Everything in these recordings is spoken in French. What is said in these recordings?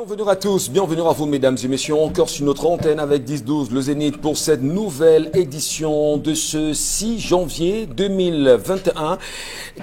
Bienvenue à tous, bienvenue à vous mesdames et messieurs, encore sur notre antenne avec 10-12, le Zénith pour cette nouvelle édition de ce 6 janvier 2021.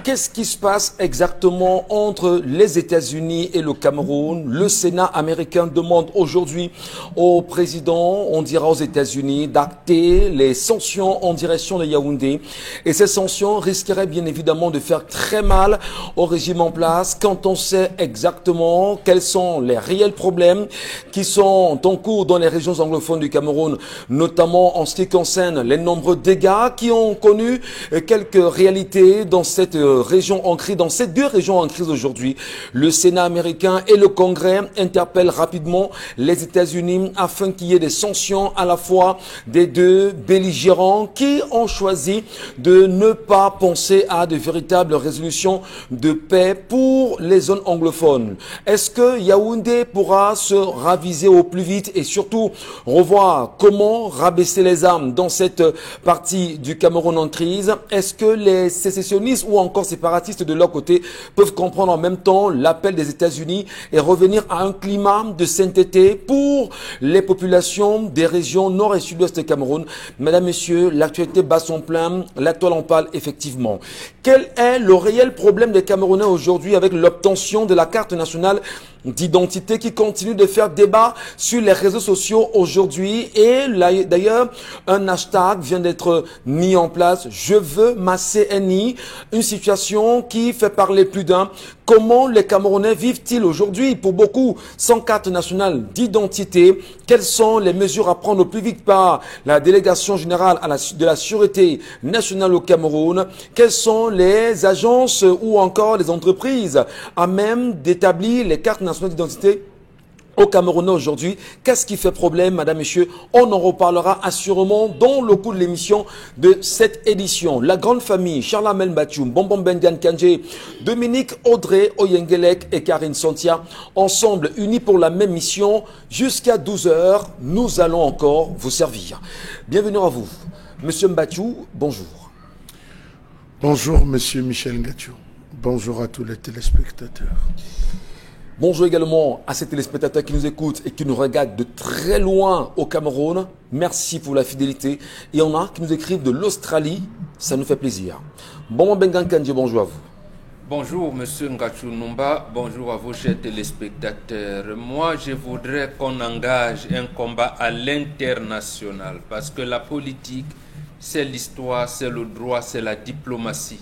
Qu'est-ce qui se passe exactement entre les États-Unis et le Cameroun? Le Sénat américain demande aujourd'hui au président, on dira aux États-Unis, d'acter les sanctions en direction de Yaoundé. Et ces sanctions risqueraient bien évidemment de faire très mal au régime en place quand on sait exactement quels sont les réels problèmes qui sont en cours dans les régions anglophones du Cameroun, notamment en ce qui concerne les nombreux dégâts qui ont connu quelques réalités dans cette région en crise, dans ces deux régions en crise aujourd'hui. Le Sénat américain et le Congrès interpellent rapidement les États-Unis afin qu'il y ait des sanctions à la fois des deux belligérants qui ont choisi de ne pas penser à de véritables résolutions de paix pour les zones anglophones. Est-ce que Yaoundé pourra se raviser au plus vite et surtout revoir comment rabaisser les armes dans cette partie du Cameroun en crise? Est-ce que les sécessionnistes ou encore séparatistes de leur côté peuvent comprendre en même temps l'appel des États-Unis et revenir à un climat de sainteté pour les populations des régions nord et sud-ouest du Cameroun? Mesdames, Messieurs, l'actualité bat son plein, la toile en parle effectivement. Quel est le réel problème des Camerounais aujourd'hui avec l'obtention de la carte nationale d'identité qui continue de faire débat sur les réseaux sociaux aujourd'hui? Et d'ailleurs, un hashtag vient d'être mis en place, je veux ma CNI, une situation qui fait parler plus d'un. Comment les Camerounais vivent-ils aujourd'hui? Pour beaucoup, sans carte nationale d'identité, quelles sont les mesures à prendre au plus vite par la délégation générale de la Sûreté nationale au Cameroun? Quelles sont les agences ou encore les entreprises à même d'établir les cartes nationales d'identité au Cameroun aujourd'hui? Qu'est-ce qui fait problème, madame, messieurs? On en reparlera assurément dans le cours de l'émission de cette édition. La grande famille, Charlamel Batchoum, Bonbon Bendian Kandje, Dominique Audrey Oyengelek et Karine Santia, ensemble unis pour la même mission. Jusqu'à 12 h, nous allons encore vous servir. Bienvenue à vous. Monsieur Mbatchou, bonjour. Bonjour, monsieur Michel Ngatiou. Bonjour à tous les téléspectateurs. Bonjour également à ces téléspectateurs qui nous écoutent et qui nous regardent de très loin au Cameroun. Merci pour la fidélité. Il y en a qui nous écrivent de l'Australie. Ça nous fait plaisir. Bon Bengan Kandje, bonjour à vous. Bonjour monsieur Ngachou Numba, bonjour à vos chers téléspectateurs. Moi, je voudrais qu'on engage un combat à l'international parce que la politique, c'est l'histoire, c'est le droit, c'est la diplomatie.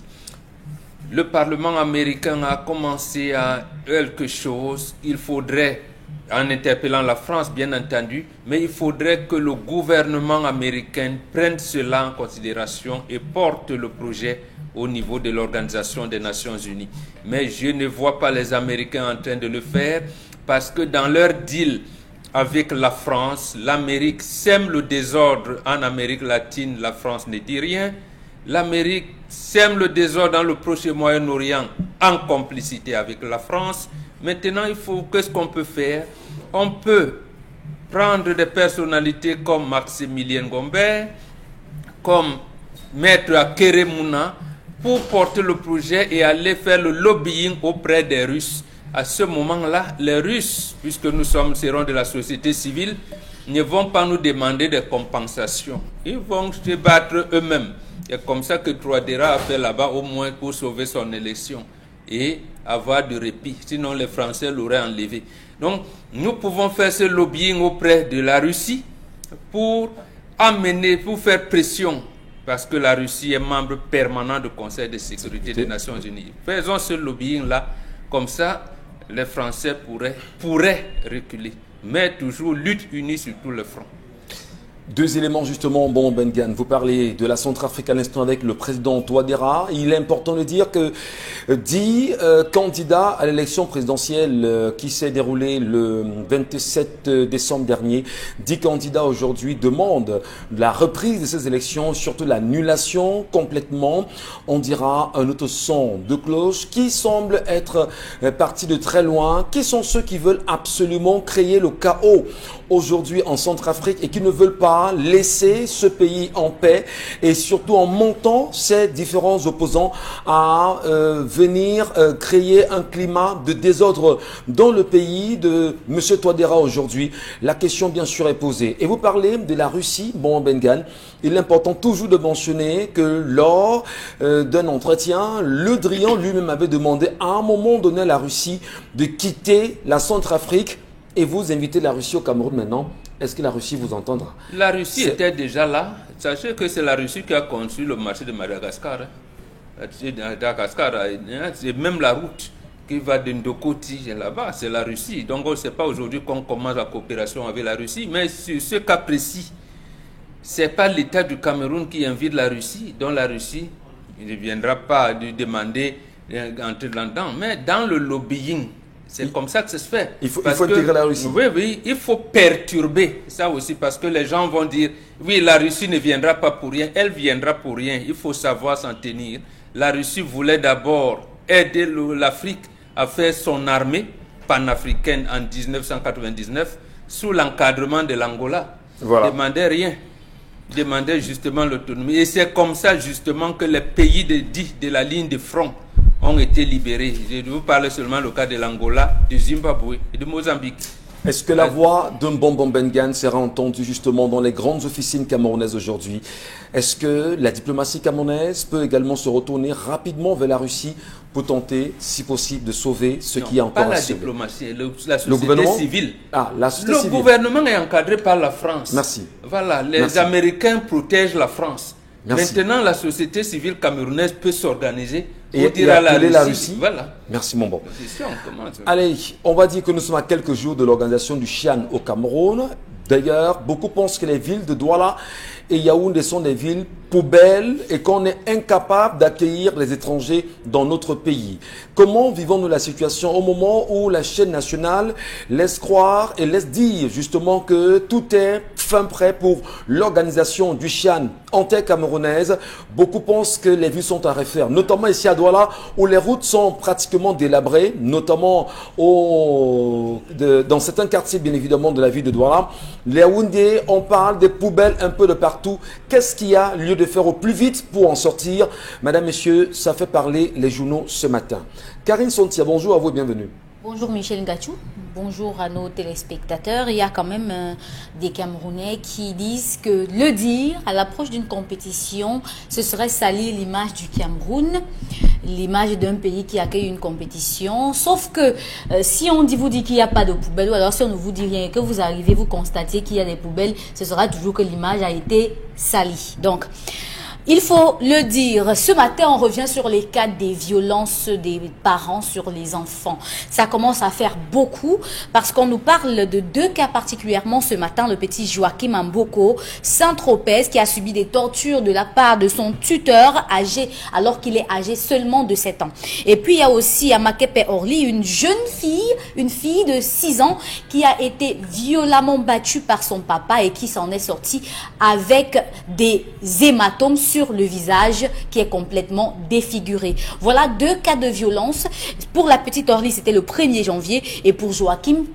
Le Parlement américain a commencé à quelque chose. Il faudrait, en interpellant la France bien entendu, mais il faudrait que le gouvernement américain prenne cela en considération et porte le projet au niveau de l'Organisation des Nations Unies. Mais je ne vois pas les Américains en train de le faire parce que dans leur deal avec la France, l'Amérique sème le désordre en Amérique latine, la France ne dit rien. L'Amérique sème le désordre dans le Proche et Moyen-Orient en complicité avec la France. Maintenant, il faut, qu'est-ce qu'on peut faire? On peut prendre des personnalités comme Maximilien Gombert, comme Maître Akeremouna, pour porter le projet et aller faire le lobbying auprès des Russes. À ce moment-là, les Russes, puisque nous serons de la société civile, ne vont pas nous demander des compensations. Ils vont se battre eux-mêmes. C'est comme ça que Touadéra a fait là-bas au moins pour sauver son élection et avoir du répit. Sinon, les Français l'auraient enlevé. Donc, nous pouvons faire ce lobbying auprès de la Russie pour amener, pour faire pression, parce que la Russie est membre permanent du Conseil de sécurité des Nations Unies. Faisons ce lobbying-là, comme ça, les Français pourraient reculer. Mais toujours lutte unie sur tout le front. Deux éléments justement, bon Bengan, vous parlez de la Centrafrique à l'instant avec le président Touadéra. Il est important de dire que 10 candidats à l'élection présidentielle qui s'est déroulée le 27 décembre dernier, 10 candidats aujourd'hui demandent la reprise de ces élections, surtout l'annulation complètement. On dira un autre son de cloche qui semble être parti de très loin. Qui sont ceux qui veulent absolument créer le chaos aujourd'hui en Centrafrique et qui ne veulent pas à laisser ce pays en paix et surtout en montant ces différents opposants à venir créer un climat de désordre dans le pays de M. Touadéra aujourd'hui. La question bien sûr est posée. Et vous parlez de la Russie, bon Bengan. Il est important toujours de mentionner que lors d'un entretien, Le Drian lui-même avait demandé à un moment donné à la Russie de quitter la Centrafrique et vous invitez la Russie au Cameroun maintenant. Est-ce que la Russie vous entendra? La Russie était déjà là. Sachez que c'est la Russie qui a construit le marché de Madagascar. Madagascar, c'est même la route qui va de Ndokoti là-bas, c'est la Russie. Donc ce n'est pas aujourd'hui qu'on commence la coopération avec la Russie, mais sur ce cas précis, ce n'est pas l'État du Cameroun qui invite la Russie, dont la Russie ne viendra pas lui demander d'entrer là-dedans, mais dans le lobbying. C'est comme ça que ça se fait. Il faut intégrer la Russie. Oui, oui, il faut perturber ça aussi parce que les gens vont dire, oui, la Russie ne viendra pas pour rien, elle viendra pour rien. Il faut savoir s'en tenir. La Russie voulait d'abord aider l'Afrique à faire son armée panafricaine en 1999 sous l'encadrement de l'Angola. Voilà. Demandait rien. Demandait justement l'autonomie. Et c'est comme ça justement que les pays de la ligne de front ont été libérés. Je vous parle seulement le cas de l'Angola, du Zimbabwe et de Mozambique. Est-ce que la voix d'un Bonbon Bengan sera entendue justement dans les grandes officines camerounaises aujourd'hui? Est-ce que la diplomatie camerounaise peut également se retourner rapidement vers la Russie pour tenter, si possible, de sauver ce qui est encore à sauver? Pas la diplomatie, la société civile. Ah, la société civile. Le gouvernement est encadré par la France. Merci. Voilà, les Américains protègent la France. Merci. Maintenant, la société civile camerounaise peut s'organiser et dire à la Russie. Voilà. Merci mon bon. Allez, on va dire que nous sommes à quelques jours de l'organisation du Chian au Cameroun. D'ailleurs, beaucoup pensent que les villes de Douala et Yaoundé sont des villes poubelles et qu'on est incapable d'accueillir les étrangers dans notre pays. Comment vivons-nous la situation au moment où la chaîne nationale laisse croire et laisse dire justement que tout est fin prêt pour l'organisation du Chian en terre camerounaise? Beaucoup pensent que les villes sont à refaire, notamment ici à Douala où les routes sont pratiquement délabrées, notamment dans certains quartiers bien évidemment de la ville de Douala. Les Yaoundé, on parle des poubelles un peu de partout. Qu'est-ce qu'il y a lieu de faire au plus vite pour en sortir? Madame, messieurs, ça fait parler les journaux ce matin. Karine Sontia, bonjour à vous et bienvenue. Bonjour Michel Ngachou, bonjour à nos téléspectateurs. Il y a quand même des Camerounais qui disent que le dire à l'approche d'une compétition, ce serait salir l'image du Cameroun, l'image d'un pays qui accueille une compétition. Sauf que si on vous dit qu'il n'y a pas de poubelle, ou alors si on ne vous dit rien et que vous arrivez, vous constatez qu'il y a des poubelles, ce sera toujours que l'image a été salie. Donc, il faut le dire, ce matin, on revient sur les cas des violences des parents sur les enfants. Ça commence à faire beaucoup parce qu'on nous parle de deux cas particulièrement ce matin. Le petit Joachim Mboko, Saint-Tropez, qui a subi des tortures de la part de son tuteur âgé, alors qu'il est âgé seulement de 7 ans. Et puis, il y a aussi à Makepe Orly, une fille de 6 ans qui a été violemment battue par son papa et qui s'en est sortie avec des hématomes sur le visage qui est complètement défiguré. Voilà deux cas de violence. Pour la petite Orly, c'était le 1er janvier et pour Joachim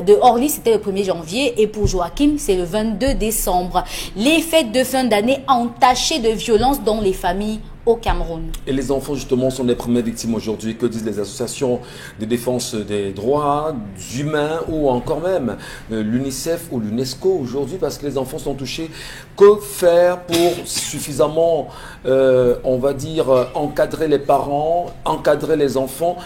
de Orly, c'était le 1er janvier et pour Joachim, c'est le 22 décembre. Les fêtes de fin d'année entachées de violence dans les familles au Cameroun. Et les enfants, justement, sont les premières victimes aujourd'hui. Que disent les associations de défense des droits humains ou encore même l'UNICEF ou l'UNESCO aujourd'hui parce que les enfants sont touchés? Que faire pour suffisamment, on va dire, encadrer les parents, encadrer les enfants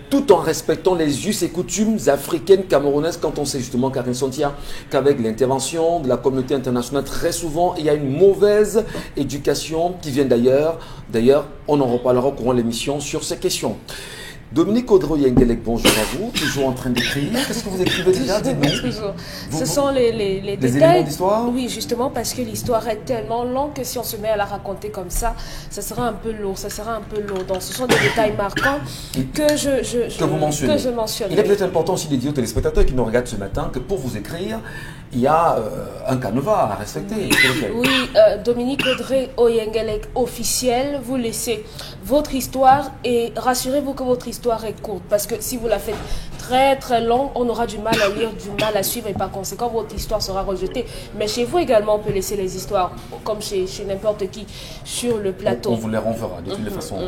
tout en respectant les us et coutumes africaines, camerounaises, quand on sait justement, Karine Sontia, qu'avec l'intervention de la communauté internationale, très souvent, il y a une mauvaise éducation qui vient d'ailleurs. D'ailleurs, on en reparlera au courant de l'émission sur ces questions. Dominique Audrey-Yengelek, bonjour à vous, toujours en train d'écrire. Qu'est-ce que vous écrivez déjà? Toujours. Ce sont les détails. Éléments d'histoire? Oui, justement, parce que l'histoire est tellement longue que si on se met à la raconter comme ça sera un peu lourd. Donc, ce sont des détails marquants que vous mentionnez. Il est peut-être important aussi de dire aux téléspectateurs qui nous regardent ce matin que pour vous écrire, il y a un canevas à respecter. Oui, Dominique Audrey Oyengelek, officiel, vous laissez votre histoire et rassurez-vous que votre histoire est courte. Parce que si vous la faites très très longue, on aura du mal à lire, du mal à suivre et par conséquent, votre histoire sera rejetée. Mais chez vous également, on peut laisser les histoires, comme chez n'importe qui, sur le plateau. On vous les renverra de toutes les façons.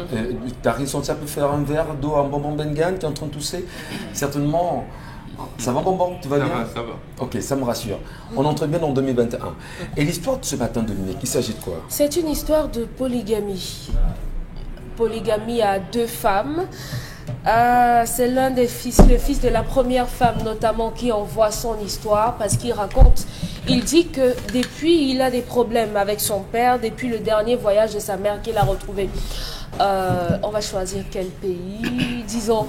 Tu as réussi à faire un verre d'eau à un bonbon Bengan qui est en train de tousser? Certainement. Ça va, bonbon? Tu vas bien? Ça va. Ok, ça me rassure. On entre bien en 2021. Et l'histoire de ce matin, Dominique, il s'agit de quoi? C'est une histoire de polygamie. Polygamie à 2 femmes. C'est l'un des fils, le fils de la première femme notamment, qui envoie son histoire parce qu'il raconte, il dit que depuis il a des problèmes avec son père, depuis le dernier voyage de sa mère qu'il a retrouvé. On va choisir quel pays, disons...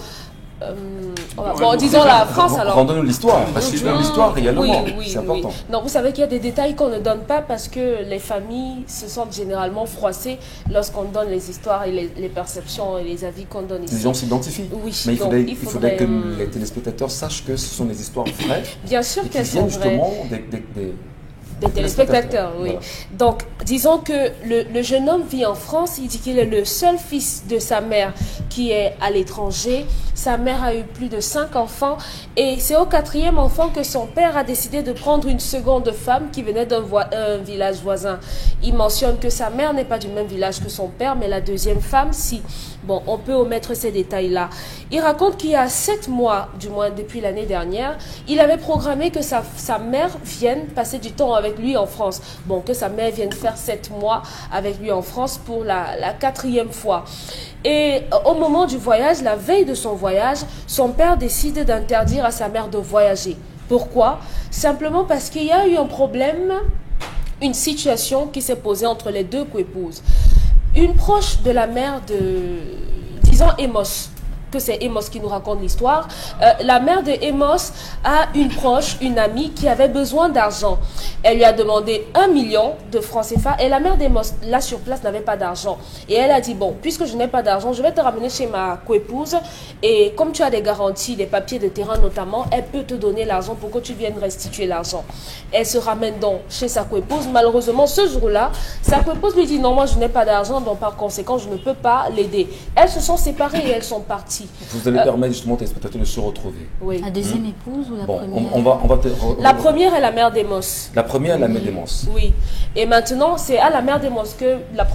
disons la France alors. Rendons-nous l'histoire, parce que l'histoire réellement, c'est important. Oui. Non, vous savez qu'il y a des détails qu'on ne donne pas parce que les familles se sentent généralement froissées lorsqu'on donne les histoires et les perceptions et les avis qu'on donne ici. Les gens s'identifient. Oui, mais il donc, faudrait que les téléspectateurs sachent que ce sont des histoires vraies. Bien sûr qu'elles sont vraies. Justement des téléspectateurs, oui. Voilà. Donc, disons que le jeune homme vit en France, il dit qu'il est le seul fils de sa mère qui est à l'étranger. Sa mère a eu plus de 5 enfants et c'est au 4e enfant que son père a décidé de prendre une seconde femme qui venait d'un village voisin. Il mentionne que sa mère n'est pas du même village que son père, mais la 2e femme, si. Bon, on peut omettre ces détails-là. Il raconte qu'il y a 7 mois, du moins depuis l'année dernière, il avait programmé que sa mère vienne passer du temps avec lui en France. Bon, que sa mère vienne faire 7 mois avec lui en France pour la 4e fois. Et au moment du voyage, la veille de son voyage, son père décide d'interdire à sa mère de voyager. Pourquoi? Simplement parce qu'il y a eu un problème, une situation qui s'est posée entre les 2 coépouses. Une proche de la mère de, disons, Amos, que c'est Amos qui nous raconte l'histoire. La mère de Amos a une proche, une amie qui avait besoin d'argent. Elle lui a demandé 1 million de francs CFA et la mère d'Amos, là sur place, n'avait pas d'argent. Et elle a dit, bon, puisque je n'ai pas d'argent, je vais te ramener chez ma coépouse et comme tu as des garanties, des papiers de terrain notamment, elle peut te donner l'argent pour que tu viennes restituer l'argent. Elle se ramène donc chez sa coépouse. Malheureusement, ce jour-là, sa coépouse lui dit, non, moi je n'ai pas d'argent, donc par conséquent, je ne peux pas l'aider. Elles se sont séparées et elles sont parties. Vous allez permettre justement aux téléspectateurs de se retrouver. Oui. La 2e épouse ou la première? On va la première est la mère d'Amos. La première est la mère d'Amos. Oui. Et maintenant, c'est à la mère d'Amos que la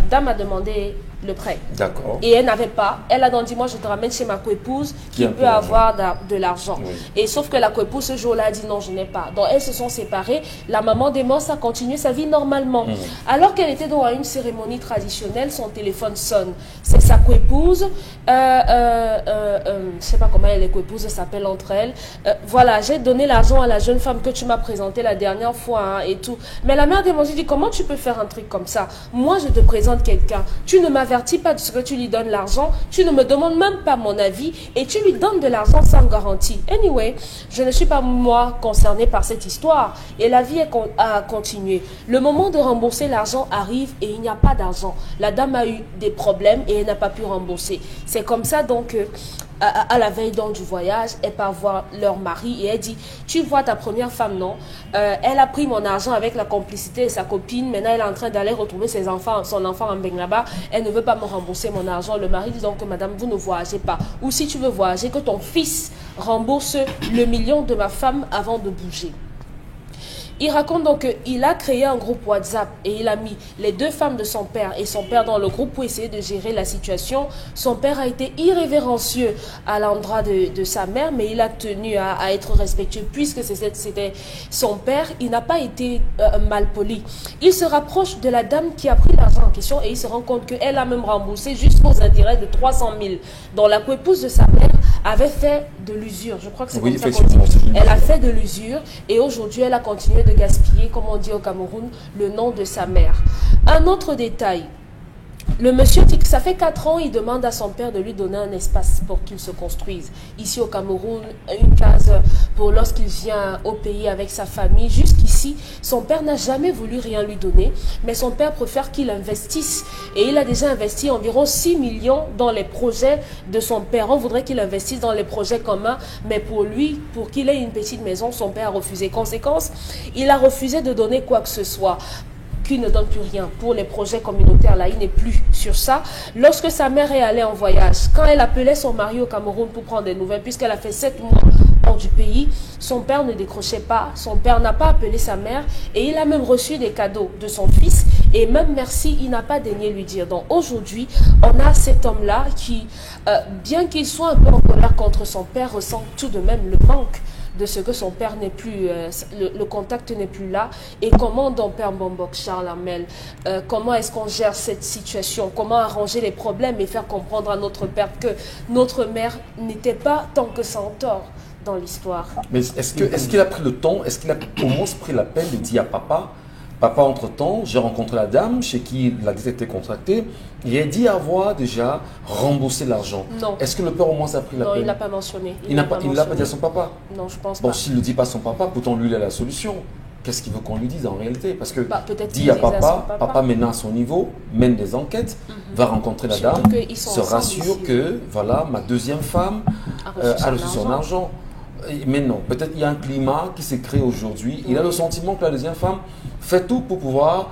dame a demandé le prêt. D'accord. Et elle n'avait pas. Elle a donc dit, moi je te ramène chez ma coépouse qui peut avoir de l'argent. Oui. Et sauf que la coépouse ce jour-là a dit non, je n'ai pas. Donc elles se sont séparées. La maman d'Amos a continué sa vie normalement. Alors qu'elle était donc à une cérémonie traditionnelle, son téléphone sonne. C'est sa coépouse. Je ne sais pas comment les coépouses s'appellent entre elles. Voilà, j'ai donné l'argent à la jeune femme que tu m'as présentée la dernière fois hein, et tout. Mais la mère d'Amos dit, comment tu peux faire un truc comme ça? Moi je te présente quelqu'un. Tu ne m'avertis pas de ce que tu lui donnes l'argent, tu ne me demandes même pas mon avis et tu lui donnes de l'argent sans garantie. Anyway, je ne suis pas moi concernée par cette histoire et la vie a continué. Le moment de rembourser l'argent arrive et il n'y a pas d'argent. La dame a eu des problèmes et elle n'a pas pu rembourser. C'est comme ça donc à la veille donc du voyage, elle part voir leur mari et elle dit, tu vois ta première femme, non? Elle a pris mon argent avec la complicité de sa copine, maintenant elle est en train d'aller retrouver son enfant en Benglaba, elle ne veut pas me rembourser mon argent. Le mari dit donc que madame, vous ne voyagez pas. Ou si tu veux voyager, que ton fils rembourse le million de ma femme avant de bouger. Il raconte donc qu'il a créé un groupe WhatsApp et il a mis les 2 femmes de son père et son père dans le groupe pour essayer de gérer la situation. Son père a été irrévérencieux à l'endroit de sa mère, mais il a tenu à être respectueux puisque c'était son père. Il n'a pas été malpoli. Il se rapproche de la dame qui a pris l'argent en question et il se rend compte qu'elle a même remboursé jusqu'aux intérêts de 300 000, dont la coépouse de sa mère avait fait de l'usure. Je crois que c'est comme ça qu'on dit. Elle a fait de l'usure et aujourd'hui elle a continué de gaspiller, comme on dit au Cameroun, le nom de sa mère. Un autre détail. Le monsieur dit que ça fait 4 ans, il demande à son père de lui donner un espace pour qu'il se construise. Ici au Cameroun, une case pour lorsqu'il vient au pays avec sa famille. Jusqu'ici, son père n'a jamais voulu rien lui donner, mais son père préfère qu'il investisse. Et il a déjà investi environ 6 millions dans les projets de son père. On voudrait qu'il investisse dans les projets communs, mais pour lui, pour qu'il ait une petite maison, son père a refusé. Conséquence, il a refusé de donner quoi que ce soit. Qu'il ne donne plus rien pour les projets communautaires. Là, il n'est plus sur ça. Lorsque sa mère est allée en voyage, quand elle appelait son mari au Cameroun pour prendre des nouvelles, puisqu'elle a fait 7 mois hors du pays, son père ne décrochait pas. Son père n'a pas appelé sa mère et il a même reçu des cadeaux de son fils. Et même merci, il n'a pas daigné lui dire. Donc aujourd'hui, on a cet homme-là qui, bien qu'il soit un peu en colère contre son père, ressent tout de même le manque de ce que son père n'est plus, le contact n'est plus là. Et comment, dans Père Bombok, Charles Hamel, comment est-ce qu'on gère cette situation? Comment arranger les problèmes et faire comprendre à notre père que notre mère n'était pas tant que ça en tort dans l'histoire? Mais est-ce qu'il a pris le temps, est-ce qu'il a au moins pris la peine de dire à papa, papa, entre-temps, j'ai rencontré la dame chez qui la dette était contractée, il a dit avoir déjà remboursé l'argent. Non. Est-ce que le père au moins a pris la peine? Non, il n'a pas mentionné. Il ne l'a pas dit à son papa? Non, je pense Bon, pas. s'il ne le dit pas à son papa, pourtant lui, il a la solution. Qu'est-ce qu'il veut qu'on lui dise en réalité? Parce que peut-être dit qu'il à disait à son papa, papa. papa maintenant à son niveau, mène des enquêtes, va rencontrer la Surtout dame, qu'ils sont se ensemble rassure ici. que voilà, ma deuxième femme a reçu son argent. Mais non, peut-être il y a un climat qui s'est créé aujourd'hui. Il a le sentiment que la deuxième femme fait tout pour pouvoir,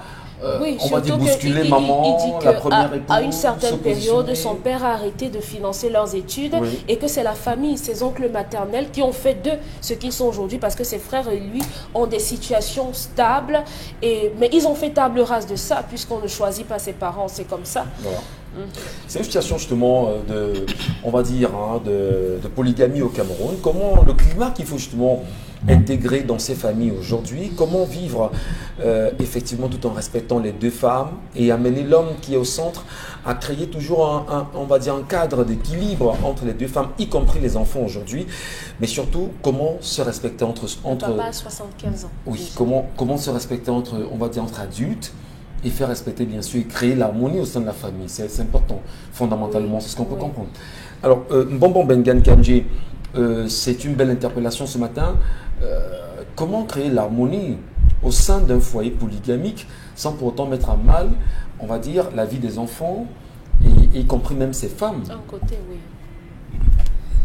Oui, on va dire, surtout bousculer il maman, dit la première épouse. à une certaine se période, positionner. son père a arrêté de financer leurs études Oui. et que c'est la famille, ses oncles maternels qui ont fait d'eux ce qu'ils sont aujourd'hui parce que ses frères et lui ont des situations stables. Mais ils ont fait table rase de ça puisqu'on ne choisit pas ses parents, c'est comme ça. Voilà. C'est une situation justement de, on va dire, de polygamie au Cameroun. Comment le climat qu'il faut justement intégrer dans ces familles aujourd'hui, comment vivre effectivement tout en respectant les deux femmes et amener l'homme qui est au centre à créer toujours on va dire un cadre d'équilibre entre les deux femmes, y compris les enfants aujourd'hui, mais surtout comment se respecter entre Papa a 75 ans. oui, comment se respecter entre, on va dire, entre adultes et faire respecter, bien sûr, et créer l'harmonie au sein de la famille. C'est important, fondamentalement, c'est ce qu'on peut comprendre. Alors, Mbombo Bengan Kandji, c'est une belle interpellation ce matin. Comment créer l'harmonie au sein d'un foyer polygamique sans pour autant mettre à mal, on va dire, la vie des enfants, y compris même ces femmes? D'un côté, oui.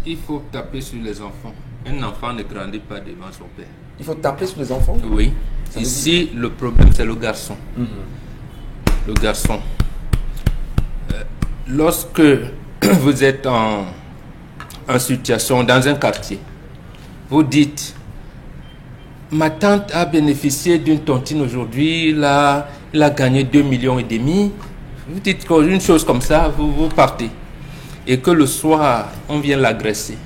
Il faut taper sur les enfants. Un enfant ne grandit pas devant son père. Il faut taper sur les enfants? Oui. Ici, le problème, c'est le garçon. Le garçon. Lorsque vous êtes en situation dans un quartier, vous dites, ma tante a bénéficié d'une tontine aujourd'hui, il a gagné 2,5 millions. Vous dites une chose comme ça, vous partez. Et que le soir, on vient l'agresser.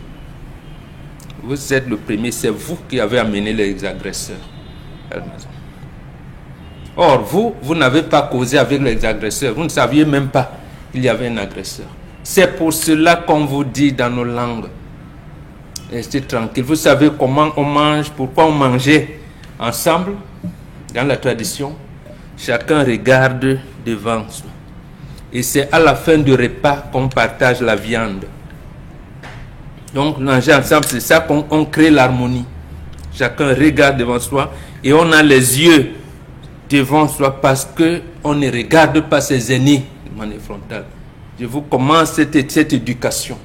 Vous êtes le premier, c'est vous qui avez amené les agresseurs à la maison. Or, vous n'avez pas causé avec les agresseurs. Vous ne saviez même pas qu'il y avait un agresseur. C'est pour cela qu'on vous dit dans nos langues, restez tranquille. Vous savez comment on mange, pourquoi on mangeait ensemble, dans la tradition. Chacun regarde devant soi. Et c'est à la fin du repas qu'on partage la viande. Donc, manger ensemble, c'est ça qu'on crée l'harmonie. Chacun regarde devant soi et on a les yeux devant soi parce qu'on ne regarde pas ses aînés de manière frontale. Je vous commence cette éducation.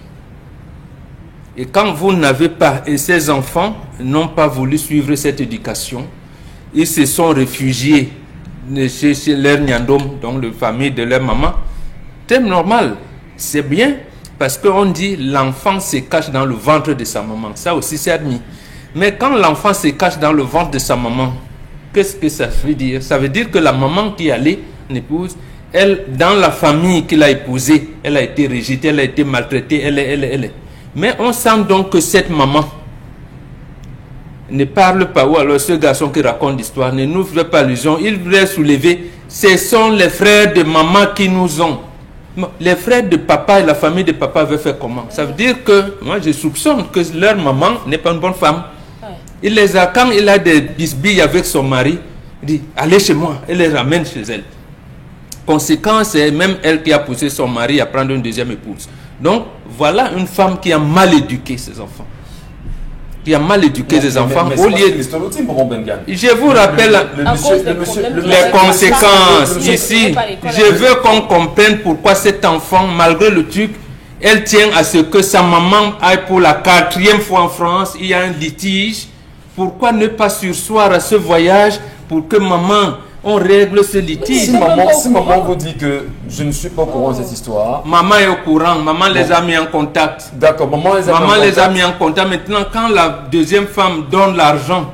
Et quand vous n'avez pas, et ces enfants n'ont pas voulu suivre cette éducation, ils se sont réfugiés chez leur nyandom, donc la famille de leur maman. C'est normal, c'est bien, parce qu'on dit l'enfant se cache dans le ventre de sa maman. Ça aussi c'est admis. Mais quand l'enfant se cache dans le ventre de sa maman, qu'est-ce que ça veut dire? Ça veut dire que la maman qui allait, l'épouse, elle, dans la famille qu'il a épousée, elle a été rejetée, elle a été maltraitée, elle est. Mais on sent donc que cette maman ne parle pas, ou alors ce garçon qui raconte l'histoire ne nous fait pas allusion, il voulait soulever, ce sont les frères de maman qui nous ont. Les frères de papa et la famille de papa veulent faire comment? Ça veut dire que, moi je soupçonne que leur maman n'est pas une bonne femme. Il les a, quand il a des bisbilles avec son mari, il dit, allez chez moi, elle les ramène chez elle. conséquences, c'est même elle qui a poussé son mari à prendre une deuxième épouse. Donc, voilà une femme qui a mal éduqué ses enfants. Qui a mal éduqué ses enfants. Mais au lieu de... Je vous rappelle les conséquences ici. Je veux qu'on comprenne pourquoi cet enfant, malgré le truc, elle tient à ce que sa maman aille pour la 4e fois en France. Il y a un litige. Pourquoi ne pas sursoir à ce voyage pour que maman, on règle ce litige? Si maman vous dit que je ne suis pas au courant de cette histoire. Maman est au courant. Maman les a mis en contact. D'accord, maman les a mis en contact. Maintenant, quand la deuxième femme donne l'argent,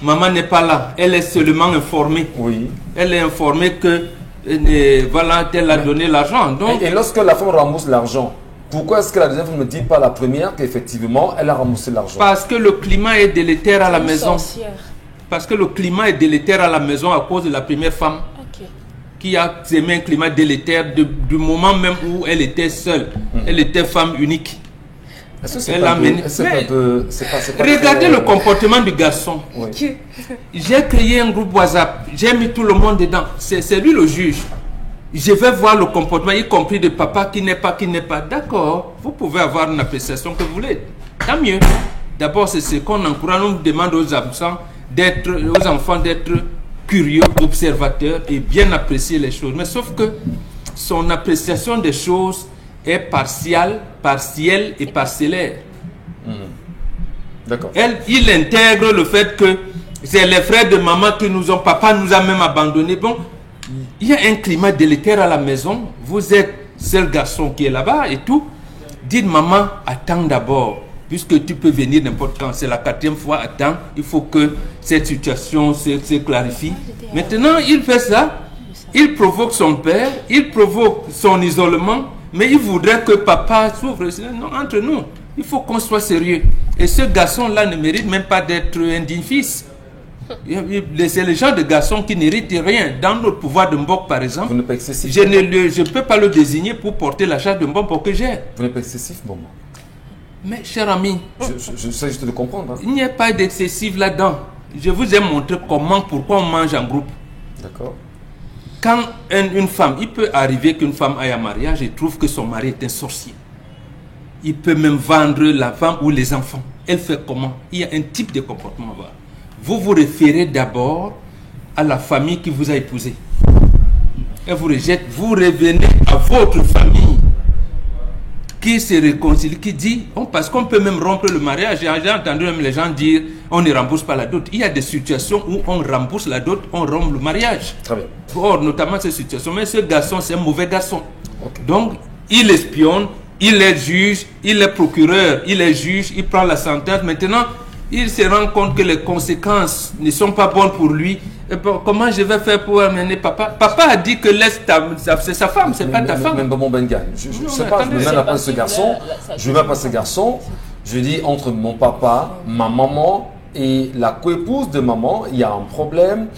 maman n'est pas là. Elle est seulement informée. Oui. Elle est informée que voilà, elle a donné l'argent. Et lorsque la femme rembourse l'argent, pourquoi est-ce que la deuxième femme ne dit pas à la première qu'effectivement elle a remboursé l'argent? Parce que le climat est délétère à la maison. Parce que le climat est délétère à la maison à cause de la première femme qui a aimé un climat délétère du moment même où elle était seule. Elle était femme unique. Est-ce que c'est pas un peu... Regardez le comportement du garçon. Oui. J'ai créé un groupe WhatsApp. J'ai mis tout le monde dedans. C'est lui le juge. Je vais voir le comportement, y compris de papa qui n'est pas. D'accord, vous pouvez avoir une appréciation que vous voulez. Tant mieux. D'abord, c'est ce qu'on encourage. On demande aux enfants d'être curieux, observateurs et bien apprécier les choses. Mais sauf que son appréciation des choses est partielle et parcellaire. D'accord. Il intègre le fait que c'est les frères de maman qui papa nous a même abandonnés. Bon, il y a un climat délétère à la maison. Vous êtes seul garçon qui est là-bas et tout. Dites maman, attends d'abord. Puisque tu peux venir n'importe quand. C'est la 4e fois, attends. Il faut que cette situation se clarifie. Maintenant, il fait ça. Il provoque son père. Il provoque son isolement. Mais il voudrait que papa s'ouvre. Non, entre nous, il faut qu'on soit sérieux. Et ce garçon-là ne mérite même pas d'être un digne fils. C'est le genre de garçon qui n'hérite rien. Dans notre pouvoir de Mbok, par exemple, vous n'êtes pas excessif, je ne peux pas le désigner pour porter la charge de Mbok pour que j'ai. Vous n'êtes pas excessif, maman. Mais cher ami, je sais juste de comprendre. Hein. Il n'y a pas d'excessif là-dedans. Je vous ai montré pourquoi on mange en groupe. D'accord. Quand une femme, il peut arriver qu'une femme aille en mariage et trouve que son mari est un sorcier. Il peut même vendre la femme ou les enfants. Elle fait comment? Il y a un type de comportement à avoir. Vous vous référez d'abord à la famille qui vous a épousé. Elle vous rejette, vous revenez à votre famille qui se réconcilie, qui dit, parce qu'on peut même rompre le mariage. J'ai entendu même les gens dire, on ne rembourse pas la dot. Il y a des situations où on rembourse la dot, on rompt le mariage. Très bien. Or, notamment ces situations. Mais ce garçon, c'est un mauvais garçon. Okay. Donc, il espionne, il est juge, il est procureur, il est juge, il prend la sentence. Maintenant, il se rend compte que les conséquences ne sont pas bonnes pour lui. Et bon, comment je vais faire pour amener papa? Papa a dit que c'est sa femme, c'est pas ta femme. Même bon Bengal. Je ne sais pas, je ne mets pas ce garçon. Je ne mets pas ce garçon. Je dis entre mon papa, ma maman et la coépouse de maman, il y a un problème.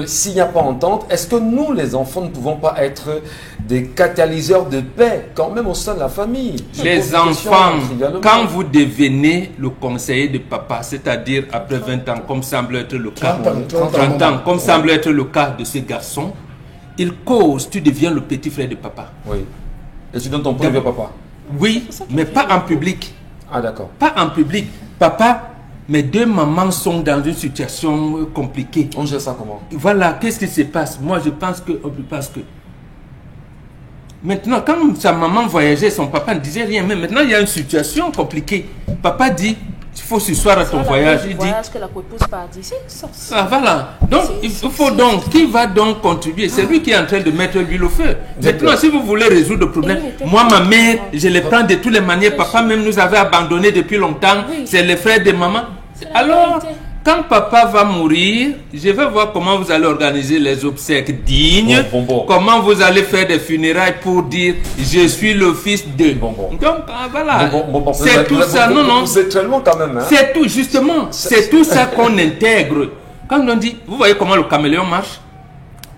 S'il n'y a pas entente, est-ce que nous, les enfants, ne pouvons pas être des catalyseurs de paix quand même au sein de la famille? Les enfants, quand vous devenez le conseiller de papa, c'est-à-dire après 20 ans, comme semble être le cas, 30 ans, comme semble être le cas de ce garçon, il cause, tu deviens le petit frère de papa. Oui. Et tu donnes ton point de vue à papa? Oui, mais pas en public. Ah d'accord. Pas en public. Papa, mes deux mamans sont dans une situation compliquée. On gère ça comment? Voilà, qu'est-ce qui se passe? Moi, je pense que... Maintenant, quand sa maman voyageait, son papa ne disait rien. Mais maintenant, il y a une situation compliquée. Papa dit, il faut s'asseoir à ton voyage. Il dit... que la coépouse part d'ici. Ah, voilà. Donc, il faut donc... Qui va donc contribuer? C'est lui qui est en train de mettre l'huile au feu. Maintenant, si vous voulez résoudre le problème, moi, ma mère, je les prends de toutes les manières. Papa même nous avait abandonnés depuis longtemps. C'est les frères de maman. Alors, quand papa va mourir, je vais voir comment vous allez organiser les obsèques dignes, comment vous allez faire des funérailles pour dire je suis le fils de. Donc, voilà. C'est tout ça. Non. C'est très loin quand même. Hein? C'est tout, justement. C'est tout ça qu'on intègre. Quand on dit, vous voyez comment le caméléon marche?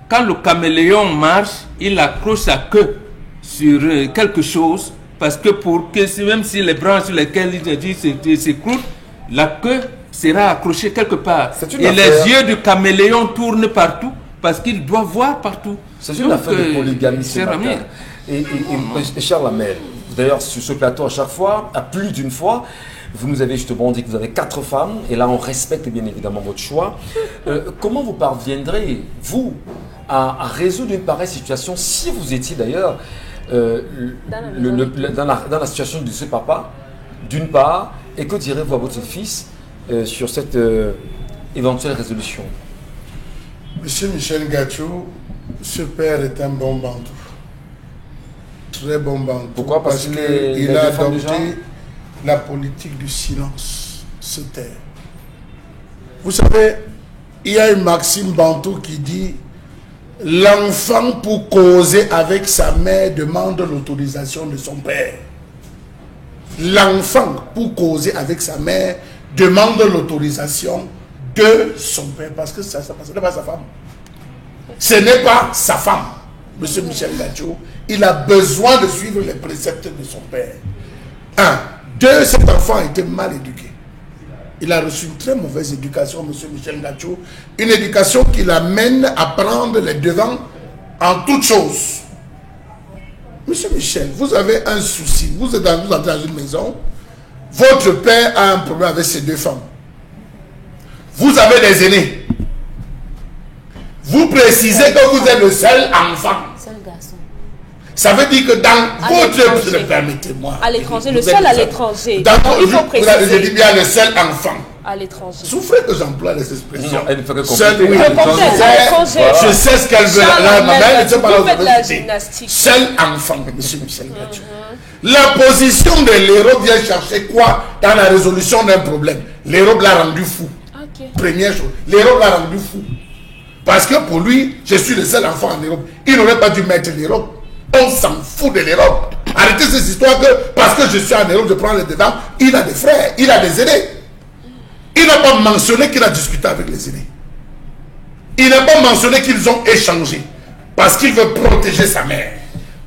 Quand le caméléon marche, il accroche sa queue sur quelque chose, parce que pour que même si les branches sur lesquelles il s'écroule, la queue sera accrochée quelque part. Et les yeux du caméléon tournent partout parce qu'il doit voir partout. C'est une affaire de polygamie, ce cher matin. ami. Et cher Lamel, d'ailleurs, sur ce plateau, à chaque fois, à plus d'une fois, vous nous avez justement dit que vous avez 4 femmes, et là, on respecte bien évidemment votre choix. Comment vous parviendrez, vous, à résoudre une pareille situation, si vous étiez d'ailleurs dans la situation de ce papa, d'une part, et que direz-vous à votre fils sur cette éventuelle résolution? Monsieur Michel Gacho, ce père est un bon bantou. Très bon bantou. Pourquoi? Parce qu'il a adopté la politique du silence, se taire. Vous savez, il y a une maxime bantou qui dit: l'enfant pour causer avec sa mère demande l'autorisation de son père. L'enfant pour causer avec sa mère demande l'autorisation de son père, parce que ce n'est pas sa femme. Ce n'est pas sa femme. Monsieur Michel Gacho, il a besoin de suivre les préceptes de son père. 1. 2. Cet enfant a été mal éduqué. Il a reçu une très mauvaise éducation, monsieur Michel Gacho. Une éducation qui l'amène à prendre les devants en toutes choses. Monsieur Michel, vous avez un souci. Vous êtes dans une maison. Votre père a un problème avec ses 2 femmes. Vous avez des aînés. Vous précisez que vous êtes le seul enfant. Seul garçon. Ça veut dire que dans votre... Permettez-moi. À l'étranger, le seul à l'étranger. Il faut préciser. Je dis bien le seul enfant. À l'étranger. Souffrez que j'emploie les expressions. Elle ne fait que Seul, compliquer. je sais ce qu'elle veut. Vous faites la gymnastique. Seul enfant, monsieur Michel Gacho. La position de l'héros vient chercher quoi dans la résolution d'un problème? L'héros l'a rendu fou. Première chose, l'héros l'a rendu fou. Parce que pour lui, je suis le seul enfant en Europe. Il n'aurait pas dû mettre l'Europe. On s'en fout de l'Europe. Arrêtez ces histoires que parce que je suis en Europe, je prends les devants. Il a des frères, il a des aînés. Il n'a pas mentionné qu'il a discuté avec les aînés. Il n'a pas mentionné qu'ils ont échangé. Parce qu'il veut protéger sa mère.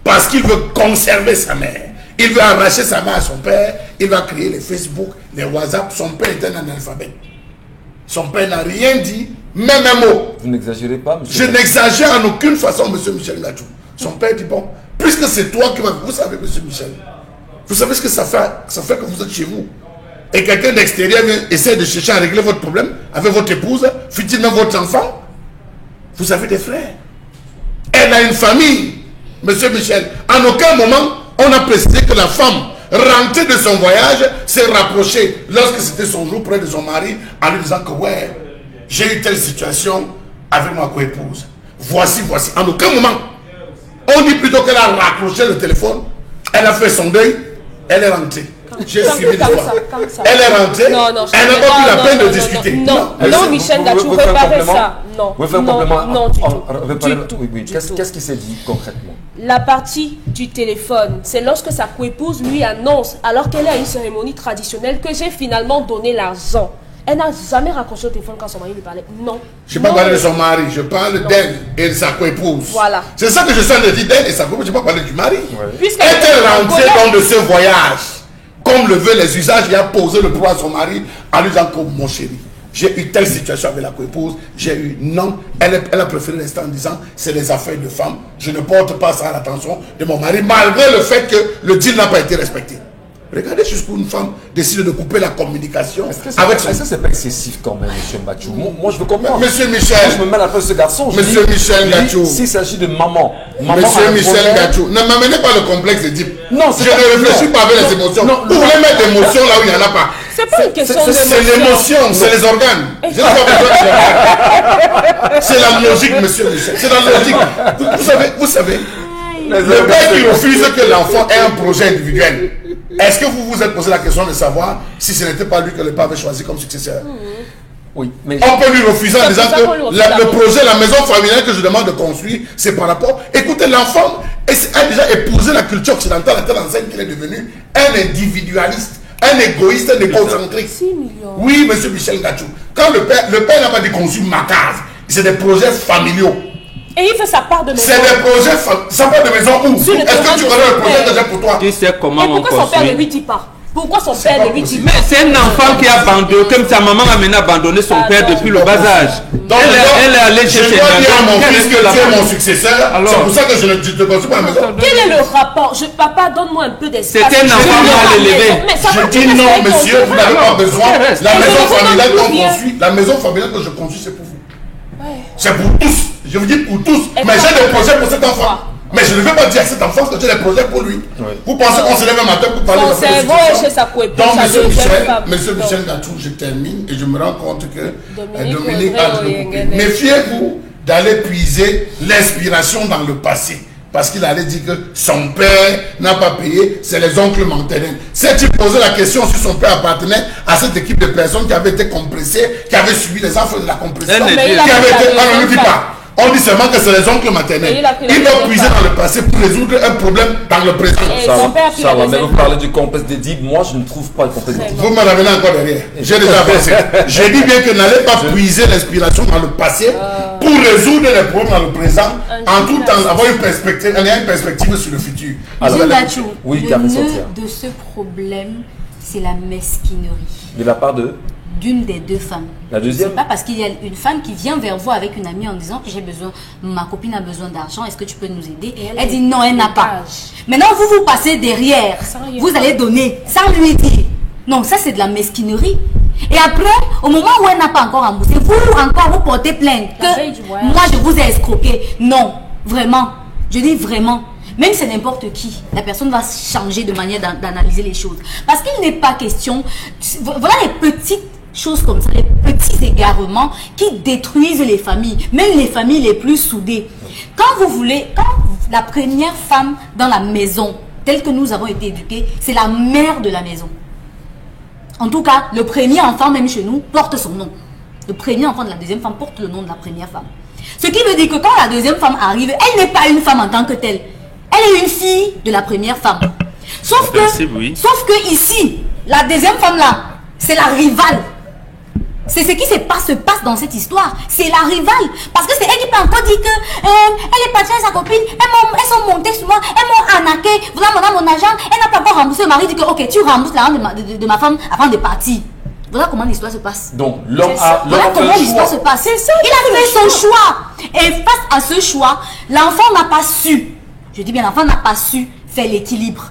Parce qu'il veut conserver sa mère. Il veut arracher sa mère à son père. Il va créer les Facebook, les WhatsApp. Son père est un analphabète. Son père n'a rien dit, même un mot. Vous n'exagérez pas, monsieur? Je n'exagère en aucune façon, monsieur Michel Gacho. Son père dit, bon, puisque c'est toi qui vas... Vous savez, monsieur Michel, vous savez ce que ça fait que vous êtes chez vous. Et quelqu'un d'extérieur essaie de chercher à régler votre problème avec votre épouse, fut-il même votre enfant. Vous avez des frères. Elle a une famille, monsieur Michel. En aucun moment, on a précisé que la femme rentrée de son voyage s'est rapprochée lorsque c'était son jour près de son mari en lui disant que ouais, j'ai eu telle situation avec ma co-épouse. Voici. En aucun moment. On dit plutôt qu'elle a raccroché le téléphone, elle a fait son deuil, elle est rentrée. J'ai suivi l'histoire. Elle est rentrée, elle n'a pas pris la peine de discuter. Non, Michel Gacho, réparez ça. Non, vous faites un complément. Non, du tout. Oui. Qu'est-ce qui s'est dit concrètement? La partie du téléphone, c'est lorsque sa coépouse lui annonce, alors qu'elle est à une cérémonie traditionnelle, que j'ai finalement donné l'argent. Elle n'a jamais raccroché au téléphone quand son mari lui parlait. Non. Je ne parle pas de son mari, je parle d'elle et de sa coépouse. Voilà. C'est ça que je suis en train de dire d'elle et sa coépouse, je ne parle pas du mari. Ouais. Est-elle rentrée dans de ce voyage, comme le veut les usages, il a posé le poids à son mari en lui disant que mon chéri, j'ai eu telle situation avec la coépouse, j'ai eu non, elle a préféré rester en disant c'est les affaires de femme, je ne porte pas ça à l'attention de mon mari, malgré le fait que le deal n'a pas été respecté. Regardez jusqu'où une femme décide de couper la communication avec son... Est-ce que c'est pas excessif quand même, monsieur Mbachou? Moi, je veux comprendre. Monsieur Michel... Je me mets à la place de ce garçon. Monsieur Michel Gacho. S'il s'agit de maman... Monsieur Michel Gacho, ne m'amenez pas le complexe de type. Non, je ne réfléchis pas avec les émotions. Vous voulez mettre d'émotions là où il n'y en a pas. C'est pas une question d'émotion. C'est l'émotion, c'est les organes. Je n'ai pas besoin de... C'est la logique, monsieur Michel. C'est la logique. Vous savez, le père qui refuse que l'enfant ait un projet individuel. Est-ce que vous vous êtes posé la question de savoir si ce n'était pas lui que le père avait choisi comme successeur? Oui, mais... On peut lui refuser en disant que le projet, la maison familiale que je demande de construire, c'est par rapport... Écoutez, l'enfant a déjà épousé la culture occidentale à telle enseigne qu'il est devenu un individualiste, un égoïste, un égocentrique. 6 millions. Oui, monsieur Michel Gacho. Quand le père n'a pas dit construire ma case, c'est des projets familiaux. Et il fait sa part de maison. C'est des projets, sa part de maison où? Est-ce que tu connais le projet que j'ai pour toi? Tu sais comment et pourquoi son père ne lui dit pas? Pourquoi son père ne lui dit Mais c'est un enfant qui a abandonné, comme sa maman a maintenant abandonné son père depuis le bas âge. Donc, Elle est allée chez je dois dire à mon fils que tu es mon successeur. Alors, c'est pour ça que je ne te construis pas la maison. Quel est le rapport? Papa, donne-moi un peu d'espace. C'est un enfant mal élevé. Je dis non, monsieur, vous n'avez pas besoin. La maison familiale qu'on construit, la maison familiale que je construis, c'est pour vous. C'est pour tous. Je vous dis pour tous. Mais j'ai des projets pour cet enfant. Mais je ne vais pas dire à cet enfant que j'ai des projets pour lui. Vous pensez qu'on se lève un matin pour parler de la Donc, monsieur Michel Gatou, je termine et je me rends compte que Dominique a de l'occuper. Méfiez-vous d'aller puiser l'inspiration dans le passé. Parce qu'il allait dire que son père n'a pas payé, c'est les oncles Mantenin. S'est-il posé la question si son père appartenait à cette équipe de personnes qui avaient été compressées, qui avaient subi les enfants de la compression, qui avaient été... Non, ne le dis pas. On dit seulement que c'est les oncles maternels. Il doit puiser dans le passé pour résoudre un problème dans le présent. Ça va, mais vous parlez du complexe d'Édipe. Moi, je ne trouve pas le complexe d'Édipe. Vous me ramenez encore derrière. J'ai déjà avancé. J'ai dit bien que n'allez pas puiser l'inspiration dans le passé pour résoudre les problèmes dans le présent, en tout temps avoir une perspective, en ayant une perspective sur le futur. Monsieur Gatou, oui, le nœud de ce problème, c'est la mesquinerie. De la part de d'une des deux femmes. La deuxième? C'est pas parce qu'il y a une femme qui vient vers vous avec une amie en disant que j'ai besoin, ma copine a besoin d'argent, est-ce que tu peux nous aider? Elle dit non, elle n'a pas. Maintenant, vous passez derrière, vous allez donner sans lui dire. Non, ça c'est de la mesquinerie. Et après, au moment où elle n'a pas encore remboursé, vous encore vous portez plainte que moi je vous ai escroqué. Non, vraiment. Je dis vraiment. Même si c'est n'importe qui, la personne va changer de manière d'analyser les choses. Parce qu'il n'est pas question... Voilà les petites choses comme ça, les petits égarements qui détruisent les familles, même les familles les plus soudées. Quand vous voulez, quand la première femme dans la maison, telle que nous avons été éduqués, c'est la mère de la maison. En tout cas, le premier enfant, même chez nous, porte son nom. Le premier enfant de la deuxième femme porte le nom de la première femme. Ce qui veut dire que quand la deuxième femme arrive, elle n'est pas une femme en tant que telle. Elle est une fille de la première femme. Sauf que ici, la deuxième femme là, c'est la rivale. C'est ce qui se passe dans cette histoire. C'est la rivale. Parce que c'est elle qui peut encore dire que elle est partie avec sa copine, elles sont montées sur moi, elles m'ont arnaqué, voilà mon argent, elle n'a pas encore remboursé. Le mari dit que ok, tu rembourses l'argent de ma femme avant de partir. Voilà comment l'histoire se passe. Donc l'homme a... Voilà comment l'histoire se passe. C'est ça. Il a fait son choix. Et face à ce choix, l'enfant n'a pas su. Je dis bien, l'enfant n'a pas su faire l'équilibre.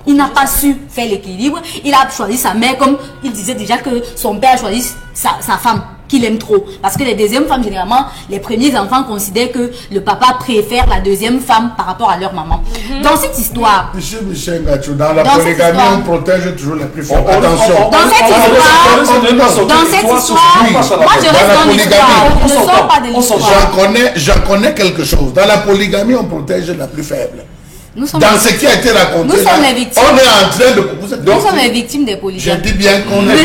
Il n'a pas su faire l'équilibre. Il a choisi sa mère comme il disait déjà que son père a choisi sa femme qu'il aime trop. Parce que les deuxièmes femmes, généralement, les premiers enfants considèrent que le papa préfère la deuxième femme par rapport à leur maman. Dans cette histoire... Monsieur Michel Gatou, dans la polygamie, on protège toujours les plus forts. Attention. Dans cette histoire, moi je reste dans l'histoire. Je ne sors pas de l'histoire. J'en connais quelque chose. Dans la polygamie, on protège la plus faible. Dans ce qui a été raconté, nous sommes les victimes. On est en train de... Nous sommes les victimes des polygames. Je dis bien qu'on est la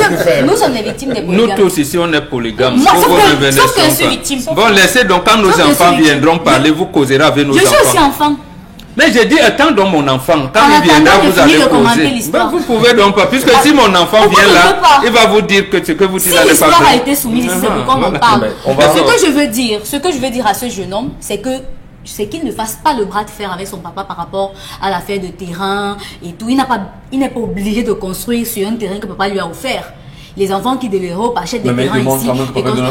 plus faible. Nous sommes les victimes des polygames. Nous tous ici, on est polygames. Sauf que je suis victime. Bon, laissez donc, quand nos enfants viendront parler, vous causerez avec nos enfants. Je suis aussi enfant. Mais j'ai dit, attendons mon enfant. Quand il viendra, vous allez causer. Ben, vous pouvez donc pas. Puisque si mon enfant vient là, il va vous dire que ce que vous dites là n'est pas vrai. Si l'histoire a été soumise ici, c'est pourquoi on en parle. Ce que je veux dire à ce jeune homme, c'est que qu'il ne fasse pas le bras de fer avec son papa par rapport à l'affaire de terrain et tout. Il n'est pas obligé de construire sur un terrain que papa lui a offert. Les enfants qui de l'Europe achètent des terrains ici.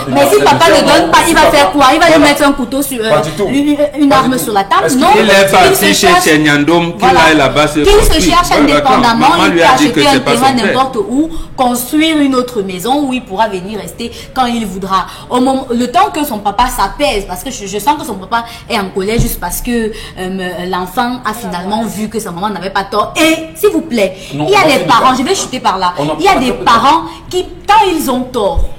Mais si papa ne donne pas, il va faire quoi? Il va lui mettre un couteau sur une arme sur la table? Non. Il est parti chez Chenyandom, qu'il aille là-bas. Qu'il se cherche indépendamment, il peut acheter un terrain n'importe où, construire une autre maison où il pourra venir rester quand il voudra. Le temps que son papa s'apaise, parce que je sens que son papa est en colère juste parce que l'enfant a finalement vu que sa maman n'avait pas tort. Et s'il vous plaît, il y a des parents, je vais chuter par là, il y a des parents qui, quand ils ont tort,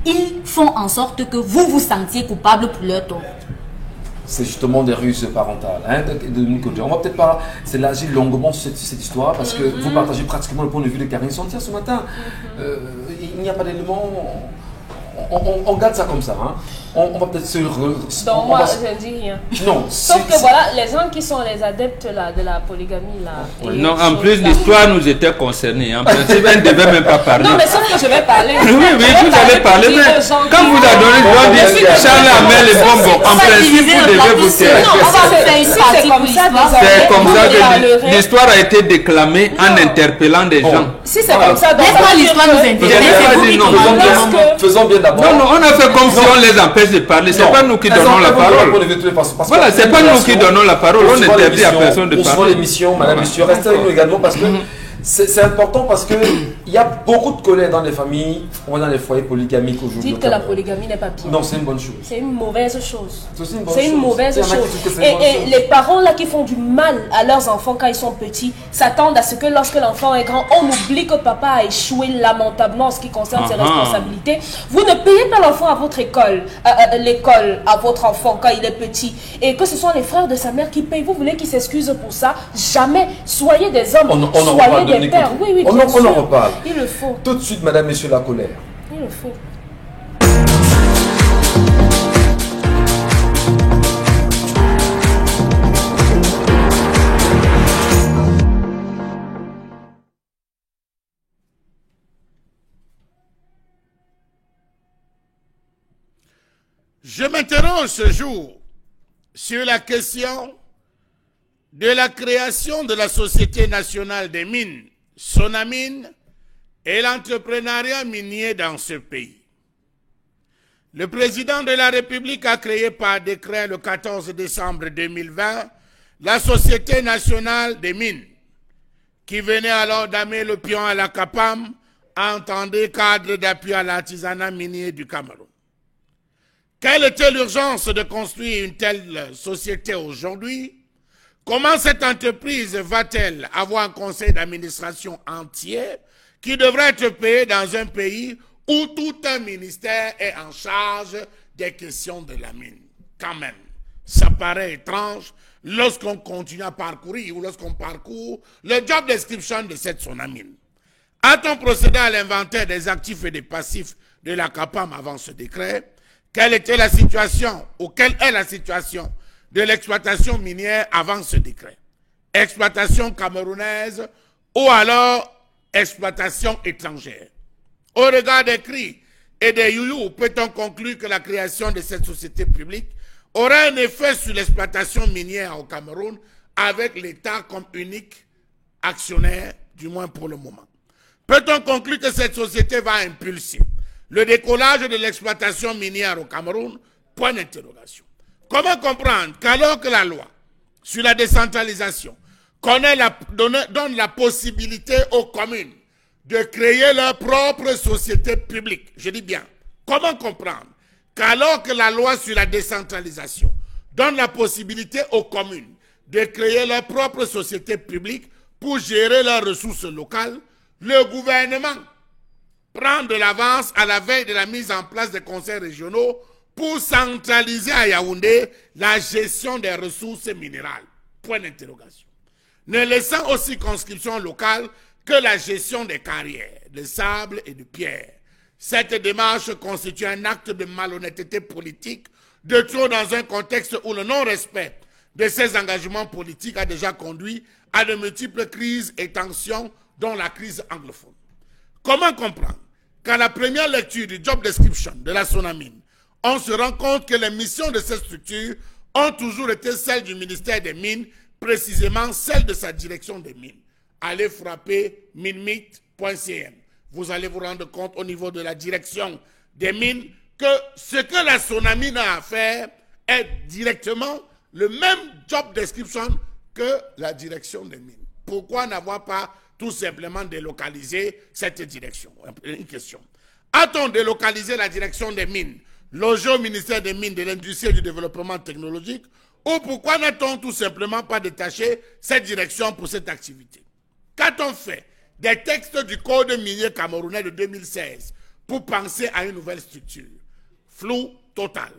ils font en sorte que vous vous sentiez coupable pour leur tort. C'est justement des ruses parentales. Hein, on va peut-être pas s'élargir longuement sur cette histoire parce que vous partagez pratiquement le point de vue de Karine Santia ce matin. Il n'y a pas d'éléments on garde ça comme ça. Hein. On va peut-être se... Donc moi, je ne dis rien. Non. Sauf que voilà, les gens qui sont les adeptes là, de la polygamie là. Non, en plus, l'histoire nous était concernée. En principe, elle ne devait même pas parler. Non, mais sauf que je vais parler. Oui, vous allez parler, mais quand vous avez donné le droit de dire Charles Amel et bonbon, en principe, vous devez vous taire. C'est comme ça. C'est comme ça que l'histoire a été déclamée en interpellant des gens. Si c'est comme ça, donc l'histoire nous intéresse. Faisons bien d'abord. Non, on a fait comme si on les empêche de parler. C'est pas nous qui donnons la parole. Voilà, c'est pas nous qui donnons la parole. On interdit à personne de parler. On l'émission, madame, monsieur, restez avec nous également parce que c'est important parce que il y a beaucoup de colère dans les familles, dans les foyers polygamiques aujourd'hui. Dites que la polygamie n'est pas bien. Non, c'est une bonne chose. C'est une mauvaise chose. C'est une mauvaise chose. Et les parents là qui font du mal à leurs enfants quand ils sont petits s'attendent à ce que lorsque l'enfant est grand, on oublie que papa a échoué lamentablement en ce qui concerne ses responsabilités. Vous ne payez pas l'enfant à votre école, l'école à votre enfant quand il est petit. Et que ce soit les frères de sa mère qui payent. Vous voulez qu'il s'excuse pour ça? Jamais. Soyez des hommes. Soyez des pères. Oui, on en reparle. Il le faut. Tout de suite, madame, monsieur, la colère. Il le faut. Je m'interroge ce jour sur la question de la création de la Société nationale des mines, Sonamine, et l'entrepreneuriat minier dans ce pays. Le président de la République a créé par décret le 14 décembre 2020 la Société nationale des mines, qui venait alors damer le pion à la CAPAM, entendez cadre d'appui à l'artisanat minier du Cameroun. Quelle était l'urgence de construire une telle société aujourd'hui? Comment cette entreprise va-t-elle avoir un conseil d'administration entier qui devrait être payé dans un pays où tout un ministère est en charge des questions de la mine? Quand même, ça paraît étrange lorsqu'on continue à parcourir ou lorsqu'on parcourt le job description de cette Sonamine. A-t-on procédé à l'inventaire des actifs et des passifs de la CAPAM avant ce décret? Quelle était la situation ou quelle est la situation de l'exploitation minière avant ce décret? Exploitation camerounaise ou alors exploitation étrangère? Au regard des cris et des youyous, peut-on conclure que la création de cette société publique aura un effet sur l'exploitation minière au Cameroun avec l'État comme unique actionnaire, du moins pour le moment? Peut-on conclure que cette société va impulser le décollage de l'exploitation minière au Cameroun? Point d'interrogation. Comment comprendre qu'alors que la loi sur la décentralisation donne la possibilité aux communes de créer leur propre société publique, je dis bien, comment comprendre qu'alors que la loi sur la décentralisation donne la possibilité aux communes de créer leur propre société publique pour gérer leurs ressources locales, le gouvernement prend de l'avance à la veille de la mise en place des conseils régionaux pour centraliser à Yaoundé la gestion des ressources minérales? Point d'interrogation. Ne laissant aux circonscriptions locales que la gestion des carrières, de sable et de pierre. Cette démarche constitue un acte de malhonnêteté politique, de trop dans un contexte où le non-respect de ces engagements politiques a déjà conduit à de multiples crises et tensions, dont la crise anglophone. Comment comprendre qu'à la première lecture du job description de la Sonamine, on se rend compte que les missions de cette structure ont toujours été celles du ministère des Mines, précisément celles de sa direction des mines. Allez frapper minmit.cm. Vous allez vous rendre compte au niveau de la direction des mines que ce que la Sonamine a à faire est directement le même job description que la direction des mines. Pourquoi n'avoir pas tout simplement délocalisé cette direction? Une question. A-t-on délocalisé la direction des mines, logé au ministère des Mines, de l'Industrie et du Développement technologique, ou pourquoi n'a-t-on tout simplement pas détaché cette direction pour cette activité? Qu'a-t-on fait des textes du Code minier camerounais de 2016 pour penser à une nouvelle structure? Flou total.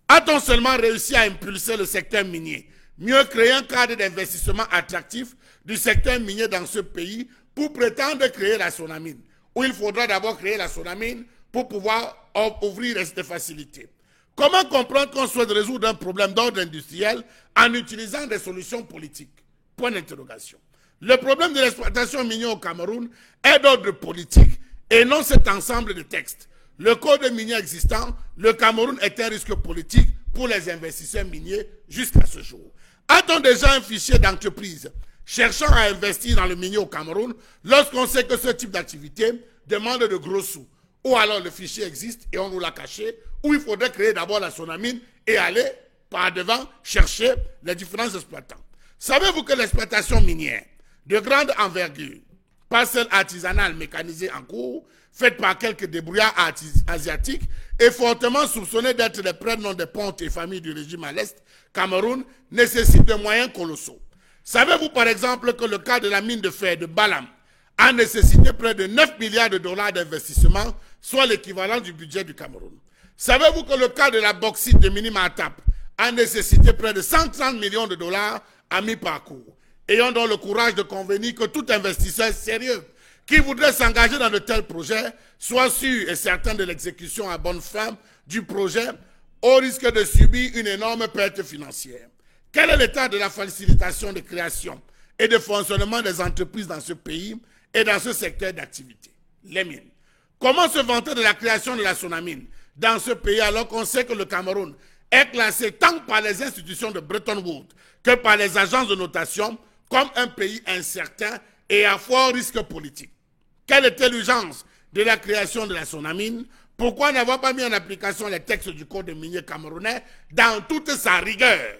A-t-on seulement réussi à impulser le secteur minier, mieux créer un cadre d'investissement attractif du secteur minier dans ce pays pour prétendre créer la Sonamine? Ou il faudra d'abord créer la Sonamine pour pouvoir ouvrir des facilités. Comment comprendre qu'on souhaite résoudre un problème d'ordre industriel en utilisant des solutions politiques? Point d'interrogation. Le problème de l'exploitation minière au Cameroun est d'ordre politique et non cet ensemble de textes. Le code minier existant, le Cameroun est un risque politique pour les investisseurs miniers jusqu'à ce jour. A-t-on déjà un fichier d'entreprise cherchant à investir dans le minier au Cameroun lorsqu'on sait que ce type d'activité demande de gros sous? Ou alors le fichier existe et on nous l'a caché, ou il faudrait créer d'abord la Sonamine et aller par devant chercher les différents exploitants. Savez-vous que l'exploitation minière de grande envergure, pas celle artisanale mécanisée en cours, faite par quelques débrouillards asiatiques, est fortement soupçonnée d'être les prénoms des pontes et familles du régime à l'Est, Cameroun, nécessite de moyens colossaux. Savez-vous par exemple que le cas de la mine de fer de Balam a nécessité près de 9 milliards de dollars d'investissement, soit l'équivalent du budget du Cameroun? Savez-vous que le cas de la bauxite de Minimatap a nécessité près de 130 millions de dollars à mi-parcours? Ayons donc le courage de convenir que tout investisseur sérieux qui voudrait s'engager dans de tels projets soit sûr et certain de l'exécution à bonne fin du projet au risque de subir une énorme perte financière. Quel est l'état de la facilitation de création et de fonctionnement des entreprises dans ce pays et dans ce secteur d'activité? Les mines. Comment se vanter de la création de la Sonamine dans ce pays alors qu'on sait que le Cameroun est classé tant par les institutions de Bretton Woods que par les agences de notation comme un pays incertain et à fort risque politique? Quelle était l'urgence de la création de la Sonamine? Pourquoi n'avoir pas mis en application les textes du code minier camerounais dans toute sa rigueur?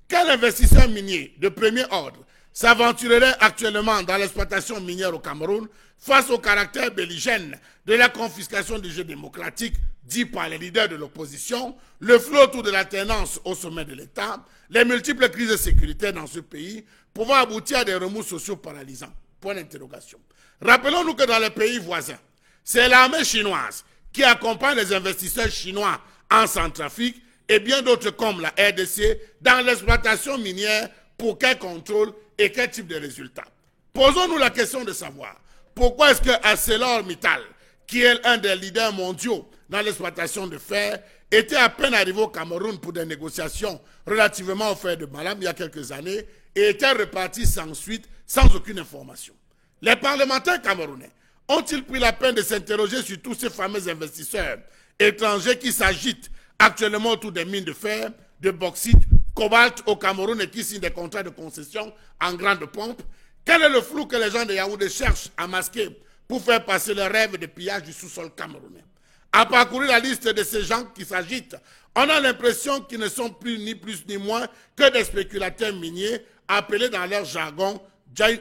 Quel investisseur minier de premier ordre s'aventurerait actuellement dans l'exploitation minière au Cameroun face au caractère belligène de la confiscation du jeu démocratique dit par les leaders de l'opposition, le flot autour de l'alternance au sommet de l'État, les multiples crises sécuritaires dans ce pays pouvant aboutir à des remous sociaux paralysants? Point d'interrogation. Rappelons-nous que dans les pays voisins, c'est l'armée chinoise qui accompagne les investisseurs chinois en Centrafrique et bien d'autres comme la RDC dans l'exploitation minière. Pour quel contrôle et quel type de résultats? Posons-nous la question de savoir pourquoi est-ce que ArcelorMittal, qui est un des leaders mondiaux dans l'exploitation de fer, était à peine arrivé au Cameroun pour des négociations relativement au fer de Balam il y a quelques années et était reparti sans suite, sans aucune information. Les parlementaires camerounais ont-ils pris la peine de s'interroger sur tous ces fameux investisseurs étrangers qui s'agitent actuellement autour des mines de fer, de bauxite, cobalt au Cameroun et qui signent des contrats de concession en grande pompe? Quel est le flou que les gens de Yaoundé cherchent à masquer pour faire passer le rêve de pillage du sous-sol camerounais? À parcourir la liste de ces gens qui s'agitent, on a l'impression qu'ils ne sont plus ni plus ni moins que des spéculateurs miniers appelés dans leur jargon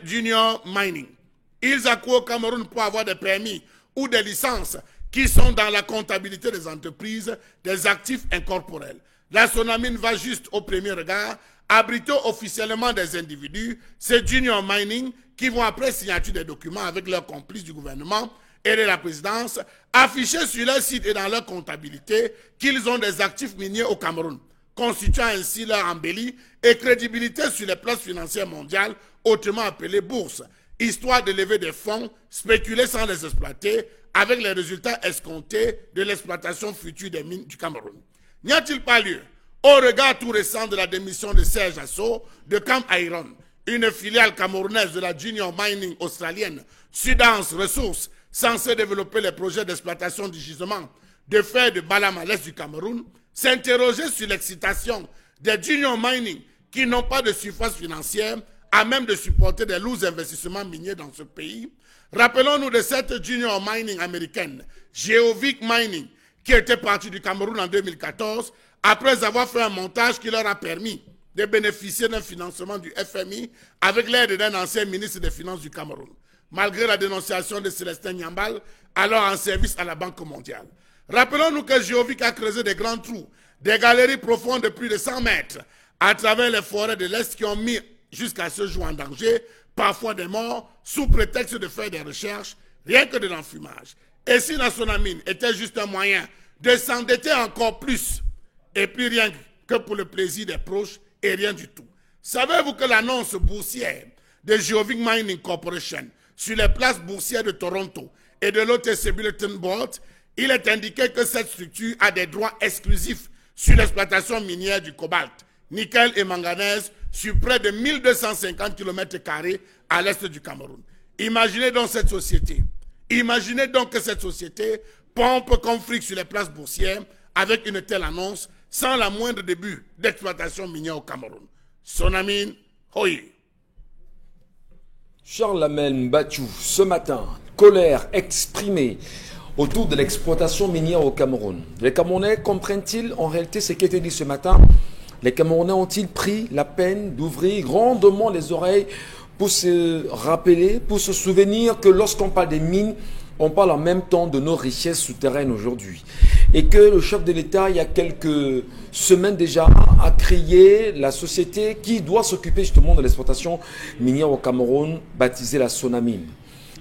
junior mining. Ils accourent au Cameroun pour avoir des permis ou des licences qui sont dans la comptabilité des entreprises des actifs incorporels. La Sonamine va juste au premier regard abriter officiellement des individus, ces junior mining, qui vont après signature des documents avec leurs complices du gouvernement et de la présidence, afficher sur leur site et dans leur comptabilité qu'ils ont des actifs miniers au Cameroun, constituant ainsi leur embellie et crédibilité sur les places financières mondiales, autrement appelées bourses, histoire de lever des fonds, spéculer sans les exploiter, avec les résultats escomptés de l'exploitation future des mines du Cameroun. N'y a-t-il pas lieu, au regard tout récent de la démission de Serge Asso de Camp Iron, une filiale camerounaise de la junior mining australienne, Sudance Ressources, censée développer les projets d'exploitation du gisement de fer de Balam à l'est du Cameroun, s'interroger sur l'excitation des junior mining qui n'ont pas de surface financière à même de supporter des lourds investissements miniers dans ce pays? Rappelons-nous de cette junior mining américaine, Geovic Mining, qui était partie du Cameroun en 2014, après avoir fait un montage qui leur a permis de bénéficier d'un financement du FMI avec l'aide d'un ancien ministre des Finances du Cameroun, malgré la dénonciation de Célestin Nyambal, alors en service à la Banque mondiale. Rappelons-nous que Geovic a creusé des grands trous, des galeries profondes de plus de 100 mètres, à travers les forêts de l'Est qui ont mis jusqu'à ce jour en danger, parfois des morts, sous prétexte de faire des recherches, rien que de l'enfumage. Et si la Sonamine était juste un moyen de s'endetter encore plus, et plus rien que pour le plaisir des proches, et rien du tout. Savez-vous que l'annonce boursière de Geovic Mining Corporation sur les places boursières de Toronto et de l'OTC Bulletin Board il est indiqué que cette structure a des droits exclusifs sur l'exploitation minière du cobalt, nickel et manganèse sur près de 1250 km² à l'est du Cameroun. Imaginez donc cette société. Imaginez donc que cette société pompe comme fric sur les places boursières avec une telle annonce sans la moindre début d'exploitation minière au Cameroun. Sonamine, Hoye. Charles Lamel Mbatchou, ce matin, colère exprimée autour de l'exploitation minière au Cameroun. Les Camerounais comprennent-ils en réalité ce qui a été dit ce matin? Les Camerounais ont-ils pris la peine d'ouvrir grandement les oreilles pour se rappeler, pour se souvenir que lorsqu'on parle des mines, on parle en même temps de nos richesses souterraines aujourd'hui. Et que le chef de l'État, il y a quelques semaines déjà, a créé la société qui doit s'occuper justement de l'exploitation minière au Cameroun, baptisée la Sonamine.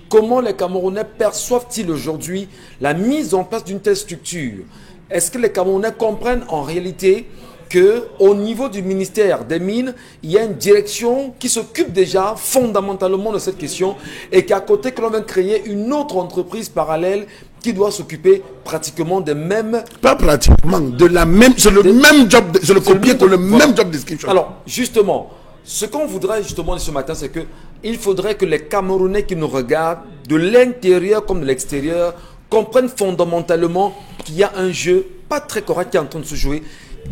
Comment les Camerounais perçoivent-ils aujourd'hui la mise en place d'une telle structure? Est-ce que les Camerounais comprennent en réalité qu'au niveau du ministère des Mines, il y a une direction qui s'occupe déjà fondamentalement de cette question et qu'à côté, que l'on va créer une autre entreprise parallèle qui doit s'occuper pratiquement des mêmes... Pas pratiquement, de la même... C'est le même job, c'est le copier pour le même job description. Alors, justement, ce qu'on voudrait justement ce matin, c'est que il faudrait que les Camerounais qui nous regardent, de l'intérieur comme de l'extérieur, comprennent fondamentalement qu'il y a un jeu pas très correct qui est en train de se jouer.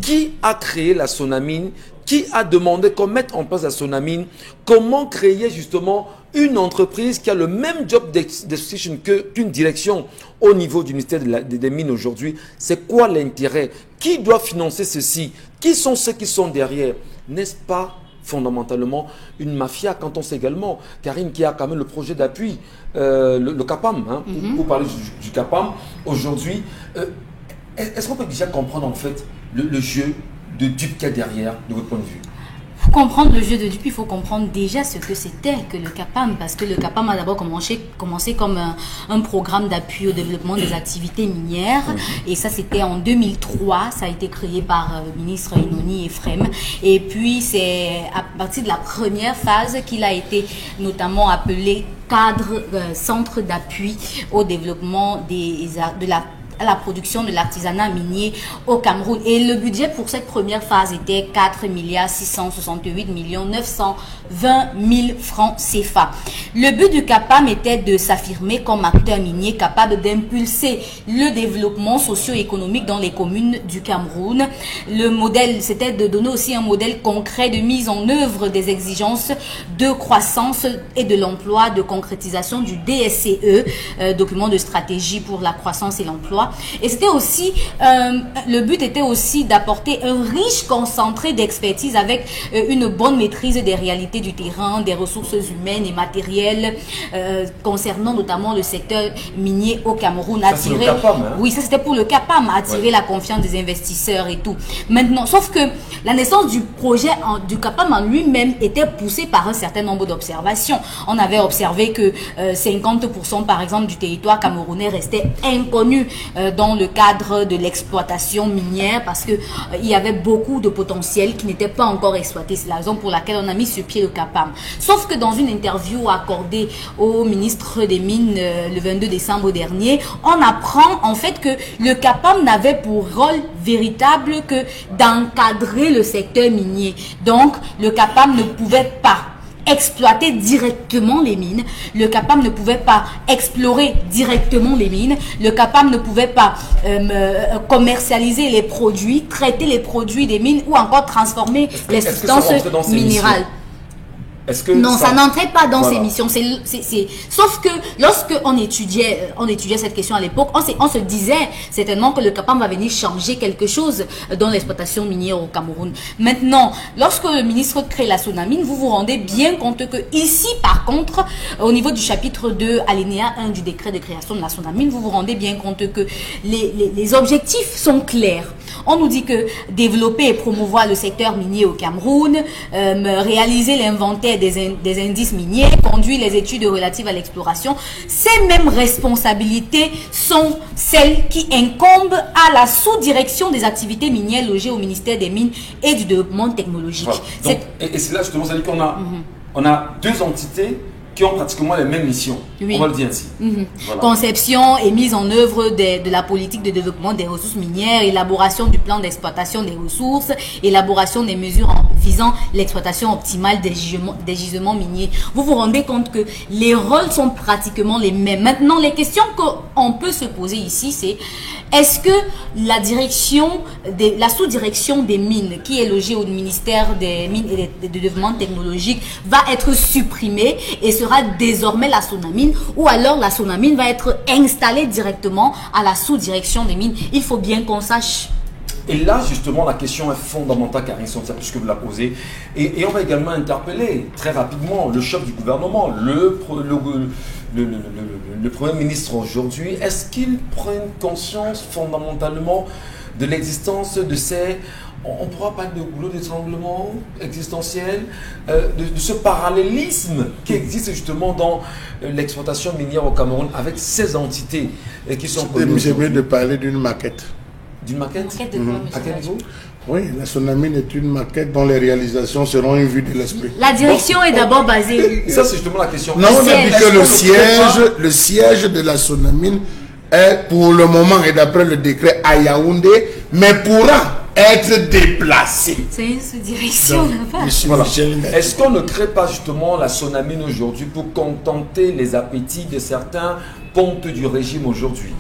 Qui a créé la Sonamine? Qui a demandé qu'on mette en place la Sonamine? Comment créer justement une entreprise qui a le même job d'execution qu'une direction au niveau du ministère des Mines aujourd'hui? C'est quoi l'intérêt? Qui doit financer ceci? Qui sont ceux qui sont derrière? N'est-ce pas fondamentalement une mafia quand on sait également, Karine, qui a quand même le projet d'appui, le CAPAM, hein, pour parler du CAPAM aujourd'hui. Est-ce qu'on peut déjà comprendre en fait le jeu de dupe qu'il y a derrière, de votre point de vue? Pour comprendre le jeu de dupe, il faut comprendre déjà ce que c'était que le CAPAM, parce que le CAPAM a d'abord commencé comme un programme d'appui au développement des activités minières, et ça c'était en 2003, ça a été créé par le ministre Inoni Efrem, et puis c'est à partir de la première phase qu'il a été notamment appelé cadre centre d'appui au développement de la production de l'artisanat minier au Cameroun. Et le budget pour cette première phase était 4 668 920 000 francs CFA. Le but du CAPAM était de s'affirmer comme acteur minier capable d'impulser le développement socio-économique dans les communes du Cameroun. Le modèle, c'était de donner aussi un modèle concret de mise en œuvre des exigences de croissance et de l'emploi, de concrétisation du DSCE, document de stratégie pour la croissance et l'emploi. Et c'était aussi, le but était aussi d'apporter un riche concentré d'expertise avec une bonne maîtrise des réalités du terrain, des ressources humaines et matérielles, concernant notamment le secteur minier au Cameroun. Ça, c'est le CAPAM, hein? Oui, ça c'était pour le CAPAM, attirer la confiance des investisseurs et tout. Maintenant, sauf que la naissance du projet du CAPAM en lui-même était poussée par un certain nombre d'observations. On avait observé que 50% par exemple du territoire camerounais restait inconnu dans le cadre de l'exploitation minière parce que il y avait beaucoup de potentiel qui n'était pas encore exploité. C'est la raison pour laquelle on a mis sur pied le CAPAM. Sauf que dans une interview accordée au ministre des Mines le 22 décembre dernier, on apprend en fait que le CAPAM n'avait pour rôle véritable que d'encadrer le secteur minier. Donc le CAPAM ne pouvait pas exploiter directement les mines, le CAPAM ne pouvait pas explorer directement les mines, le CAPAM ne pouvait pas commercialiser les produits, traiter les produits des mines ou encore transformer les substances minérales. Non, ça n'entrait pas dans ces missions. Sauf que lorsque on étudiait cette question à l'époque, on se disait certainement que le CAPAM va venir changer quelque chose dans l'exploitation minière au Cameroun. Maintenant, lorsque le ministre crée la Sonamine, vous vous rendez bien compte que ici, par contre, au niveau du chapitre 2, alinéa 1 du décret de création de la Sonamine, vous vous rendez bien compte que les objectifs sont clairs. On nous dit que développer et promouvoir le secteur minier au Cameroun, réaliser l'inventaire des indices miniers, conduire les études relatives à l'exploration, ces mêmes responsabilités sont celles qui incombent à la sous-direction des activités minières logées au ministère des Mines et du Développement technologique. Voilà. Et c'est là justement, ça dit qu'on a, on a deux entités qui ont pratiquement les mêmes missions. Oui. On va le dire ainsi. Voilà. Conception et mise en œuvre de la politique de développement des ressources minières, élaboration du plan d'exploitation des ressources, élaboration des mesures visant l'exploitation optimale des gisements miniers. Vous vous rendez compte que les rôles sont pratiquement les mêmes. Maintenant, les questions qu'on peut se poser ici, c'est est-ce que la sous-direction des mines, qui est logée au ministère des Mines et du Développement technologique, va être supprimée et sera désormais la SONAMINE, ou alors la SONAMINE va être installée directement à la sous-direction des mines? Il faut bien qu'on sache. Et là, justement, la question est fondamentale, Karine Sonsa, puisque vous la posez. Et on va également interpeller très rapidement le chef du gouvernement, le Premier ministre aujourd'hui. Est-ce qu'ils prennent conscience fondamentalement de l'existence de ces... On pourra parler de goulot d'étranglement existentiel, de ce parallélisme qui existe justement dans l'exploitation minière au Cameroun avec ces entités qui sont... J'ai mieux de parler d'une maquette. D'une maquette, Maquette de quoi, À quel niveau? Oui, la SONAMINE est une maquette dont les réalisations seront une vue de l'esprit. La direction est d'abord basée... Ça, c'est justement la question. Non, on a dit que le siège de la SONAMINE est pour le moment, et d'après le décret, à Yaoundé, mais pourra être déplacé. C'est une sous-direction là-bas. Voilà. Est-ce qu'on ne crée pas justement la SONAMINE aujourd'hui pour contenter les appétits de certains pontes du régime aujourd'hui?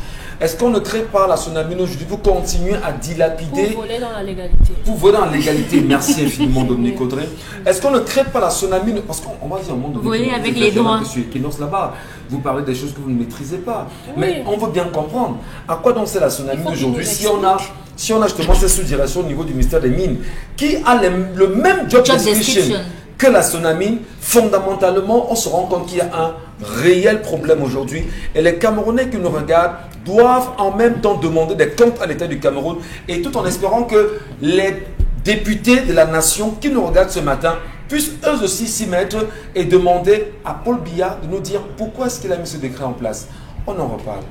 Est-ce qu'on ne crée pas la SONAMINE aujourd'hui pour continuer à dilapider... Pour voler dans la légalité. Pour voler dans la légalité. Merci infiniment, Dominique Audrey. Est-ce qu'on ne crée pas la SONAMINE? Parce qu'on va dire à un moment donné... Voler avec les doigts. Monsieur Equinos là-bas, vous parlez des choses que vous ne maîtrisez pas. Oui. Mais on veut bien comprendre. À quoi donc c'est la SONAMINE aujourd'hui si on a justement cette sous-direction au niveau du ministère des Mines qui a le même job description que la SONAMINE? Fondamentalement, on se rend compte qu'il y a un réel problème aujourd'hui. Et les Camerounais qui nous regardent doivent en même temps demander des comptes à l'État du Cameroun, et tout en espérant que les députés de la nation qui nous regardent ce matin puissent eux aussi s'y mettre et demander à Paul Biya de nous dire pourquoi est-ce qu'il a mis ce décret en place. On en reparle.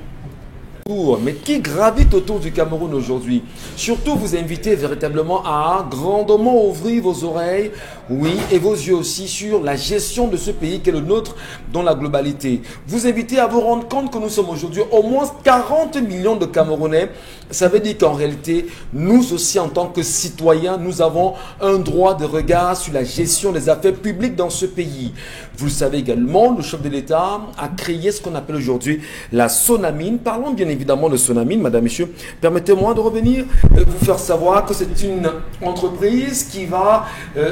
Mais qui gravite autour du Cameroun aujourd'hui. Surtout, vous invitez véritablement à grandement ouvrir vos oreilles, oui, et vos yeux aussi sur la gestion de ce pays qui est le nôtre dans la globalité. Vous invitez à vous rendre compte que nous sommes aujourd'hui au moins 40 millions de Camerounais. Ça veut dire qu'en réalité, nous aussi en tant que citoyens, nous avons un droit de regard sur la gestion des affaires publiques dans ce pays. Vous le savez également, le chef de l'État a créé ce qu'on appelle aujourd'hui la SONAMINE. Parlons bien évidemment de SONAMINE, madame, monsieur. Permettez-moi de revenir, vous faire savoir que c'est une entreprise qui va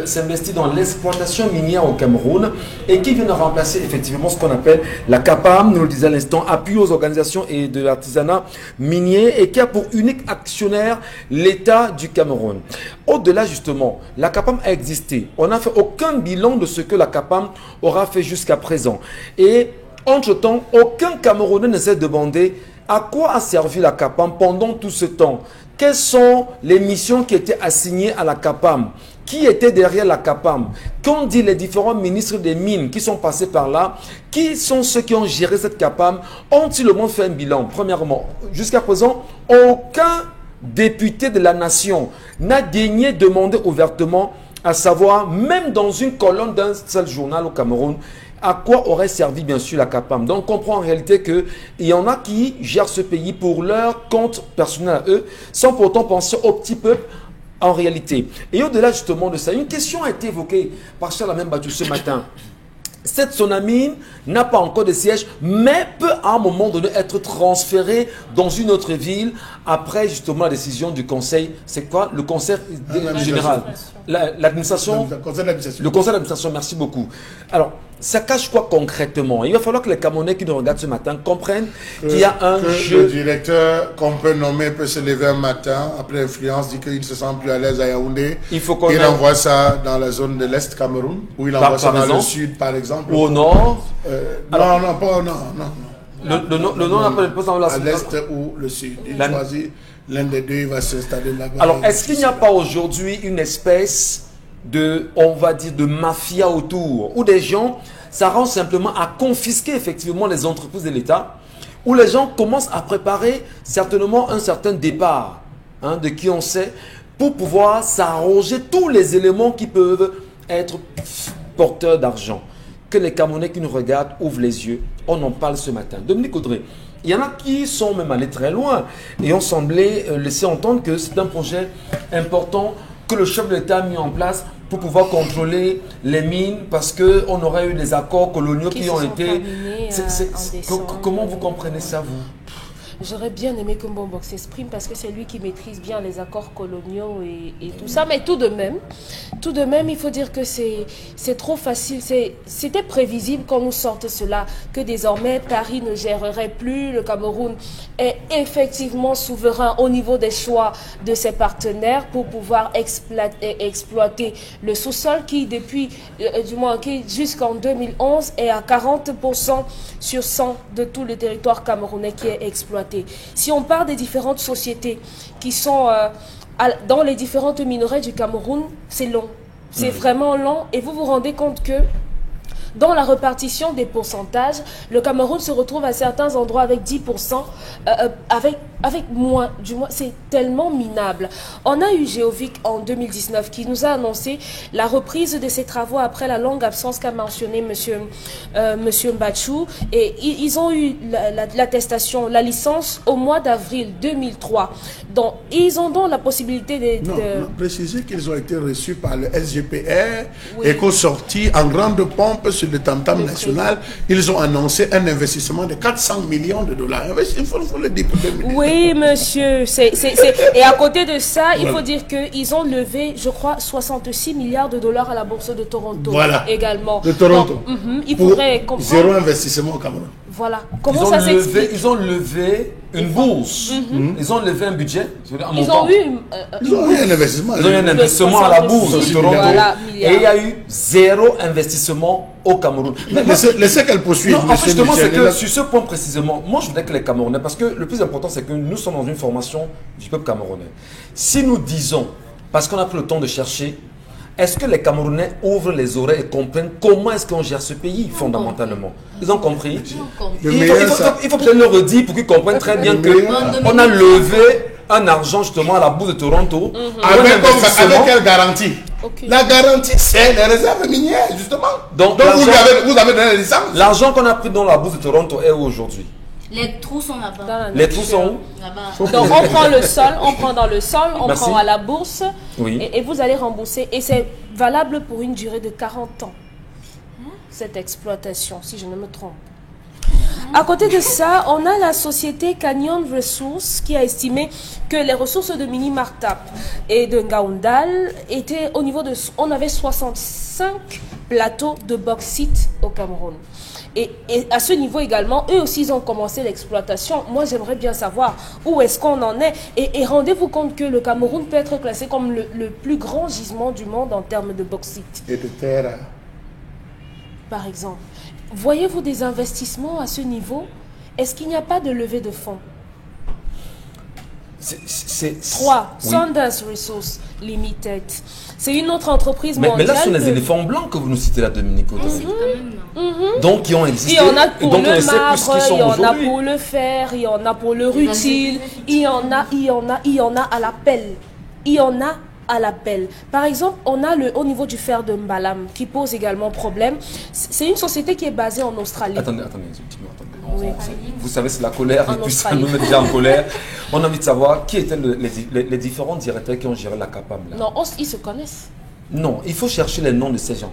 s'investir dans l'exploitation minière au Cameroun et qui vient de remplacer effectivement ce qu'on appelle la CAPAM, nous le disait à l'instant, appui aux organisations et de l'artisanat minier, et qui a pour unique actionnaire l'État du Cameroun. Au-delà justement, la CAPAM a existé. On n'a fait aucun bilan de ce que la CAPAM aura fait jusqu'à présent. Et entre-temps, aucun Camerounais ne s'est demandé à quoi a servi la CAPAM pendant tout ce temps. Quelles sont les missions qui étaient assignées à la CAPAM? Qui était derrière la CAPAM? Qu'ont dit les différents ministres des Mines qui sont passés par là? Qui sont ceux qui ont géré cette CAPAM? Ont-ils au moins fait un bilan? Premièrement, jusqu'à présent, aucun député de la nation n'a daigné demander ouvertement, à savoir, même dans une colonne d'un seul journal au Cameroun, à quoi aurait servi bien sûr la CAPAM. Donc on comprend en réalité qu'il y en a qui gèrent ce pays pour leur compte personnel à eux, sans pourtant penser au petit peuple en réalité. Et au-delà justement de ça, une question a été évoquée par Charles Amène Batou ce matin. Cette SONAMINE n'a pas encore de siège, mais peut à un moment donné être transférée dans une autre ville après justement la décision du conseil. C'est quoi? Le conseil général. L'administration. Le conseil d'administration, merci beaucoup. Alors, ça cache quoi concrètement? Il va falloir que les Camerounais qui nous regardent ce matin comprennent qu'il y a un jeu. Le directeur qu'on peut nommer peut se lever un matin, après influence, dit qu'il ne se sent plus à l'aise à Yaoundé. Il envoie ça dans la zone de l'Est Cameroun, ou il envoie ça dans le Sud, par exemple. Ou au Nord. Non, pas au Nord. Le Nord n'a pas de poste dans la à l'Est ou le Sud. Il choisit l'un des deux, il va s'installer là-bas. Alors, est-ce qu'il n'y a pas aujourd'hui une espèce de, on va dire, de mafia autour, où des gens s'arrangent simplement à confisquer effectivement les entreprises de l'État, où les gens commencent à préparer certainement un certain départ, de qui on sait, pour pouvoir s'arroger tous les éléments qui peuvent être porteurs d'argent. que les Camerounais qui nous regardent ouvrent les yeux. On en parle ce matin. Dominique Audrey, il y en a qui sont même allés très loin et ont semblé laisser entendre que c'est un projet important que le chef de l'État a mis en place pour pouvoir contrôler les mines parce qu'on aurait eu des accords coloniaux qui ont été... Comment vous comprenez ça, vous? J'aurais bien aimé que Mbombox s'exprime parce que c'est lui qui maîtrise bien les accords coloniaux et tout ça. Mais tout de même, il faut dire que c'est trop facile. C'était prévisible qu'on nous sorte cela, que désormais Paris ne gérerait plus. Le Cameroun est effectivement souverain au niveau des choix de ses partenaires pour pouvoir exploiter le sous-sol qui, qui jusqu'en 2011 est à 40% sur 100 de tout le territoire camerounais qui est exploité. Si on parle des différentes sociétés qui sont dans les différentes minerais du Cameroun, c'est long. C'est vraiment long et vous vous rendez compte que dans la répartition des pourcentages, le Cameroun se retrouve à certains endroits avec 10%, avec moins, du moins, c'est tellement minable. On a eu Géovic en 2019 qui nous a annoncé la reprise de ses travaux après la longue absence qu'a mentionné monsieur Mbachou, et ils ont eu l'attestation, la licence au mois d'avril 2003. Donc, ils ont donc la possibilité de... Non, préciser qu'ils ont été reçus par le SGPR et qu'au sorti en grande pompe sur le tam-tam national, ils ont annoncé un investissement de 400 millions de dollars. Il faut le dire pour 2000. Oui, monsieur. Et à côté de ça, il faut dire qu'ils ont levé, je crois, 66 milliards de dollars à la bourse de Toronto également. De Toronto. Donc, il faudrait comprendre. Zéro investissement au Cameroun. Voilà. Comment ça s'explique? Ils ont levé une bourse. Ils ont levé un budget. Ils ont eu un investissement. Ils ont eu un investissement à la bourse de Toronto. Et il y a eu zéro investissement au Cameroun. Laissez qu'elle poursuive. Non, en fait, justement, c'est que sur ce point précisément, moi je voudrais que les Camerounais, parce que le plus important c'est que nous sommes dans une formation du peuple camerounais. Si nous disons, parce qu'on a pris le temps de chercher, est-ce que les Camerounais ouvrent les oreilles et comprennent comment est-ce qu'on gère ce pays fondamentalement? Ils ont compris. Il faut peut-être le redire pour qu'ils comprennent très bien qu'on a levé un argent justement à la bourse de Toronto. Avec quelle garantie? La garantie, c'est les réserves minières, justement. Donc vous avez donné les licences. L'argent qu'on a pris dans la bourse de Toronto est où aujourd'hui? Les trous sont là-bas. Les trous sont où? Là-bas. Donc on prend le sol, on prend dans le sol, on prend à la bourse et vous allez rembourser. Et c'est valable pour une durée de 40 ans. Cette exploitation, si je ne me trompe. À côté de ça, on a la société Canyon Resources qui a estimé que les ressources de Mini Martap et de Ngaoundal étaient au niveau de... On avait 65 plateaux de bauxite au Cameroun. Et à ce niveau également, eux aussi, ils ont commencé l'exploitation. Moi, j'aimerais bien savoir où est-ce qu'on en est. Et rendez-vous compte que le Cameroun peut être classé comme le plus grand gisement du monde en termes de bauxite. Et de terre. Par exemple. Voyez-vous des investissements à ce niveau? Est-ce qu'il n'y a pas de levée de fonds? 3. Sundance Resources Limited. C'est une autre entreprise mondiale. Mais là, ce sont les éléphants blancs que vous nous citez là, Dominique Audrey. Donc, qui ont existé. Il y en a pour le marbre, il y en a pour le fer, il y en a pour le rutile, il y en a à la pelle. Il y en a à la pelle. Par exemple, on a au niveau du fer de Mbalam qui pose également problème. C'est une société qui est basée en Australie. Attendez. Vous savez, c'est la colère et puis ça nous met déjà en colère. On a envie de savoir qui étaient les différents directeurs qui ont géré la CAPAM. Là. Non, ils se connaissent. Non, il faut chercher les noms de ces gens.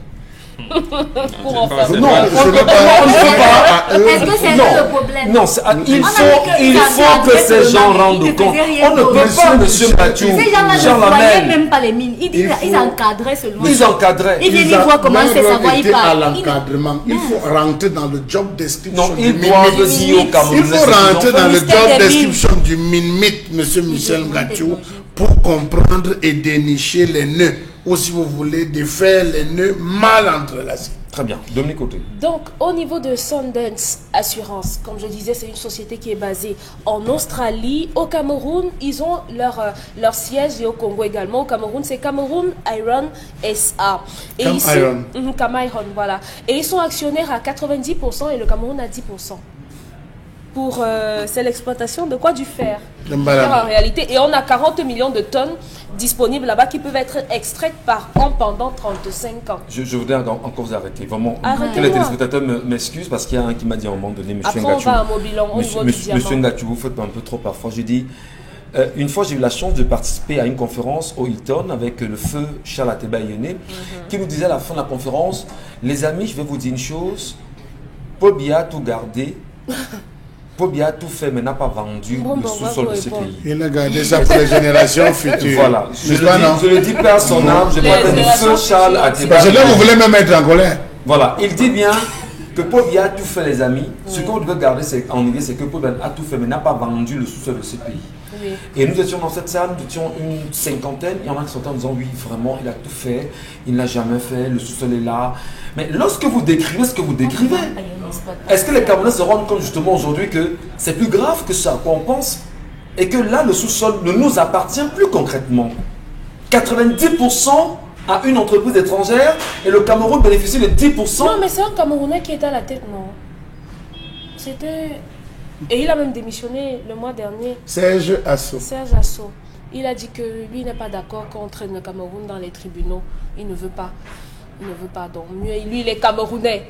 Pour en faire. Non, on ne peut pas. Est-ce que c'est le problème? Non, il faut que ces gens rendent compte. On ne peut pas, monsieur Mathieu. Ces gens-là ne voyaient même pas les mines. Ils encadraient seulement. Ils encadraient. Ils venaient voir comment c'est, ça voyait pas. À l'encadrement, il faut rentrer dans le job description. Non, ils doivent dire au Cameroun. Il faut rentrer dans le job description du MINMIT, monsieur Michel Ngachou, pour comprendre et dénicher les nœuds. Ou si vous voulez, défaire les nœuds mal entrelacés. Très bien. Dominique Audrey. Donc, au niveau de Sundance Assurance, comme je disais, c'est une société qui est basée en Australie. Au Cameroun, ils ont leur siège, et au Congo également. Au Cameroun, c'est Cameroun Iron SA. Cam Iron, voilà. Et ils sont actionnaires à 90% et le Cameroun à 10%. pour c'est l'exploitation de quoi? Du fer. De Mbalame. En réalité, et on a 40 millions de tonnes disponibles là-bas qui peuvent être extraites par an pendant 35 ans. Je voudrais encore vous arrêter. Vraiment, Arrêtez-moi. que les téléspectateurs m'excusent parce qu'il y a un qui m'a dit à un moment donné, monsieur Après, on Ngachou. va à Mobilon au niveau du diamant. Monsieur Ngachou, vous faites un peu trop parfois. J'ai dit, une fois, j'ai eu la chance de participer à une conférence au Hilton avec le feu Charles Ateba Yéné, qui nous disait à la fin de la conférence, les amis, je vais vous dire une chose, Paul Biya a tout gardé, Paul Biya a tout fait, mais n'a pas vendu le sous-sol de ce pays. Il a gardé ça pour les générations futures. Voilà, je N'est-ce pas, non? le dis pas à son âme, je m'appelle le feu Charles Ateba. Parce que là, vous voulez même être en colère. Voilà, il dit bien que Paul Biya a tout fait, les amis. Ce qu'on devait garder en idée, c'est que Paul Biya a tout fait, mais n'a pas vendu le sous-sol de ce pays. Oui. Et nous étions dans cette salle, nous étions une cinquantaine. Il y en a qui sont en disant oui, vraiment, il a tout fait, il ne l'a jamais fait, le sous-sol est là. Mais lorsque vous décrivez ce que vous décrivez, est-ce que les Camerounais se rendent compte justement aujourd'hui que c'est plus grave que ça, quoi on pense, et que là, le sous-sol ne nous appartient plus concrètement. 90% à une entreprise étrangère et le Cameroun bénéficie de 10%. Non, mais c'est un Camerounais qui était à la tête, non? C'était... Et il a même démissionné le mois dernier. Serge Asso. Serge Asso. Il a dit que lui n'est pas d'accord qu'on traîne le Cameroun dans les tribunaux. Il ne veut pas. Il ne veut pas. Donc, mieux, lui, il est Camerounais.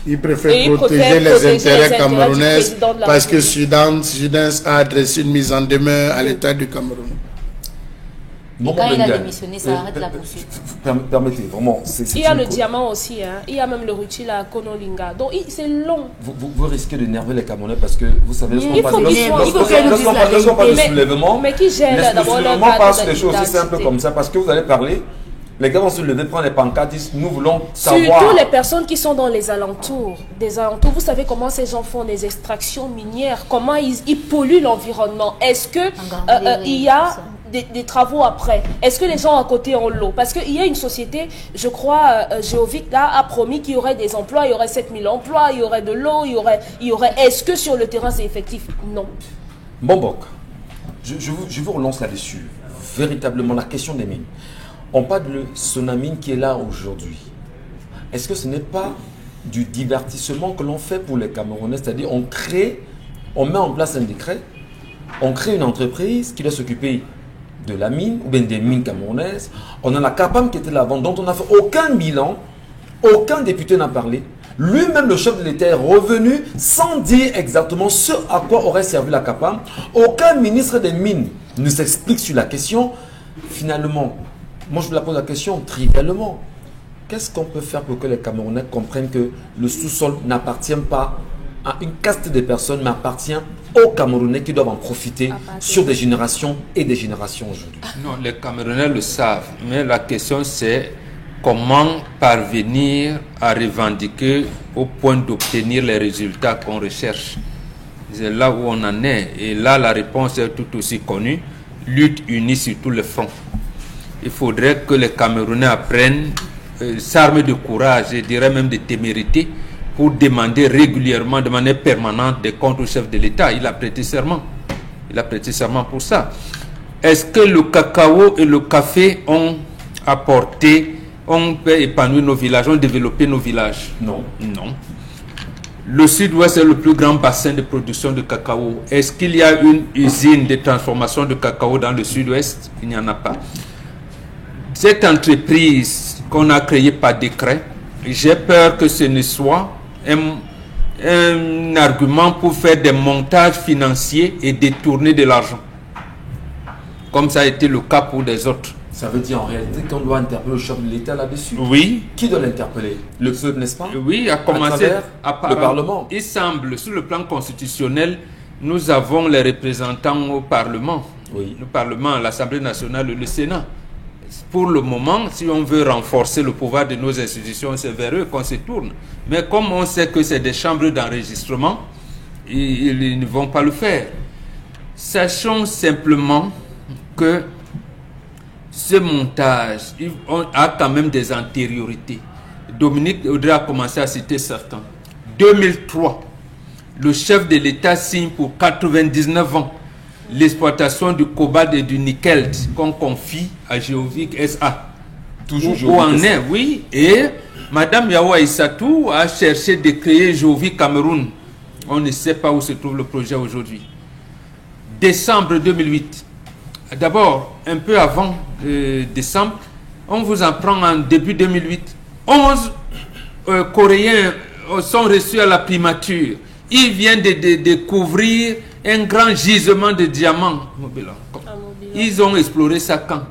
Il préfère Et il protéger préfère les protéger intérêts les intérêts camerounais du président de la parce que République. Sudans a adressé une mise en demeure à l'État du Cameroun. Bon, quand il a Benga, démissionné, ça arrête la poursuite. Permettez, vraiment. Il y a le diamant aussi. Hein. Il y a même le rutile à Konolinga. Donc, c'est long. Vous risquez d'énerver les Camerounais parce que vous savez, Il faut qu'ils soient- il faut qu'elle nous dise la lorsqu'on parle de vérité. soulèvement, Mais qui gère le d'abord le soulèvement cadre passe de des choses aussi simples l'identité. comme ça parce que vous allez parler, les gars vont se lever, prendre les pancartes, disent nous voulons savoir. Surtout les personnes qui sont dans les alentours. Des alentours, vous savez comment ces gens font des extractions minières, comment ils polluent l'environnement. Est-ce que il y a des travaux après? Est-ce que les gens à côté ont l'eau? Parce qu'il y a une société, je crois, Géovic là, a promis qu'il y aurait des emplois, il y aurait 7000 emplois, il y aurait de l'eau, il y aurait... Est-ce que sur le terrain c'est effectif? Non. Bon, Bok, je vous relance là-dessus. Véritablement, la question des mines. On parle de Sonamine qui est là aujourd'hui. Est-ce que ce n'est pas du divertissement que l'on fait pour les Camerounais? C'est-à-dire, on met en place un décret, on crée une entreprise qui doit s'occuper de la mine, ou bien des mines camerounaises. On a la CAPAM qui était là-bas, dont on n'a fait aucun bilan, aucun député n'a parlé. Lui-même, le chef de l'État, est revenu sans dire exactement ce à quoi aurait servi la CAPAM. Aucun ministre des Mines ne s'explique sur la question. Finalement, moi je vous la pose la question trivialement. Qu'est-ce qu'on peut faire pour que les Camerounais comprennent que le sous-sol n'appartient pas à une caste de personnes, mais appartient aux Camerounais qui doivent en profiter sur des générations et des générations aujourd'hui? Non, les Camerounais le savent, mais la question c'est comment parvenir à revendiquer au point d'obtenir les résultats qu'on recherche. C'est là où on en est. Et là, la réponse est tout aussi connue. Lutte unie sur tous les fronts. Il faudrait que les Camerounais apprennent, s'armer de courage, et je dirais même de témérité, pour demander régulièrement, de manière permanente, des comptes au chef de l'État. Il a prêté serment. Il a prêté serment pour ça. Est-ce que le cacao et le café ont apporté, ont épanoui nos villages, ont développé nos villages? Non. Non. Le sud-ouest est le plus grand bassin de production de cacao. Est-ce qu'il y a une usine de transformation de cacao dans le sud-ouest? Il n'y en a pas. Cette entreprise qu'on a créée par décret, j'ai peur que ce ne soit un argument pour faire des montages financiers et détourner de l'argent, comme ça a été le cas pour des autres. Ça veut dire en réalité qu'on doit interpeller le chef de l'État là-dessus. Oui. Qui doit l'interpeller? Le peuple, n'est-ce pas? Oui, à commencer le Parlement. Il semble, sur le plan constitutionnel, nous avons les représentants au Parlement. Oui. Le Parlement, l'Assemblée nationale, le Sénat. Pour le moment, si on veut renforcer le pouvoir de nos institutions, c'est vers eux qu'on se tourne. Mais comme on sait que c'est des chambres d'enregistrement, ils ne vont pas le faire. Sachons simplement que ce montage a quand même des antériorités. Dominique Audrey a commencé à citer certains. 2003, le chef de l'État signe pour 99 ans l'exploitation du cobalt et du nickel qu'on confie à Géovic SA. Toujours Où en est, oui. Et Madame Yawa Issatou a cherché de créer Géovic Cameroun On ne sait pas où se trouve le projet aujourd'hui. Décembre 2008. D'abord, un peu avant décembre, on vous apprend en début 2008. 11 Coréens sont reçus à la primature. Ils viennent de découvrir un grand gisement de diamants. Ils ont exploré ça quand?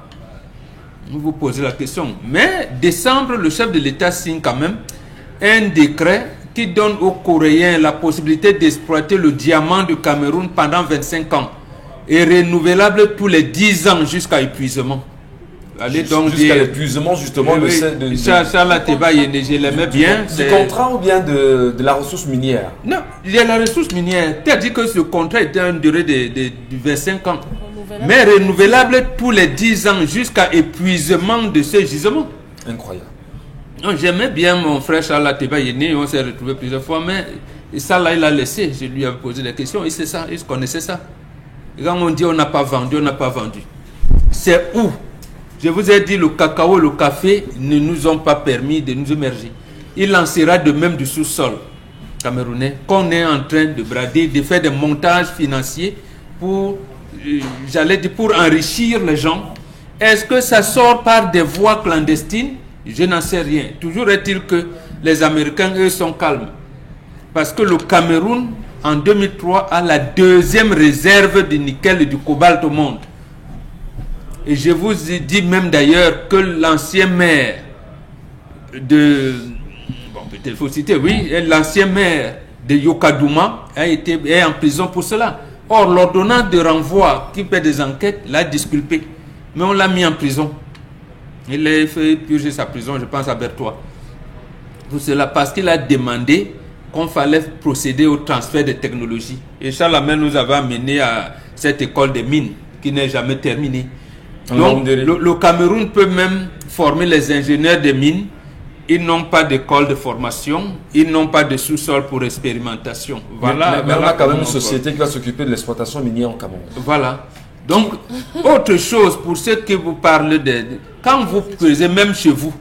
Vous vous posez la question. Mais décembre, le chef de l'État signe quand même un décret qui donne aux Coréens la possibilité d'exploiter le diamant du Cameroun pendant 25 ans et renouvelable tous les 10 ans jusqu'à épuisement. Jusqu'à l'épuisement justement de Charles Ateba Yéné, je l'aimais bien. Du contrat ou bien de la ressource minière? Non, il y a la ressource minière. Tu as dit que ce contrat était une durée de 25 ans. Mais renouvelable tous les 10 ans jusqu'à épuisement de ce gisement. Incroyable. J'aimais bien mon frère Charles Ateba Yéné, on s'est retrouvé plusieurs fois, mais ça là, il a laissé. Je lui avais posé des questions, il connaissait ça. Quand on dit on n'a pas vendu, on n'a pas vendu. C'est où? Je vous ai dit, le cacao, le café ne nous ont pas permis de nous émerger. Il en sera de même du sous-sol camerounais qu'on est en train de brader, de faire des montages financiers pour, j'allais dire, pour enrichir les gens. Est-ce que ça sort par des voies clandestines? Je n'en sais rien. Toujours est-il que les Américains, eux, sont calmes. Parce que le Cameroun, en 2003, a la deuxième réserve de nickel et du cobalt au monde. Et je vous ai dit même d'ailleurs que l'ancien maire de... Bon, peut-être il faut citer, oui, l'ancien maire de Yokadouma est en prison pour cela. Or, l'ordonnance de renvoi qui fait des enquêtes l'a disculpé. Mais on l'a mis en prison. Il a fait purger sa prison, je pense, à Bertois. Pour cela, parce qu'il a demandé qu'on fallait procéder au transfert de technologies. Et Charles Amel nous avait amené à cette école des mines qui n'est jamais terminée. Donc, le Cameroun peut même former les ingénieurs des mines. Ils n'ont pas d'école de formation, ils n'ont pas de sous-sol pour expérimentation. Voilà. Mais on a quand même une société qui va s'occuper de l'exploitation minière en Cameroun. Voilà. Donc, autre chose pour ceux qui vous parlent quand vous creusez, même chez vous,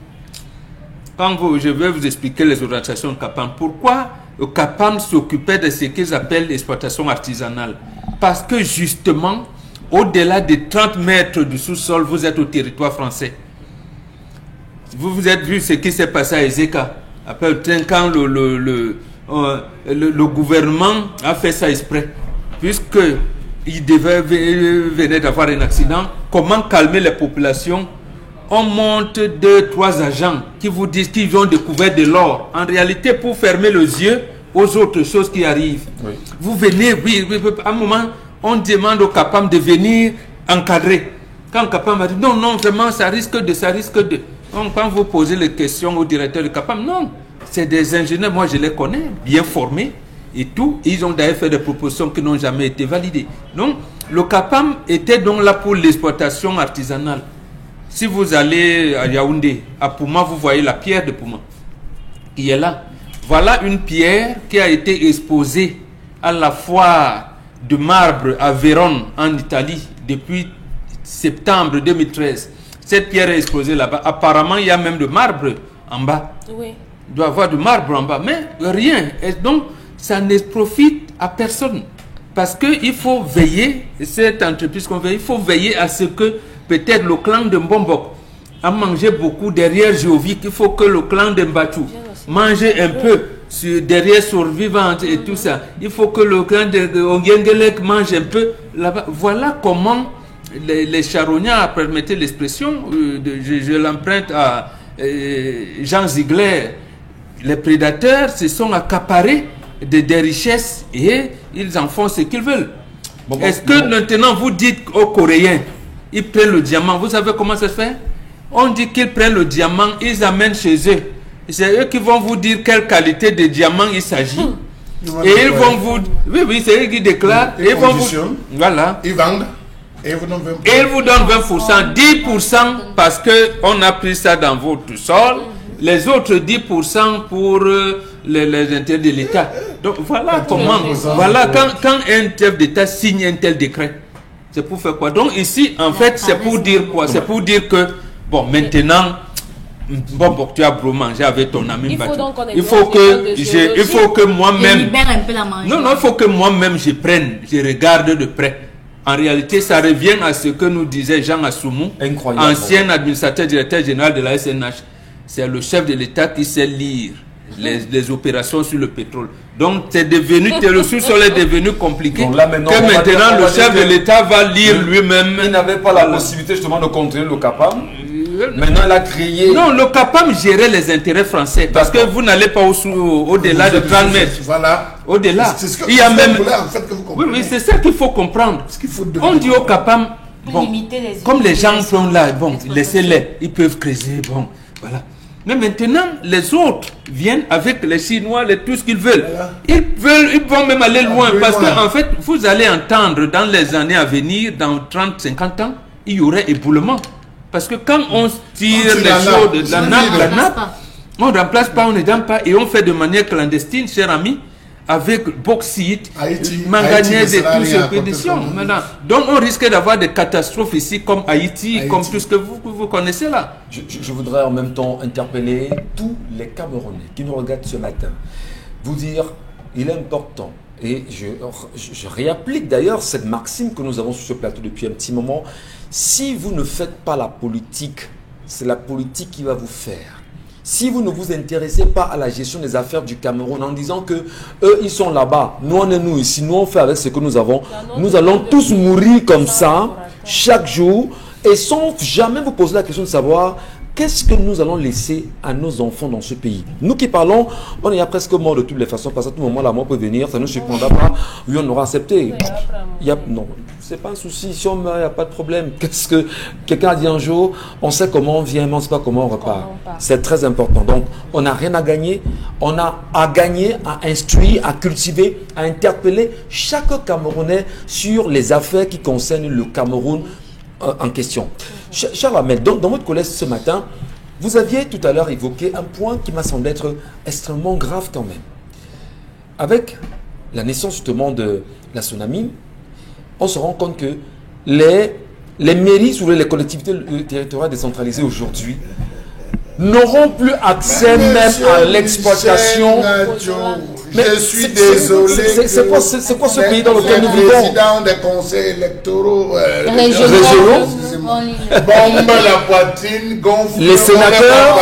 je vais vous expliquer les organisations CAPAM. Pourquoi le CAPAM s'occupait de ce qu'ils appellent l'exploitation artisanale? Parce que justement, au-delà des 30 mètres du sous-sol, vous êtes au territoire français. Vous vous êtes vu ce qui s'est passé à Ezeka. Après, quand le gouvernement a fait ça exprès, puisque il venait d'avoir un accident. Comment calmer les populations? On monte 2-3 agents qui vous disent qu'ils ont découvert de l'or. En réalité, pour fermer les yeux aux autres choses qui arrivent. Oui. Vous venez, oui, à un moment, on demande au CAPAM de venir encadrer. Quand CAPAM a dit non, vraiment, ça risque de. Donc, quand vous posez les questions au directeur du CAPAM, non, c'est des ingénieurs, moi je les connais, bien formés. Et tout, ils ont d'ailleurs fait des propositions qui n'ont jamais été validées. Donc, le CAPAM était donc là pour l'exploitation artisanale. Si vous allez à Yaoundé, à Pouma, vous voyez la pierre de Pouma qui est là. Voilà une pierre qui a été exposée à la foire de marbre à Vérone, en Italie, depuis septembre 2013. Cette pierre est exposée là-bas. Apparemment, il y a même de marbre en bas. Oui. Il doit y avoir de marbre en bas, mais rien. Et donc, ça ne profite à personne. Parce qu'il faut veiller, cette entreprise qu'on veut, il faut veiller à ce que peut-être le clan de Mbombok a mangé beaucoup derrière Jovic. Il faut que le clan de Mbatou mange un peu derrière Survivante et tout ça. Il faut que le clan de Ongengelek mange un peu là-bas. Voilà comment les charognards, permettez l'expression, je l'emprunte à Jean Ziegler, les prédateurs se sont accaparés des richesses et ils en font ce qu'ils veulent. Est-ce que maintenant vous dites aux Coréens, ils prennent le diamant, vous savez comment ça se fait? On dit qu'ils prennent le diamant, ils amènent chez eux. C'est eux qui vont vous dire quelle qualité de diamant il s'agit. Et ils vont vous... Oui, c'est eux qui déclarent. Et ils vont vous... Voilà. Ils vendent. Et ils vous donnent 20%. 10% parce qu'on a pris ça dans votre sol. Les autres 10% pour les intérêts de l'État. Donc voilà comment... Voilà, quand un chef d'État signe un tel décret, c'est pour faire quoi? Donc ici, en fait, c'est pour dire quoi? C'est pour dire que, bon, maintenant, Bon, tu as beau manger avec ton ami. Il faut donc qu'on ait il faut que moi-même. Libère un peu la mangeoire. Non, il faut que moi-même je regarde de près. En réalité, ça revient à ce que nous disait Jean Assoumou, ancien administrateur directeur général de la SNH. C'est le chef de l'État qui sait lire les opérations sur le pétrole. Donc, tes sous-sols est devenu compliqué. Donc là, maintenant, le chef de l'État va lire lui-même. Il n'avait pas la possibilité justement de contrôler le CAPAM. Maintenant, il a créé... Non, le CAPAM gérait les intérêts français. Parce que vous n'allez pas au-delà de 30 mètres. Voilà. Au-delà. Il y a même... En fait, que vous comprenez. Oui, c'est ça qu'il faut comprendre. On dit au CAPAM, bon, comme les gens sont là, bon, laissez-les. Ils peuvent creuser, bon, voilà. Mais maintenant, les autres viennent avec les Chinois, tout ce qu'ils veulent. Voilà. Ils vont même aller loin. Parce qu'en fait, vous allez entendre dans les années à venir, dans 30, 50 ans, il y aurait éboulement. Parce que quand on tire les choses de la nappe, on ne remplace pas, on ne donne pas, et on fait de manière clandestine, chers amis, avec bauxite, manganèse et toutes ces pétitions. Donc on risque d'avoir des catastrophes ici, comme Haïti, comme tout ce que vous connaissez là. Je voudrais en même temps interpeller tous les Camerounais qui nous regardent ce matin. Vous dire, il est important, et je réapplique d'ailleurs cette maxime que nous avons sur ce plateau depuis un petit moment. Si vous ne faites pas la politique, c'est la politique qui va vous faire. Si vous ne vous intéressez pas à la gestion des affaires du Cameroun en disant que eux ils sont là-bas, nous on est nous ici, nous on fait avec ce que nous avons, nous allons tous mourir comme ça chaque jour et sans jamais vous poser la question de savoir qu'est-ce que nous allons laisser à nos enfants dans ce pays. Nous qui parlons, on est presque mort de toutes les façons parce qu'à tout moment la mort peut venir, ça ne nous surprendra pas, oui on aura accepté. Non, c'est pas un souci, si on meurt, il n'y a pas de problème. Qu'est-ce que quelqu'un a dit un jour, on sait comment on vient, mais on ne sait pas comment on repart. C'est très important. Donc, on n'a rien à gagner. On a à gagner, à instruire, à cultiver, à interpeller chaque Camerounais sur les affaires qui concernent le Cameroun en question. Charles Ahmed, dans votre collège ce matin, vous aviez tout à l'heure évoqué un point qui m'a semblé être extrêmement grave quand même. Avec la naissance justement de la Sonamine, on se rend compte que les mairies ou les collectivités territoriales décentralisées aujourd'hui n'auront plus accès même à l'exploitation. Je suis désolé. C'est quoi ce pays dans lequel nous vivons? Les présidents des conseils électoraux régionaux bombent la poitrine, gonflent les sénateurs.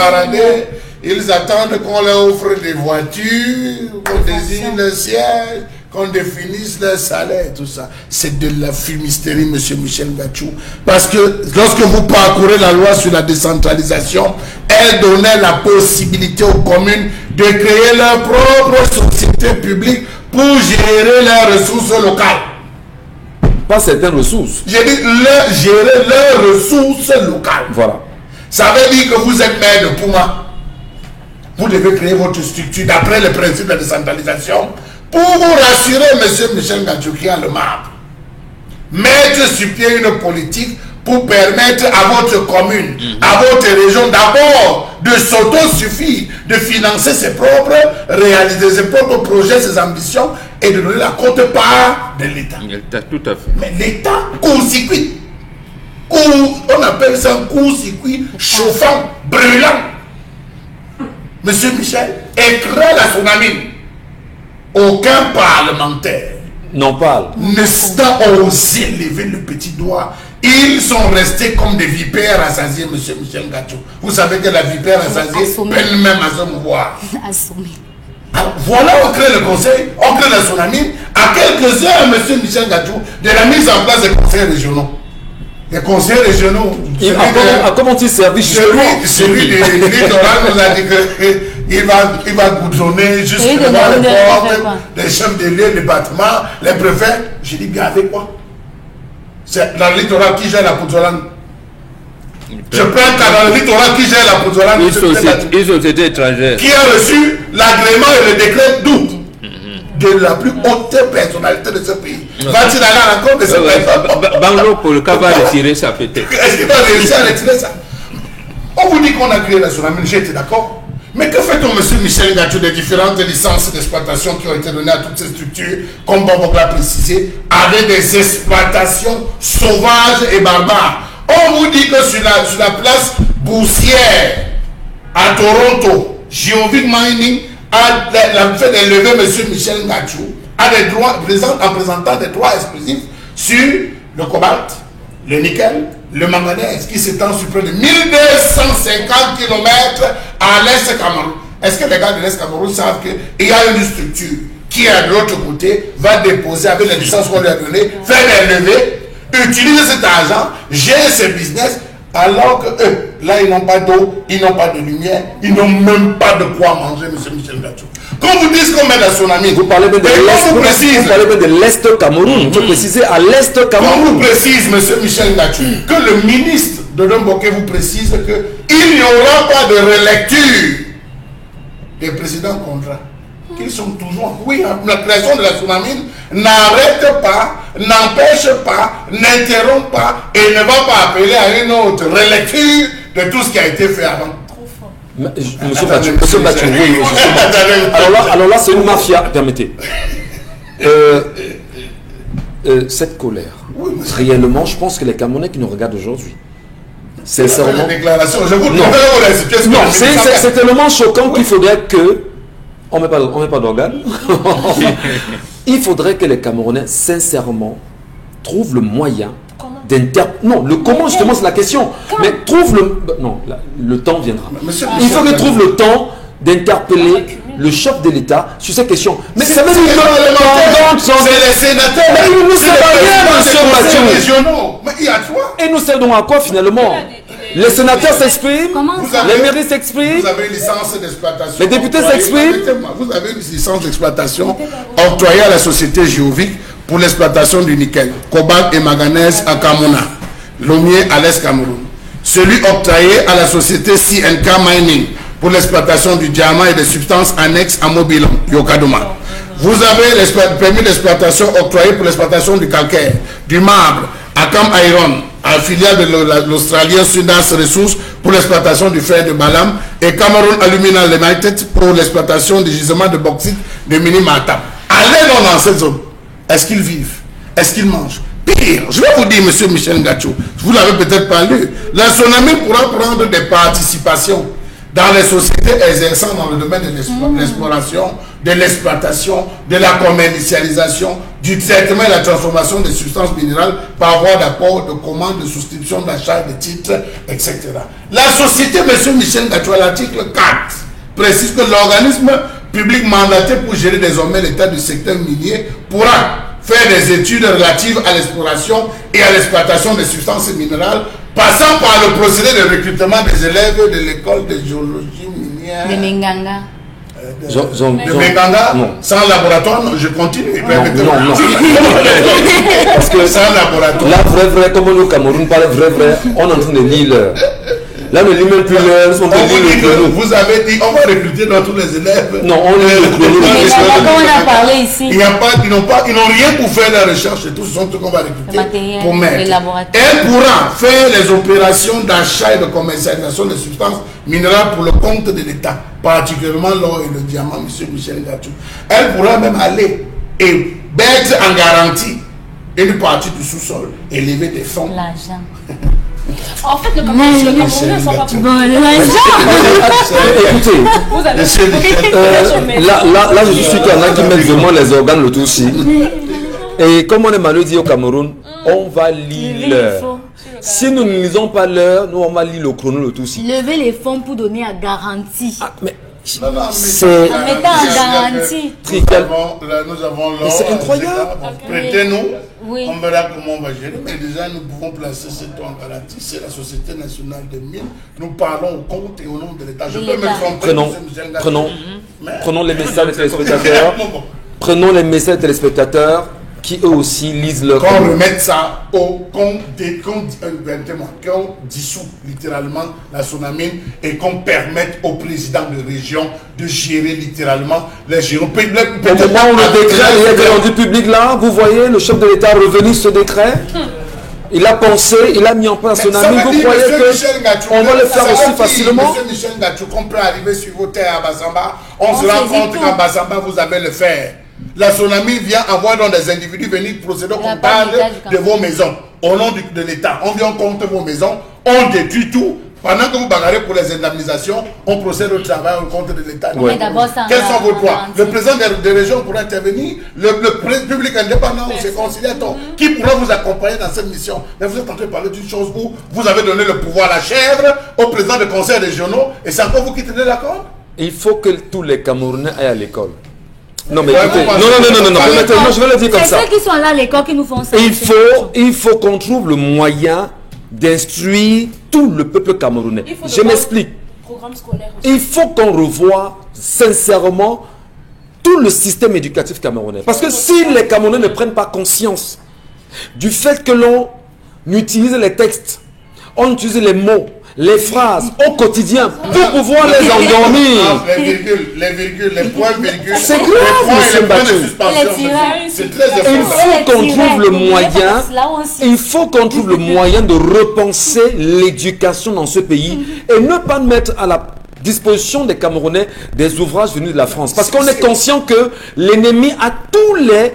Ils attendent qu'on leur offre des voitures, qu'on désigne le siège, qu'on définisse leur salaire, tout ça. C'est de la fumisterie, monsieur Michel Gachou. Parce que lorsque vous parcourez la loi sur la décentralisation, elle donnait la possibilité aux communes de créer leur propre société publique pour gérer leurs ressources locales. Pas certaines ressources. J'ai dit gérer leurs ressources locales. Voilà. Ça veut dire que vous êtes maire de Pouma. Vous devez créer votre structure d'après le principe de la décentralisation pour vous rassurer, monsieur Michel Gachou, qui a le marbre. Mettre sur pied une politique pour permettre à votre commune, à votre région d'abord de s'autosuffire, de financer ses propres réaliser ses propres projets, ses ambitions et de donner la quote-part de l'État. L'État, tout à fait. Mais l'État court-circuit. On appelle ça un court-circuit chauffant, brûlant. Monsieur Michel, écrase la Sonamine. Aucun parlementaire n'en parle. N'a osé lever le petit doigt. Ils sont restés comme des vipères rassasiées, monsieur Michel Gachou. Vous savez que la vipère rassasiée peine même à se mouvoir. Alors, voilà, on crée le conseil, on crée la Sonamine. À quelques heures, monsieur Michel Gachou, de la mise en place des conseils régionaux. Les conseils régionaux. À comment ils servent? Celui de l'électoral nous a dit qu'il va goudronner jusqu'à devant les portes, les chefs de lieu, les bâtiments, les préfets. J'ai dit bien avec quoi? C'est dans le littoral qui gère la poutrolane. Je prends qu'à dans le littoral qui gère la poutrolane. Une société étrangère. Qui a reçu l'agrément et le décret d'août de la plus haute personnalité de ce pays. Va-t-il aller à la compte de ce pays? Bango pour le cas va retirer ça peut-être. Est-ce qu'il va réussir à retirer ça? On vous dit qu'on a créé la Sonamine, j'ai été d'accord. Mais que fait-on, monsieur Michel Gachou, des différentes licences d'exploitation qui ont été données à toutes ces structures, comme Bobo l'a précisé, avec des exploitations sauvages et barbares? On vous dit que sur la place boursière à Toronto, Geovic Mining a fait des levées, M. Michel Ngachou, a des droits, en présentant des droits exclusifs sur le cobalt, le nickel, le manganèse, qui s'étend sur près de 1250 km à l'Est Cameroun. Est-ce que les gars de l'Est Cameroun savent qu'il y a une structure qui, de l'autre côté, va déposer avec les licences qu'on lui a données, faire des levées, utiliser cet argent, gérer ses business, alors que eux, là, ils n'ont pas d'eau, ils n'ont pas de lumière, ils n'ont même pas de quoi manger, M. Michel Ngachou. Quand vous dites qu'on met la tsunami, vous parlez bien de l'Est Cameroun. Vous précisez à l'Est Cameroun. Quand vous précise, M. Michel Ngachou, que le ministre de Domboké vous précise qu'il n'y aura pas de relecture des précédents contrats, qu'ils sont toujours... Oui, la création de la tsunami n'arrête pas, n'empêche pas, n'interrompt pas et ne va pas appeler à une autre relecture de tout ce qui a été fait avant. Monsieur Bachou, oui. Alors là, c'est une mafia, permettez. Cette colère, réellement, je pense que les Camerounais qui nous regardent aujourd'hui, sincèrement... Non, c'est tellement choquant qu'il faudrait que... On ne met pas d'organes. Il faudrait que les Camerounais, sincèrement, trouvent le moyen non, le comment justement c'est la question. Mais trouve le... Non, le temps viendra. Il faut qu'ils trouvent le temps d'interpeller le chef de l'État sur ces questions. Mais ça veut dire que c'est les sénateurs. Mais il nous sert à rien, monsieur Mathieu. Mais il y a toi. Et nous servons à quoi finalement? Les sénateurs s'expriment, les mairies s'expriment, vous avez une licence d'exploitation. Les députés s'expriment. Vous avez une licence d'exploitation octroyée à la société Geovic pour l'exploitation du nickel, cobalt et manganèse à Kamona, Lomé à l'Est Cameroun. Celui octroyé à la société CNK Mining pour l'exploitation du diamant et des substances annexes à Mobilon, Yokadoma. Vous avez le permis d'exploitation octroyé pour l'exploitation du calcaire, du marbre, à Cam Iron, à filiale de l'Australien Sudas Resources pour l'exploitation du fer de Balam et Cameroun Alumina Limited pour l'exploitation du gisement de bauxite de Minimata. Allez dans cette zone. Est-ce qu'ils vivent? Est-ce qu'ils mangent? Pire, je vais vous dire, M. Michel Ngachou, vous l'avez peut-être pas lu, la Sonami pourra prendre des participations dans les sociétés exerçant dans le domaine de l'exploration, de l'exploitation, de la commercialisation, du traitement et la transformation des substances minérales par voie d'apport, de commande, de souscription, d'achat de titres, etc. La société, M. Michel Ngachou, à l'article 4, précise que l'organisme public mandaté pour gérer désormais l'état du secteur minier pourra faire des études relatives à l'exploration et à l'exploitation des substances minérales, passant par le procédé de recrutement des élèves de l'école de géologie minière. De Menganga. De Menganga, sans laboratoire, non, je continue. Non. Parce que sans laboratoire. Là, vrai, comme nous au Cameroun, pas vrai, on est en train de lire. Là, ne lit même plus l'heure, vous avez dit, on va recruter dans tous les élèves. Non, on lit le chrono. Comme on a parlé ici. Ils n'ont rien pour faire la recherche et tout, ce sont tout qu'on va recruter pour mettre. Elle pourra faire les opérations d'achat et de commercialisation des substances minérales pour le compte de l'État, particulièrement l'or et le diamant, M. Michel Ngachou. Elle pourra même aller et mettre en garantie une partie du sous-sol et lever des fonds. L'argent. En fait, le Camerounais ne sont pas pour Écoutez, là, je suis sûr qu'il y en a qui mettent vraiment les organes le tout aussi. Et comme on est malheureux dit au Cameroun, on va lire l'heure. Si nous ne lisons pas l'heure, nous on va lire le chrono le tout aussi. Lever les fonds pour donner à garantie. C'est en mettant en garantie. Nous avons l'or. C'est incroyable. Prêtez-nous. Oui. On verra comment on va gérer. Mais déjà, nous pouvons placer cette en garantie. C'est la Société nationale des mines. Nous parlons au compte et au nom de l'État. Je peux me tromper. Prenons les messages des téléspectateurs. Prenons les messages des téléspectateurs qui eux aussi lisent leur... Qu'on remette ça au compte qu'on dissout littéralement la Sonamine et qu'on permette au président de région de gérer littéralement les géants. Au moment où le décret est été rendu public là, vous voyez le chef de l'État revenir sur ce décret. Il a pensé, il a mis en place Sonamine. Vous croyez qu'on va le faire aussi facilement? M. Michel Ngachou, qu'on peut arriver sur vos terres à Bassamba, on se rend compte qu'en Bassamba, vous avez le fer. La Sonami vient avoir dans des individus venir procéder au comptage de vos maisons au nom de l'État. On vient compter vos maisons, on détruit tout Pendant que vous bagarrez pour les indemnisations, on procède au travail au compte de l'État. Ouais. Quels sont vos droits? Le président des régions pourra intervenir, le public indépendant ou ses conciliateurs, qui pourra vous accompagner dans cette mission. Mais vous êtes en train de parler d'une chose où vous avez donné le pouvoir à la chèvre au président des conseils régionaux, et c'est encore vous qui tenez d'accord? Il faut que tous les Camerounais aillent à l'école. Non, mais Ouais, écoutez, vous non, je vais le dire comme ça. C'est ceux qui sont là à l'école qui nous font ça. Il faut qu'on trouve le moyen d'instruire tout le peuple camerounais. Je m'explique. Programme scolaire aussi. Il faut qu'on revoie sincèrement tout le système éducatif camerounais. Parce que si les Camerounais ne prennent pas conscience du fait que l'on utilise les textes, on utilise les mots, les phrases au quotidien pour pouvoir les endormir. Les virgules, les points, virgules. C'est grave, monsieur Bachou. C'est très Il important. faut qu'on trouve le moyen, il faut qu'on trouve le moyen de repenser l'éducation dans ce pays et ne pas mettre à la disposition des Camerounais des ouvrages venus de la France. Parce qu'on est conscient que l'ennemi a tous les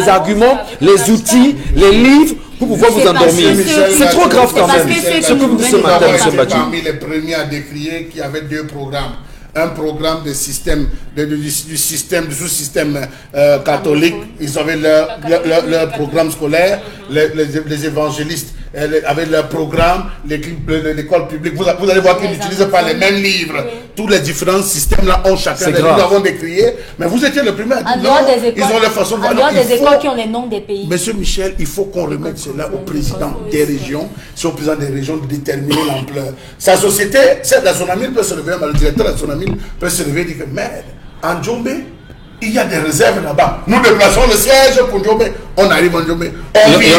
arguments, les outils, les livres pour pouvoir vous endormir. C'est trop grave quand même. Ce que vous dites ce matin, M. Bachou. Parmi les premiers à décrier qu'il y avait deux programmes. Un programme de système, du sous-système catholique. Ils avaient leur programme scolaire. Les évangélistes avec leur programme, l'école publique. Vous allez voir qu'ils n'utilisent pas les mêmes livres. Tous les différents systèmes-là ont chacun des livres. Nous l'avons décrié. Mais vous étiez le premier à dire ils ont leur façon de voir. En dehors des écoles qui ont les noms des pays. Monsieur Michel, il faut qu'on remette cela au président des régions. C'est au président des régions de déterminer l'ampleur. Sa société, celle de la Sonamine peut se lever, mais le directeur de la Sonamine peut se lever et dire que merde, en Djombe, il y a des réserves là-bas. Nous déplaçons le siège pour Djombe. On arrive en Djombe, on vide, on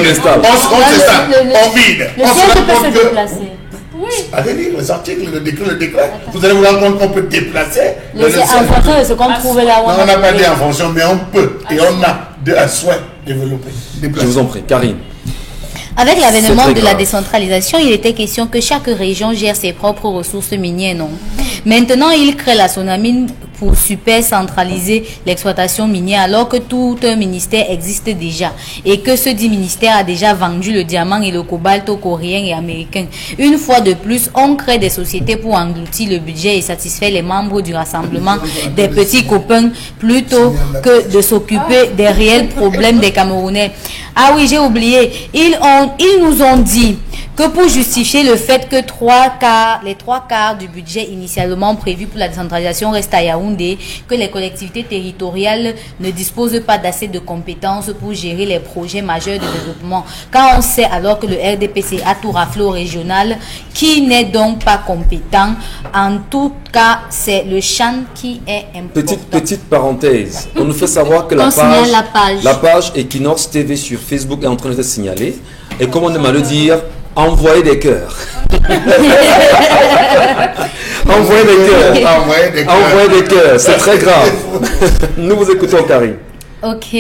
vide. Le siège peut se déplacer. Oui. Allez lire les articles, le décret. Vous allez vous rendre compte qu'on peut déplacer. En fonction de ce qu'on trouve là. On n'a pas dit en fonction, mais on peut. Et on a un souhait développé. Je vous en prie, Karine. Avec l'avènement de la décentralisation, il était question que chaque région gère ses propres ressources minières, non? Maintenant, il crée la Sonamine pour super centraliser l'exploitation minière alors que tout un ministère existe déjà et que ce dit ministère a déjà vendu le diamant et le cobalt aux Coréens et Américains. Une fois de plus, on crée des sociétés pour engloutir le budget et satisfaire les membres du rassemblement des petits copains plutôt que de s'occuper des réels problèmes des Camerounais. Ah oui, j'ai oublié. Ils nous ont dit que pour justifier le fait que les trois quarts du budget initialement prévu pour la décentralisation reste à Yaoundé, que les collectivités territoriales ne disposent pas d'assez de compétences pour gérer les projets majeurs de développement. Quand on sait alors que le RDPC a tout raflé au régional, qui n'est donc pas compétent. En tout cas, c'est le champ qui est important. Petite parenthèse. On nous fait savoir que la page Equinox TV sur Facebook est en train de se signaler. Et comme on aime à le dire, envoyez des cœurs. Envoyez des cœurs. C'est très grave. Nous vous écoutons, Karine. Ok.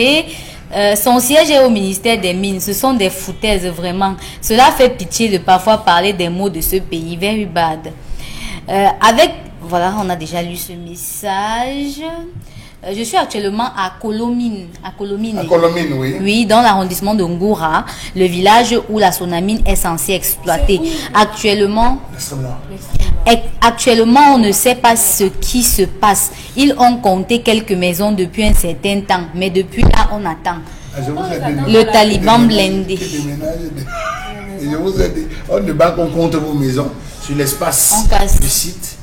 Son siège est au ministère des Mines. Ce sont des foutaises, vraiment. Cela fait pitié de parfois parler des mots de ce pays. Very bad. Voilà, on a déjà lu ce message. Je suis actuellement à Kolomine. À Kolomine, oui. Oui, dans l'arrondissement de Ngoura, le village où la Sonamine est censée exploiter. Actuellement, on ne sait pas ce qui se passe. Ils ont compté quelques maisons depuis un certain temps, mais depuis là, on attend. Le Taliban blindé. Je vous ai dit, on ne bat qu'on compte vos maisons sur l'espace du site.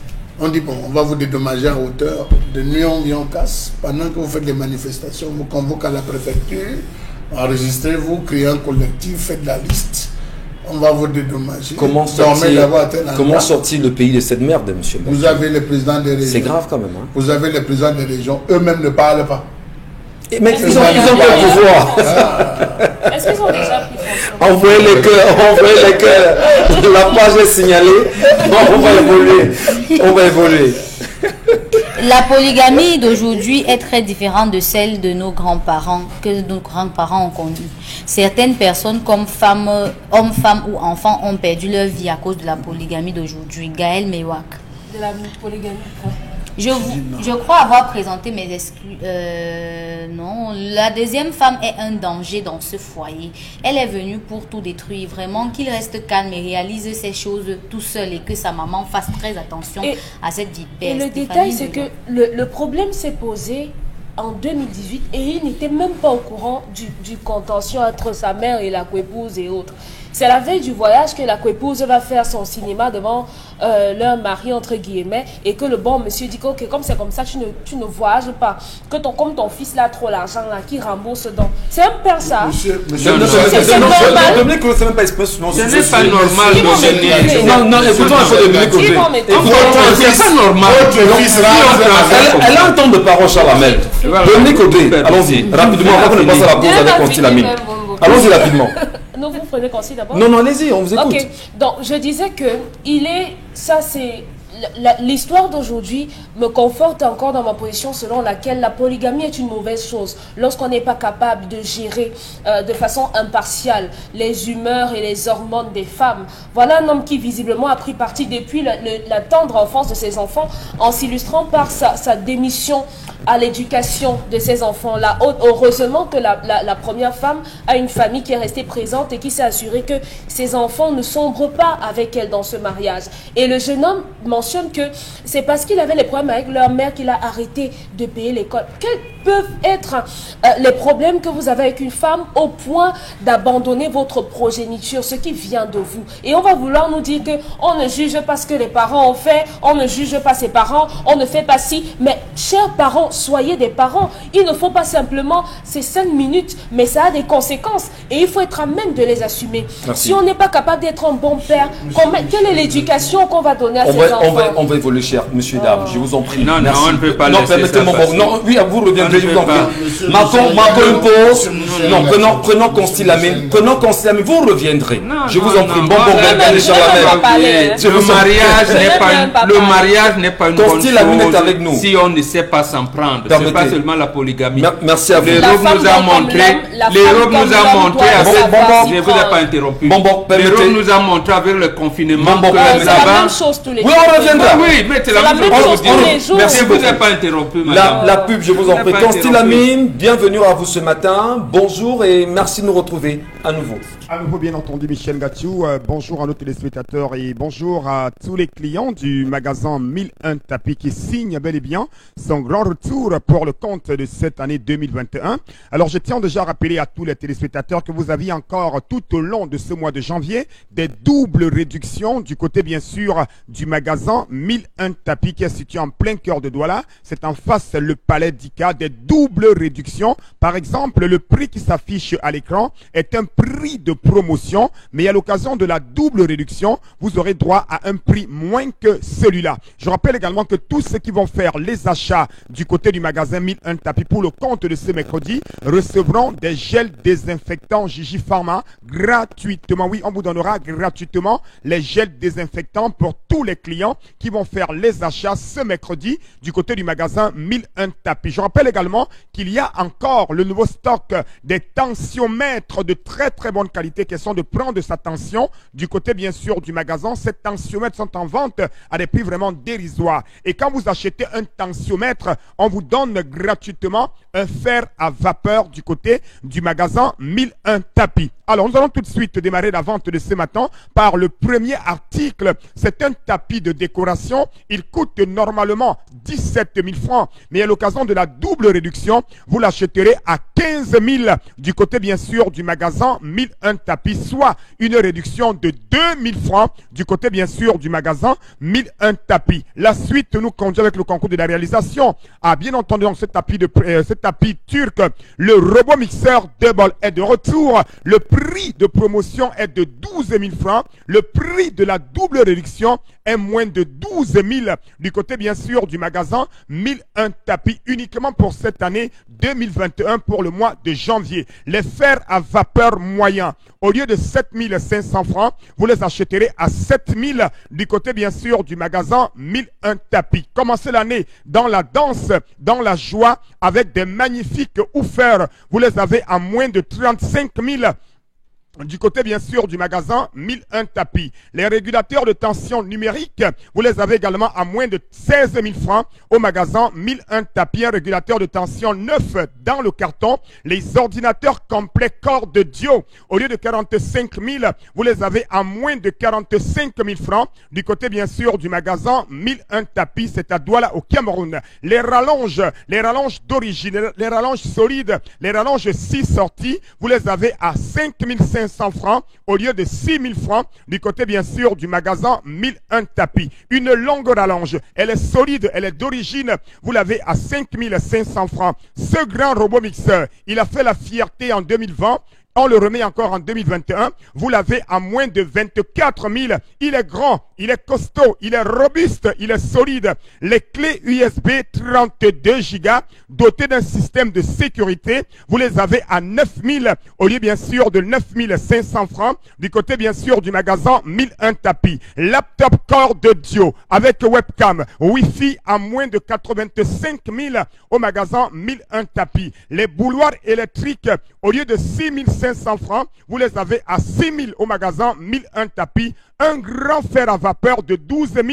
On dit, bon, on va vous dédommager en hauteur. De nuit, on vient, on casse. Pendant que vous faites les manifestations, on vous convoque à la préfecture. Enregistrez-vous, créez un collectif, faites la liste. On va vous dédommager. Comment sortir le pays de cette merde, monsieur? Vous avez les présidents des régions. C'est grave quand même. Hein? Vous avez les présidents des régions. Eux-mêmes ne parlent pas. Mais ils ont quel pouvoir? Est-ce qu'ils ont déjà pris Envoyez les cœurs. La page est signalée. On va évoluer. La polygamie d'aujourd'hui est très différente de celle de nos grands-parents, que nos grands-parents ont connue. Certaines personnes, comme femmes, hommes, femmes ou enfants, ont perdu leur vie à cause de la polygamie d'aujourd'hui. Gaël Mewak. De la polygamie. Je crois avoir présenté mes excuses. Non, la deuxième femme est un danger dans ce foyer. Elle est venue pour tout détruire. Vraiment qu'il reste calme et réalise ces choses tout seul et que sa maman fasse très attention à cette vipère. Et le détail, c'est que le problème s'est posé en 2018 et il n'était même pas au courant du contentieux entre sa mère et la coépouse et autres. C'est la veille du voyage que la coépouse va faire son cinéma devant leur mari, entre guillemets, et que le bon monsieur dit que okay, comme c'est comme ça, tu ne voyages pas. Que comme ton fils là a trop l'argent, là, qui rembourse donc. C'est un père ça. Monsieur, c'est normal. C'est même pas espèce. Ce n'est pas normal de gêner. Non, écoutons un peu de Dominique Aubé. C'est pas normal. Elle a un temps de parole, Charles Hamel. Dominique Aubé, allons-y, rapidement, avant de passer à la pause avec Constille. Allons-y rapidement. Non, vous prenez Constille d'abord. Non, allez-y, on vous écoute. Ok, donc je disais que ça c'est l'histoire d'aujourd'hui me conforte encore dans ma position selon laquelle la polygamie est une mauvaise chose lorsqu'on n'est pas capable de gérer de façon impartiale les humeurs et les hormones des femmes. Voilà un homme qui visiblement a pris parti depuis la tendre enfance de ses enfants en s'illustrant par sa démission à l'éducation de ces enfants-là. Heureusement que la première femme a une famille qui est restée présente et qui s'est assurée que ses enfants ne sombrent pas avec elle dans ce mariage. Et le jeune homme mentionne que c'est parce qu'il avait les problèmes avec leur mère qu'il a arrêté de payer l'école. Quels peuvent être les problèmes que vous avez avec une femme au point d'abandonner votre progéniture, ce qui vient de vous? Et on va vouloir nous dire qu'on ne juge pas ce que les parents ont fait, on ne juge pas ses parents, on ne fait pas ci. Mais chers parents, soyez des parents. Il ne faut pas simplement ces 5 minutes, mais ça a des conséquences et il faut être à même de les assumer. Merci. Si on n'est pas capable d'être un bon père, quelle est l'éducation qu'on va donner à ces enfants? On va évoluer, cher monsieur, dames, je vous en prie. Non, merci. on ne peut pas non, laisser ça passer. Non, oui, vous reviendrez, je vous en prie. Marquons une pause. Non, prenons Constille Lamine. Vous reviendrez. Je vous en prie. Le mariage n'est pas une bonne chose avec nous. si on ne sait pas s'en prendre. C'est pas seulement la polygamie. Merci à vous. L'Europe nous a montré. L'Europe nous a montré avec. Je ne vous ai pas interrompu. L'Europe nous a montré avec le confinement que c'est la même chose tous les jours. Oui, on reviendra. Oui, mais c'est la même chose tous les jours. Merci, je ne vous ai pas interrompu, madame. La pub, je vous en prie. Constille Lamine, bienvenue à vous ce matin. Bonjour et merci de nous retrouver à nouveau. À nouveau, bien entendu, Michel Gatchou. Bonjour à nos téléspectateurs et bonjour à tous les clients du magasin 1001 Tapis qui signe bel et bien son grand retour pour le compte de cette année 2021. Alors, je tiens déjà à rappeler à tous les téléspectateurs que vous aviez encore tout au long de ce mois de janvier des doubles réductions du côté, bien sûr, du magasin 1001 Tapis qui est situé en plein cœur de Douala. C'est en face le palais d'Ika, des doubles réductions. Par exemple, le prix qui s'affiche à l'écran est un prix de promotion, mais à l'occasion de la double réduction, vous aurez droit à un prix moins que celui-là. Je rappelle également que tous ceux qui vont faire les achats du côté du magasin 1001 Tapis pour le compte de ce mercredi recevront des gels désinfectants Gigi Pharma gratuitement. Oui, on vous donnera gratuitement les gels désinfectants pour tous les clients qui vont faire les achats ce mercredi du côté du magasin 1001 Tapis. Je rappelle également qu'il y a encore le nouveau stock des tensiomètres de très bonne qualité, question de prendre sa tension du côté bien sûr du magasin. Ces tensiomètres sont en vente à des prix vraiment dérisoires et quand vous achetez un tensiomètre, on vous donne gratuitement un fer à vapeur du côté du magasin 1001 Tapis. Alors nous allons tout de suite démarrer la vente de ce matin par le premier article. C'est un tapis de décoration. Il coûte normalement 17 000 francs, mais à l'occasion de la double réduction, vous l'achèterez à 15 000 du côté bien sûr du magasin 1001 Tapis, soit une réduction de 2 000 francs du côté bien sûr du magasin 1001 Tapis. La suite nous conduit avec le concours de la réalisation. Ah, bien entendu, dans ce tapis turc, le robot mixeur Double est de retour. Le prix de promotion est de 12 000 francs. Le prix de la double réduction est moins de 12 000 du côté bien sûr du magasin 1001 Tapis, uniquement pour cette année 2021 pour le mois de janvier. Les fers à vapeur moyens, au lieu de 7 500 francs, vous les achèterez à 7 000 du côté bien sûr du magasin 1001 Tapis. Commencez l'année dans la danse, dans la joie avec des magnifiques woofers. Vous les avez à moins de 35 000 Du côté, bien sûr, du magasin 1001 tapis. Les régulateurs de tension numérique, vous les avez également à moins de 16 000 francs au magasin 1001 tapis. Un régulateur de tension neuf dans le carton. Les ordinateurs complets corps de Dio, au lieu de 45 000, vous les avez à moins de 45 000 francs. Du côté, bien sûr, du magasin 1001 tapis, c'est à Douala, au Cameroun. Les rallonges d'origine, les rallonges solides, les rallonges 6 sorties, vous les avez à 5 500 francs au lieu de 6 000 francs du côté bien sûr du magasin 1001 tapis. Une longue rallonge, elle est solide, elle est d'origine, vous l'avez à 5 500 francs. Ce grand robot mixeur, il a fait la fierté en 2020. On le remet encore en 2021. Vous l'avez à moins de 24 000. Il est grand, il est costaud, il est robuste, il est solide. Les clés USB 32 Go dotées d'un système de sécurité. Vous les avez à 9 000 au lieu bien sûr de 9 500 francs. Du côté bien sûr du magasin 1001 tapis. Laptop Core de Dio avec webcam, Wi-Fi à moins de 85 000 au magasin 1001 tapis. Les bouloirs électriques au lieu de 6 500 francs, vous les avez à 6 000 au magasin 1001 tapis. Un grand fer à vapeur de 12 000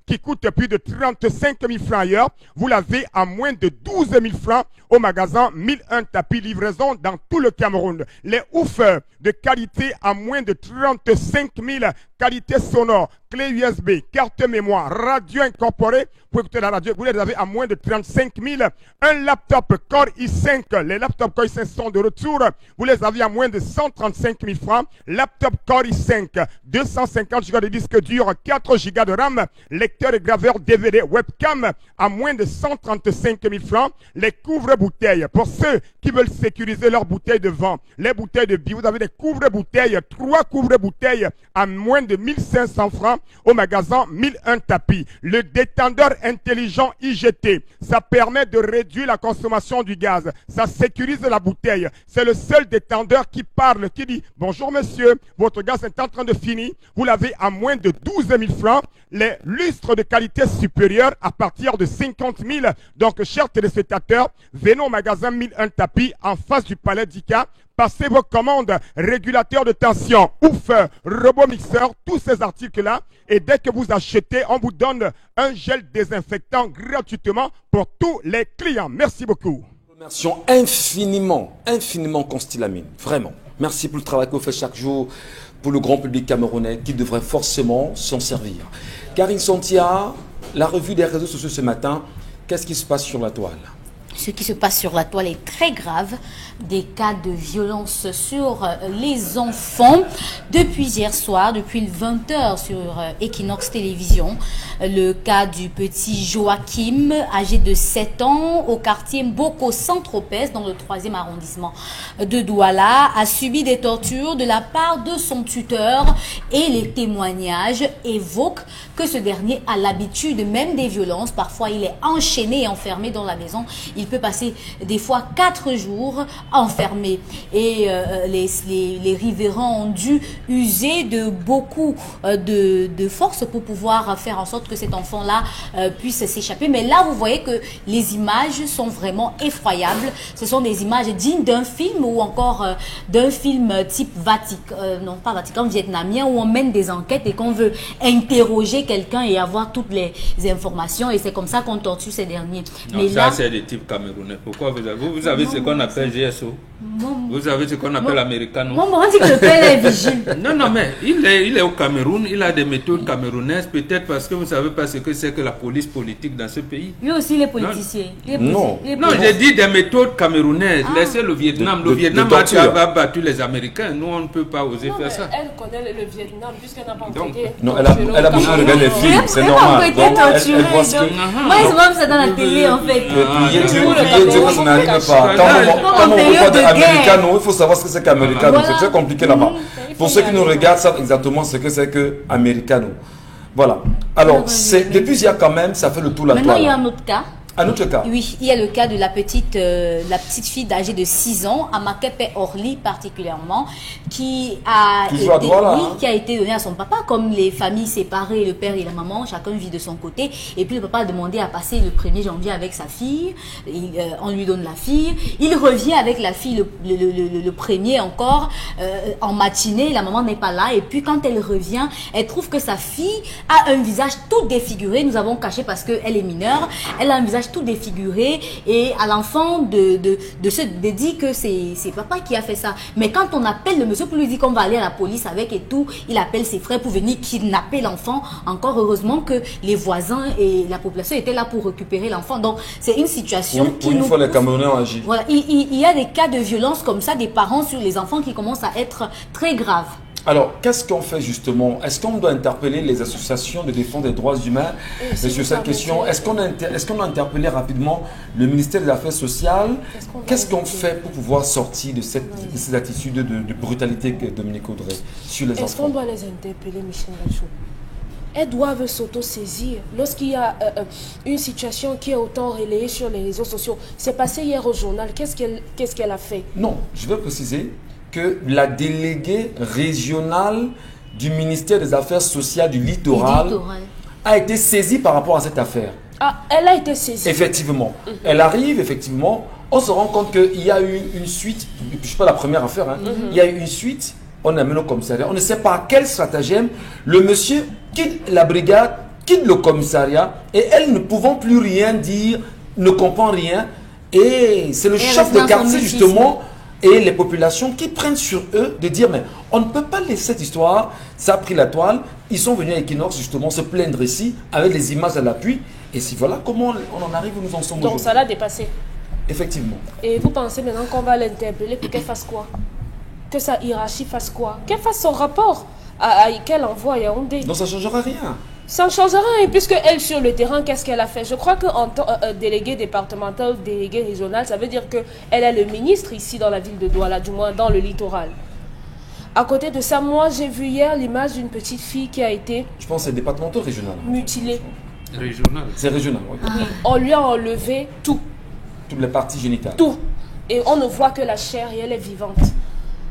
qui coûte plus de 35 000 francs ailleurs. Vous l'avez à moins de 12 000 francs au magasin 1001 tapis. Livraison dans tout le Cameroun. Les woofers de qualité à moins de 35 000. Qualité sonore, clé USB, carte mémoire, radio incorporée. Pour écouter la radio, vous les avez à moins de 35 000. Un laptop Core i5. Les laptops Core i5 sont de retour. Vous les avez à moins de 135 000 francs. Laptop Core i5, 250 Go de disque dur, 4 Go de RAM. Lecteur et graveur DVD webcam à moins de 135 000 francs. Les couvre-bouteilles, pour ceux qui veulent sécuriser leurs bouteilles de vin, les bouteilles de bière, vous avez des couvre-bouteilles, 3 couvre-bouteilles à moins de 1500 francs au magasin 1001 tapis. Le détendeur intelligent IGT, ça permet de réduire la consommation du gaz. Ça sécurise la bouteille. C'est le seul détendeur qui parle, qui dit « Bonjour monsieur, votre gaz est en train de finir. » Vous l'avez à moins de 12 000 francs. Les lustres de qualité supérieure à partir de 50 000. Donc, chers téléspectateurs, venez au magasin 1001 tapis en face du palais d'Ika. Passez vos commandes, régulateurs de tension, ouf, robot mixeur, tous ces articles-là. Et dès que vous achetez, on vous donne un gel désinfectant gratuitement pour tous les clients. Merci beaucoup. Remercions infiniment Constilamine. Vraiment. Merci pour le travail que vous faites chaque jour pour le grand public camerounais qui devrait forcément s'en servir. Karine Santia, la revue des réseaux sociaux ce matin, qu'est-ce qui se passe sur la toile ? Ce qui se passe sur la toile est très grave. Des cas de violence sur les enfants. Depuis hier soir, depuis 20h sur Equinox Télévision, le cas du petit Joachim, âgé de 7 ans, au quartier Mboko Saint-Tropez, dans le 3e arrondissement de Douala, a subi des tortures de la part de son tuteur et les témoignages évoquent que ce dernier a l'habitude même des violences. Parfois, il est enchaîné et enfermé dans la maison. Il peut passer des fois 4 jours enfermé. Et les riverains ont dû user de beaucoup de force pour pouvoir faire en sorte que cet enfant-là puisse s'échapper. Mais là, vous voyez que les images sont vraiment effroyables. Ce sont des images dignes d'un film ou encore d'un film type non pas Vatican, vietnamien, où on mène des enquêtes et qu'on veut interroger quelqu'un et avoir toutes les informations. Et c'est comme ça qu'on torture ces derniers. Non, mais ça là, c'est des types camerounais. Pourquoi vous avez ce qu'on appelle GSO? Vous avez ce qu'on appelle Americano? on dit que le père est vigile. Non, mais il est au Cameroun, il a des méthodes camerounaises, peut-être parce que vous ne savez pas ce que c'est que la police politique dans ce pays. Lui aussi, les politiciens. Non, j'ai dit des méthodes camerounaises. Laissez le Vietnam. Le Vietnam a battu les Américains. Nous, on ne peut pas oser faire ça. Elle connaît le Vietnam, puisqu'elle n'a pas enquêté. Non, elle a beaucoup regardé les films, c'est normal. Donc, elle voit ce que... Moi, ils ont ça dans la télé, en fait. Priez Dieu que ça n'arrive pas. Quand on vous parle d'Americano, il faut savoir ce que c'est qu'Americano. C'est très compliqué là-bas. Pour ceux qui nous regardent, savent exactement ce que c'est que Americano. Voilà. Alors, depuis hier quand même, ça fait le tour la toile. Maintenant, il y a un autre cas. Un autre cas. Oui, il y a le cas de la petite fille âgée de 6 ans, Amakepe Orly particulièrement, qui a qui a été donnée à son papa, comme les familles séparées, le père et la maman, chacun vit de son côté. Et puis le papa a demandé à passer le 1er janvier avec sa fille. On lui donne la fille. Il revient avec la fille le 1er encore en matinée. La maman n'est pas là. Et puis quand elle revient, elle trouve que sa fille a un visage tout défiguré. Nous avons caché parce qu'elle est mineure. Elle a un visage tout défiguré et à l'enfant de dire que c'est papa qui a fait ça. Mais quand on appelle le monsieur pour lui dire qu'on va aller à la police avec et tout, il appelle ses frères pour venir kidnapper l'enfant. Encore heureusement que les voisins et la population étaient là pour récupérer l'enfant. Donc c'est une situation qui une fois les Camerounais ont agi. Voilà, il y a des cas de violence comme ça des parents sur les enfants qui commencent à être très graves. Alors, qu'est-ce qu'on fait justement? Est-ce qu'on doit interpeller les associations de défense des droits humains sur cette question? Est-ce qu'on a interpellé rapidement le ministère des Affaires sociales? Qu'est-ce qu'on fait pour pouvoir sortir de ces attitudes de brutalité que Dominique Audrey sur les enfants? Est-ce qu'on doit les interpeller, Michel Gachou? Elles doivent s'auto-saisir. Lorsqu'il y a une situation qui est autant relayée sur les réseaux sociaux, c'est passé hier au journal, qu'est-ce qu'elle a fait? Non, je vais préciser que la déléguée régionale du ministère des Affaires sociales du littoral a été saisie par rapport à cette affaire. Ah, elle a été saisie. Effectivement. Elle arrive, effectivement. On se rend compte qu'il y a eu une suite. Je ne sais pas la première affaire. Hein. Il y a eu une suite. On amène au commissariat. On ne sait pas quel stratagème. Le monsieur quitte la brigade, quitte le commissariat. Et elle, ne pouvant plus rien dire, ne comprend rien. Et c'est le chef de quartier, justement, et les populations qui prennent sur eux de dire mais on ne peut pas laisser cette histoire, ça a pris la toile, ils sont venus à Equinox justement se plaindre ici avec les images à l'appui et si voilà comment on en arrive où nous en sommes aujourd'hui. Donc ça l'a dépassé. Effectivement. Et vous pensez maintenant qu'on va l'interpeller pour qu'elle fasse quoi? Que sa hiérarchie fasse quoi? Qu'elle fasse son rapport qu'elle envoie à Yaoundé. Donc ça ne changera rien. Ça ne changera rien, puisque elle, sur le terrain, qu'est-ce qu'elle a fait? Je crois qu'en tant que déléguée départementale, déléguée régionale, ça veut dire qu'elle est le ministre ici dans la ville de Douala, du moins dans le littoral. À côté de ça, moi, j'ai vu hier l'image d'une petite fille qui a été... Je pense que c'est départemental ou régional? Mutilée. Régional. C'est régional, oui. Oui. On lui a enlevé tout. Toutes les parties génitales. Tout. Et on ne voit que la chair et elle est vivante.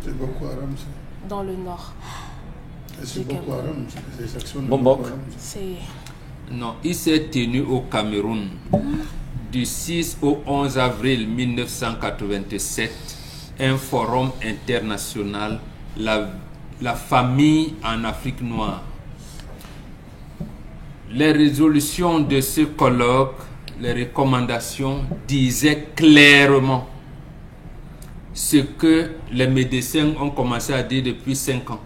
C'est Boko Haram, ça. Dans le nord. C'est Boko Haram, c'est les actions de Boko Haram. Non, il s'est tenu au Cameroun du 6 au 11 avril 1987 un forum international, la famille en Afrique noire. Les résolutions de ce colloque, les recommandations disaient clairement ce que les médecins ont commencé à dire depuis 5 ans.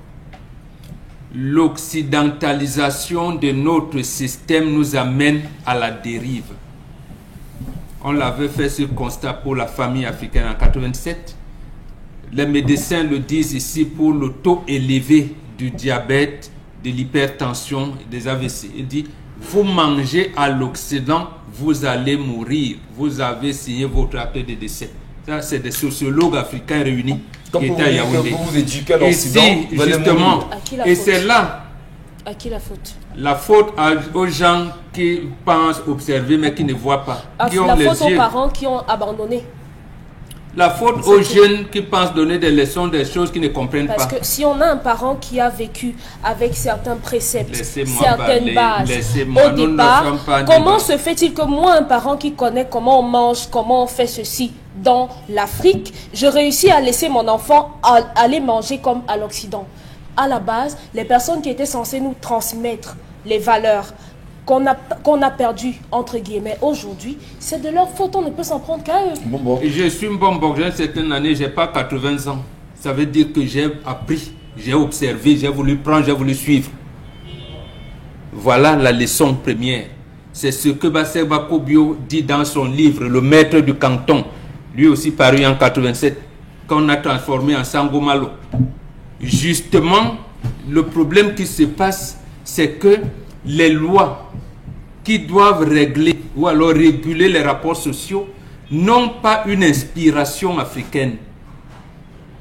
L'occidentalisation de notre système nous amène à la dérive. On l'avait fait ce constat pour la famille africaine en 87. Les médecins le disent ici pour le taux élevé du diabète, de l'hypertension et des AVC. Il dit, vous mangez à l'Occident, vous allez mourir. Vous avez signé votre acte de décès. Ça, c'est des sociologues africains réunis. Comme vous vous éduquez à l'Occident, justement, et c'est là à qui la faute? La faute aux gens qui pensent observer mais qui ne voient pas. Qui ont la les faute yeux. aux parents qui ont abandonné. La faute aux jeunes qui pensent donner des leçons, des choses qu'ils ne comprennent pas. Parce que si on a un parent qui a vécu avec certains préceptes, Laissez-moi certaines parler, bases, au départ, comment se fait-il que moi, un parent qui connaît comment on mange, comment on fait ceci dans l'Afrique, je réussis à laisser mon enfant aller manger comme à l'Occident? À la base, les personnes qui étaient censées nous transmettre les valeurs qu'on a perdu, entre guillemets, aujourd'hui, c'est de leur faute, on ne peut s'en prendre qu'à eux. Je suis un bon j'ai une certaine année, j'ai pas 80 ans. Ça veut dire que j'ai appris, j'ai observé, j'ai voulu prendre, j'ai voulu suivre. Voilà la leçon première. C'est ce que Bassel Bakobio dit dans son livre, Le Maître du Canton, lui aussi paru en 87, qu'on a transformé en Sangomalo. Justement, le problème qui se passe, c'est que les lois qui doivent régler ou alors réguler les rapports sociaux n'ont pas une inspiration africaine.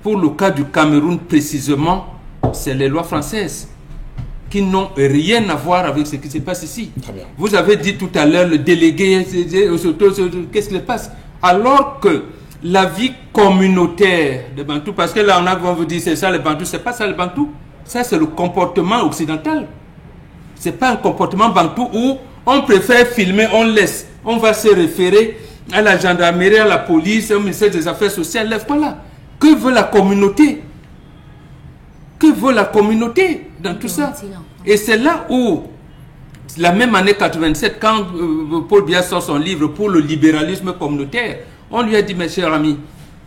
Pour le cas du Cameroun précisément, c'est les lois françaises qui n'ont rien à voir avec ce qui se passe ici. Très bien. Vous avez dit tout à l'heure, le délégué, qu'est-ce qui se passe? Alors que la vie communautaire des Bantous, parce que là on a vous dire c'est ça les Bantous, c'est pas ça les Bantous. Ça c'est le comportement occidental. C'est pas un comportement Bantou où on préfère filmer, on laisse. On va se référer à la gendarmerie, à la police, au ministère des Affaires sociales. Voilà. Que veut la communauté? Que veut la communauté dans tout ça? Et c'est là où, la même année 87, quand Paul Biya sort son livre pour le libéralisme communautaire, on lui a dit, mes chers amis,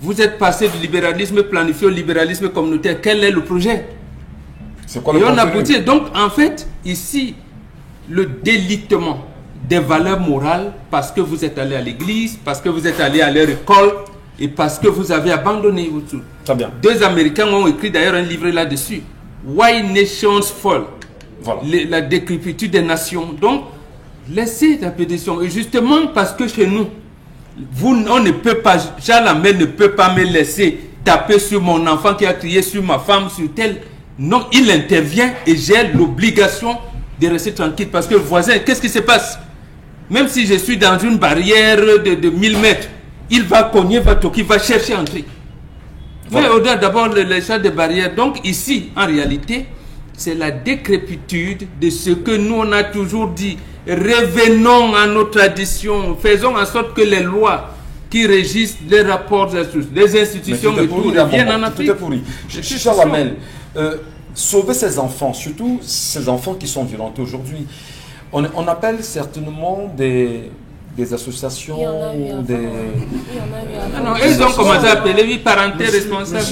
vous êtes passé du libéralisme planifié au libéralisme communautaire. Quel est le projet? C'est quoi le contenu? contenu? On aboutit. Donc, en fait, ici, le délitement des valeurs morales, parce que vous êtes allé à l'église, parce que vous êtes allé à leur école, et parce que vous avez abandonné vos trucs. Très bien. 2 Américains ont écrit d'ailleurs un livre là-dessus. Why Nations Fall. Voilà. La décrépitude des nations. Donc, laissez la pétition. Et justement, parce que chez nous, on ne peut pas, Charles Hamel ne peut pas me laisser taper sur mon enfant qui a crié sur ma femme, sur tel. Non, il intervient et j'ai l'obligation de rester tranquille. Parce que le voisin, qu'est-ce qui se passe? Même si je suis dans une barrière de 1000 mètres, il va cogner, va toquer, va chercher à entrer. Voilà. Mais d'abord les chats de barrière. Donc ici, en réalité, c'est la décrépitude de ce que nous on a toujours dit. Revenons à nos traditions, faisons en sorte que les lois qui régissent les rapports, les institutions et tout reviennent en Afrique. Tout est pourri. Charles Hamel, sauver ces enfants, surtout ces enfants qui sont violentés aujourd'hui, on appelle certainement des associations, ils ont commencé à appeler 8 parentés responsables.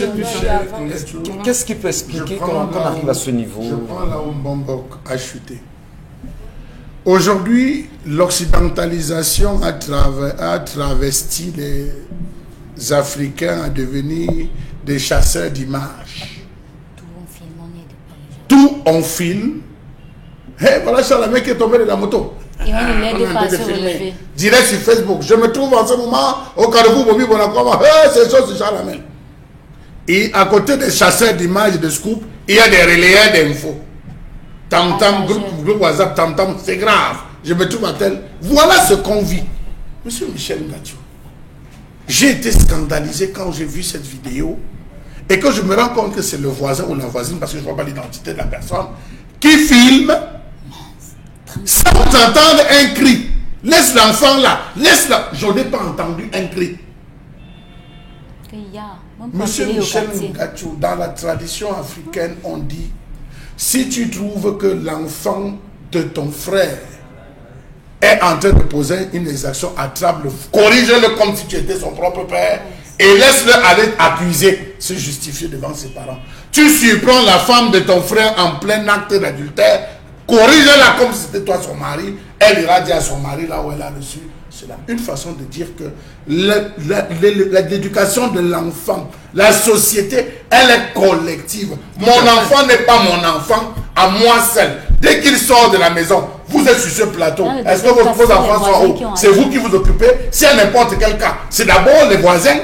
Qu'est-ce qui peut expliquer qu'on arrive à ce niveau? Je prends là où Mbombok a chuté. Aujourd'hui, l'occidentalisation a travesti les Africains à devenir des chasseurs d'images. Tout on filme. Hey, voilà Charles Hamel qui est tombé de la moto. Et on ne l'aide pas à se relever. Direct sur Facebook. Je me trouve en ce moment au Carrefour Bobby Bonacoma. Hey, c'est ça, c'est Charles Hamel. Et à côté des chasseurs d'images et de scoop, il y a des relayeurs d'infos. Tam-tam, groupe WhatsApp, tam-tam, c'est grave. Je me trouve à tel. Voilà ce qu'on vit. Monsieur Michel Ngatsou, j'ai été scandalisé quand j'ai vu cette vidéo et que je me rends compte que c'est le voisin ou la voisine, parce que je ne vois pas l'identité de la personne, qui filme sans entendre un cri. Laisse l'enfant là, laisse-la. Je n'ai pas entendu un cri. Monsieur Michel Ngatsou, dans la tradition africaine, on dit, si tu trouves que l'enfant de ton frère est en train de poser une exaction, attrape-le, corrige-le comme si tu étais son propre père et laisse-le aller accuser, se justifier devant ses parents. Tu surprends la femme de ton frère en plein acte d'adultère, corrige-la comme si c'était toi son mari, elle ira dire à son mari là où elle a reçu. C'est une façon de dire que l'éducation de l'enfant, la société, elle est collective. Mon enfant n'est pas mon enfant à moi seul. Dès qu'il sort de la maison, vous êtes sur ce plateau. Est-ce que vos enfants sont où? C'est vous qui vous occupez. Si à n'importe quel cas, c'est d'abord les voisins,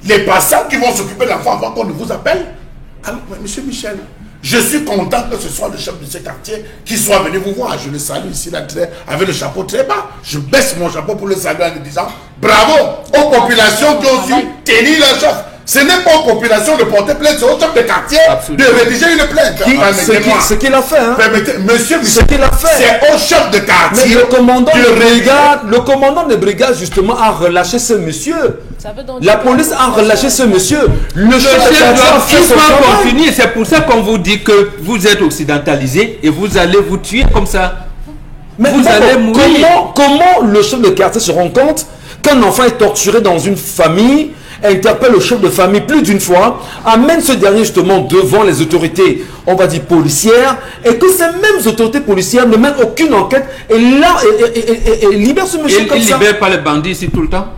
les passants qui vont s'occuper de l'enfant avant qu'on ne vous appelle. Alors, monsieur Michel, je suis content que ce soit le chef de ce quartier qui soit venu vous voir. Je le salue ici, là, avec le chapeau très bas. Je baisse mon chapeau pour le saluer en lui disant bravo aux populations qui ont su tenir leur chef. Ce n'est pas aux populations de porter plainte, c'est au chef de quartier de rédiger une plainte. Ce qu'il a fait, hein. Permettez, monsieur, ce qu'il a fait. C'est au chef de quartier. Mais le commandant de brigade, justement, a relâché ce monsieur. La police a relâché ce monsieur. Le chef de quartier doit continuer. C'est pour ça qu'on vous dit que vous êtes occidentalisé et vous allez vous tuer comme ça. Mais vous allez mourir. Comment le chef de quartier se rend compte qu'un enfant est torturé dans une famille, interpelle le chef de famille plus d'une fois, amène ce dernier justement devant les autorités, on va dire policières, et que ces mêmes autorités policières ne mènent aucune enquête et là, et libèrent ce monsieur comme ça. Il ne libère pas les bandits ici tout le temps.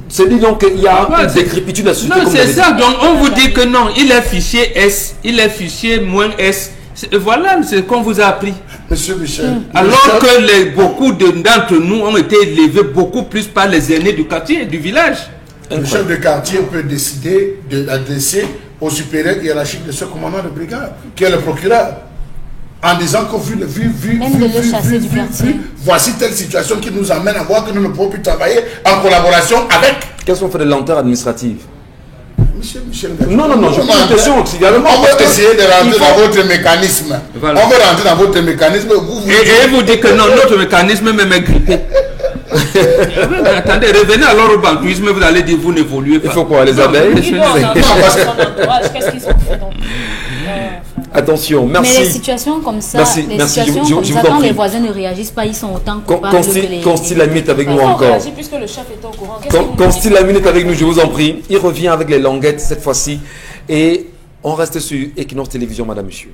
C'est dit donc qu'il y a une décrépitude de la société. Non, c'est ça. Donc on vous dit que non, il est fichier S, il est fichier -S. Voilà ce qu'on vous a appris. Monsieur Michel. Alors que beaucoup d'entre nous ont été élevés beaucoup plus par les aînés du quartier, du village. Le chef de quartier peut décider de l'adresser au supérieur hiérarchique de ce commandant de brigade, qui est le procureur. en disant que voici telle situation qui nous amène à voir que nous ne pouvons plus travailler en collaboration avec. Qu'est-ce qu'on fait de lenteur administrative? Monsieur Michel, non, je pose une question. On veut essayer de rentrer dans votre mécanisme. Voilà. On veut rentrer dans votre mécanisme. Et vous dites que non, notre mécanisme même est grippé. Mais attendez, revenez alors au banquisme, vous allez dire vous n'évoluez pas. Il faut quoi, les abeilles? Qu'est-ce qu'ils ont fait donc? Attention, merci. Mais les situations comme ça, merci, quand les voisins ne réagissent pas, ils sont autant coupables que les... Consti Lamine est avec nous encore. Puisque le chef est au courant. Consti Lamine est avec nous, je vous en prie. Il revient avec les languettes cette fois-ci. Et on reste sur Equinox Télévision, madame, monsieur.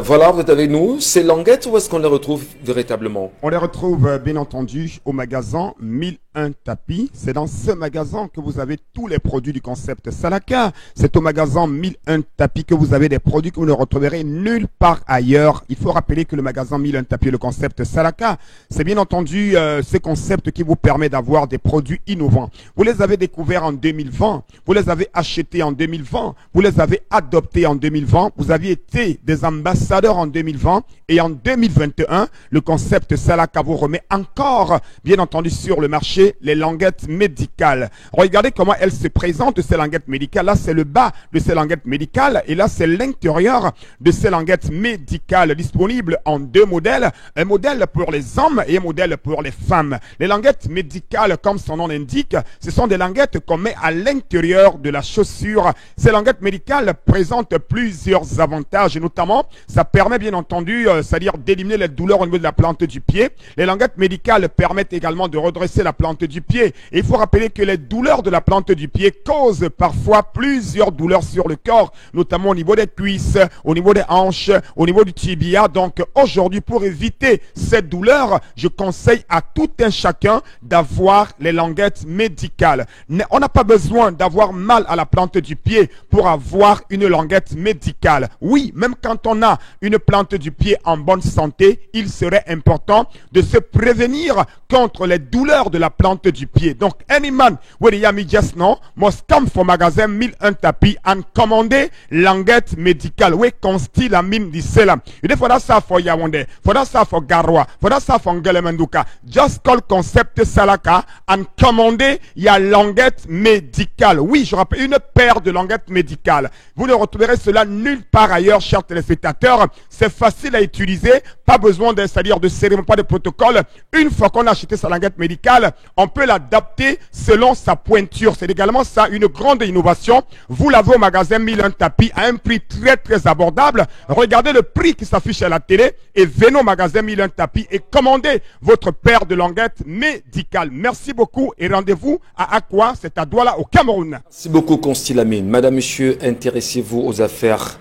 Voilà, vous êtes avec nous. C'est languettes ou est-ce qu'on les retrouve véritablement? On les retrouve bien entendu au magasin 1001 tapis. C'est dans ce magasin que vous avez tous les produits du concept Salaka. C'est au magasin 1001 tapis que vous avez des produits que vous ne retrouverez nulle part ailleurs. Il faut rappeler que le magasin 1001 tapis, le concept Salaka, c'est bien entendu ce concept qui vous permet d'avoir des produits innovants. Vous les avez découverts en 2020, vous les avez achetés en 2020, vous les avez adoptés en 2020, vous aviez été des ambassadeurs en 2020 et en 2021, le concept Salaka vous remet encore, bien entendu, sur le marché les languettes médicales. Regardez comment elles se présentent, ces languettes médicales. Là, c'est le bas de ces languettes médicales et là, c'est l'intérieur de ces languettes médicales disponibles en deux modèles. Un modèle pour les hommes et un modèle pour les femmes. Les languettes médicales, comme son nom l'indique, ce sont des languettes qu'on met à l'intérieur de la chaussure. Ces languettes médicales présentent plusieurs avantages, notamment, ça permet bien entendu, c'est-à-dire d'éliminer les douleurs au niveau de la plante du pied. Les languettes médicales permettent également de redresser la plante du pied. Et il faut rappeler que les douleurs de la plante du pied causent parfois plusieurs douleurs sur le corps, notamment au niveau des cuisses, au niveau des hanches, au niveau du tibia. Donc aujourd'hui, pour éviter ces douleurs, je conseille à tout un chacun d'avoir les languettes médicales. On n'a pas besoin d'avoir mal à la plante du pied pour avoir une languette médicale. Oui, même quand on a une plante du pied en bonne santé, il serait important de se prévenir contre les douleurs de la plante du pied. Donc, any man with a yummy just now must come for magasin 1001 tapis and commander languette médicale. Oui, Consti Lamine dit cela. Il dit, faudra ça for Yaoundé, faudra ça for Garoua, faudra ça for Ngelemenduka. Just call concept Salaka and commander ya languette médicale. Oui, je rappelle, une paire de languettes médicales. Vous ne retrouverez cela nulle part ailleurs, chers téléspectateurs. C'est facile à utiliser, pas besoin c'est-à-dire de cérémonie, pas de protocole. Une fois qu'on a acheté sa languette médicale, on peut l'adapter selon sa pointure. C'est également ça une grande innovation. Vous l'avez au magasin 1001 tapis à un prix très très abordable. Regardez le prix qui s'affiche à la télé et venez au magasin 1001 tapis et commandez votre paire de languettes médicales. Merci beaucoup et rendez-vous à Aqua, c'est à Douala au Cameroun. Merci beaucoup Consti Lamine. Madame, monsieur, intéressez-vous aux affaires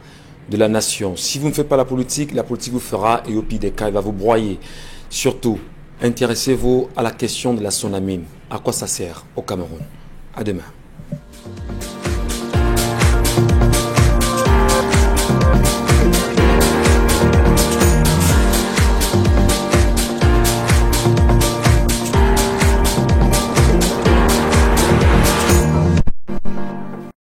de la nation. Si vous ne faites pas la politique vous fera et au pire des cas, il va vous broyer. Surtout, intéressez-vous à la question de la sonamine. À quoi ça sert au Cameroun? À demain.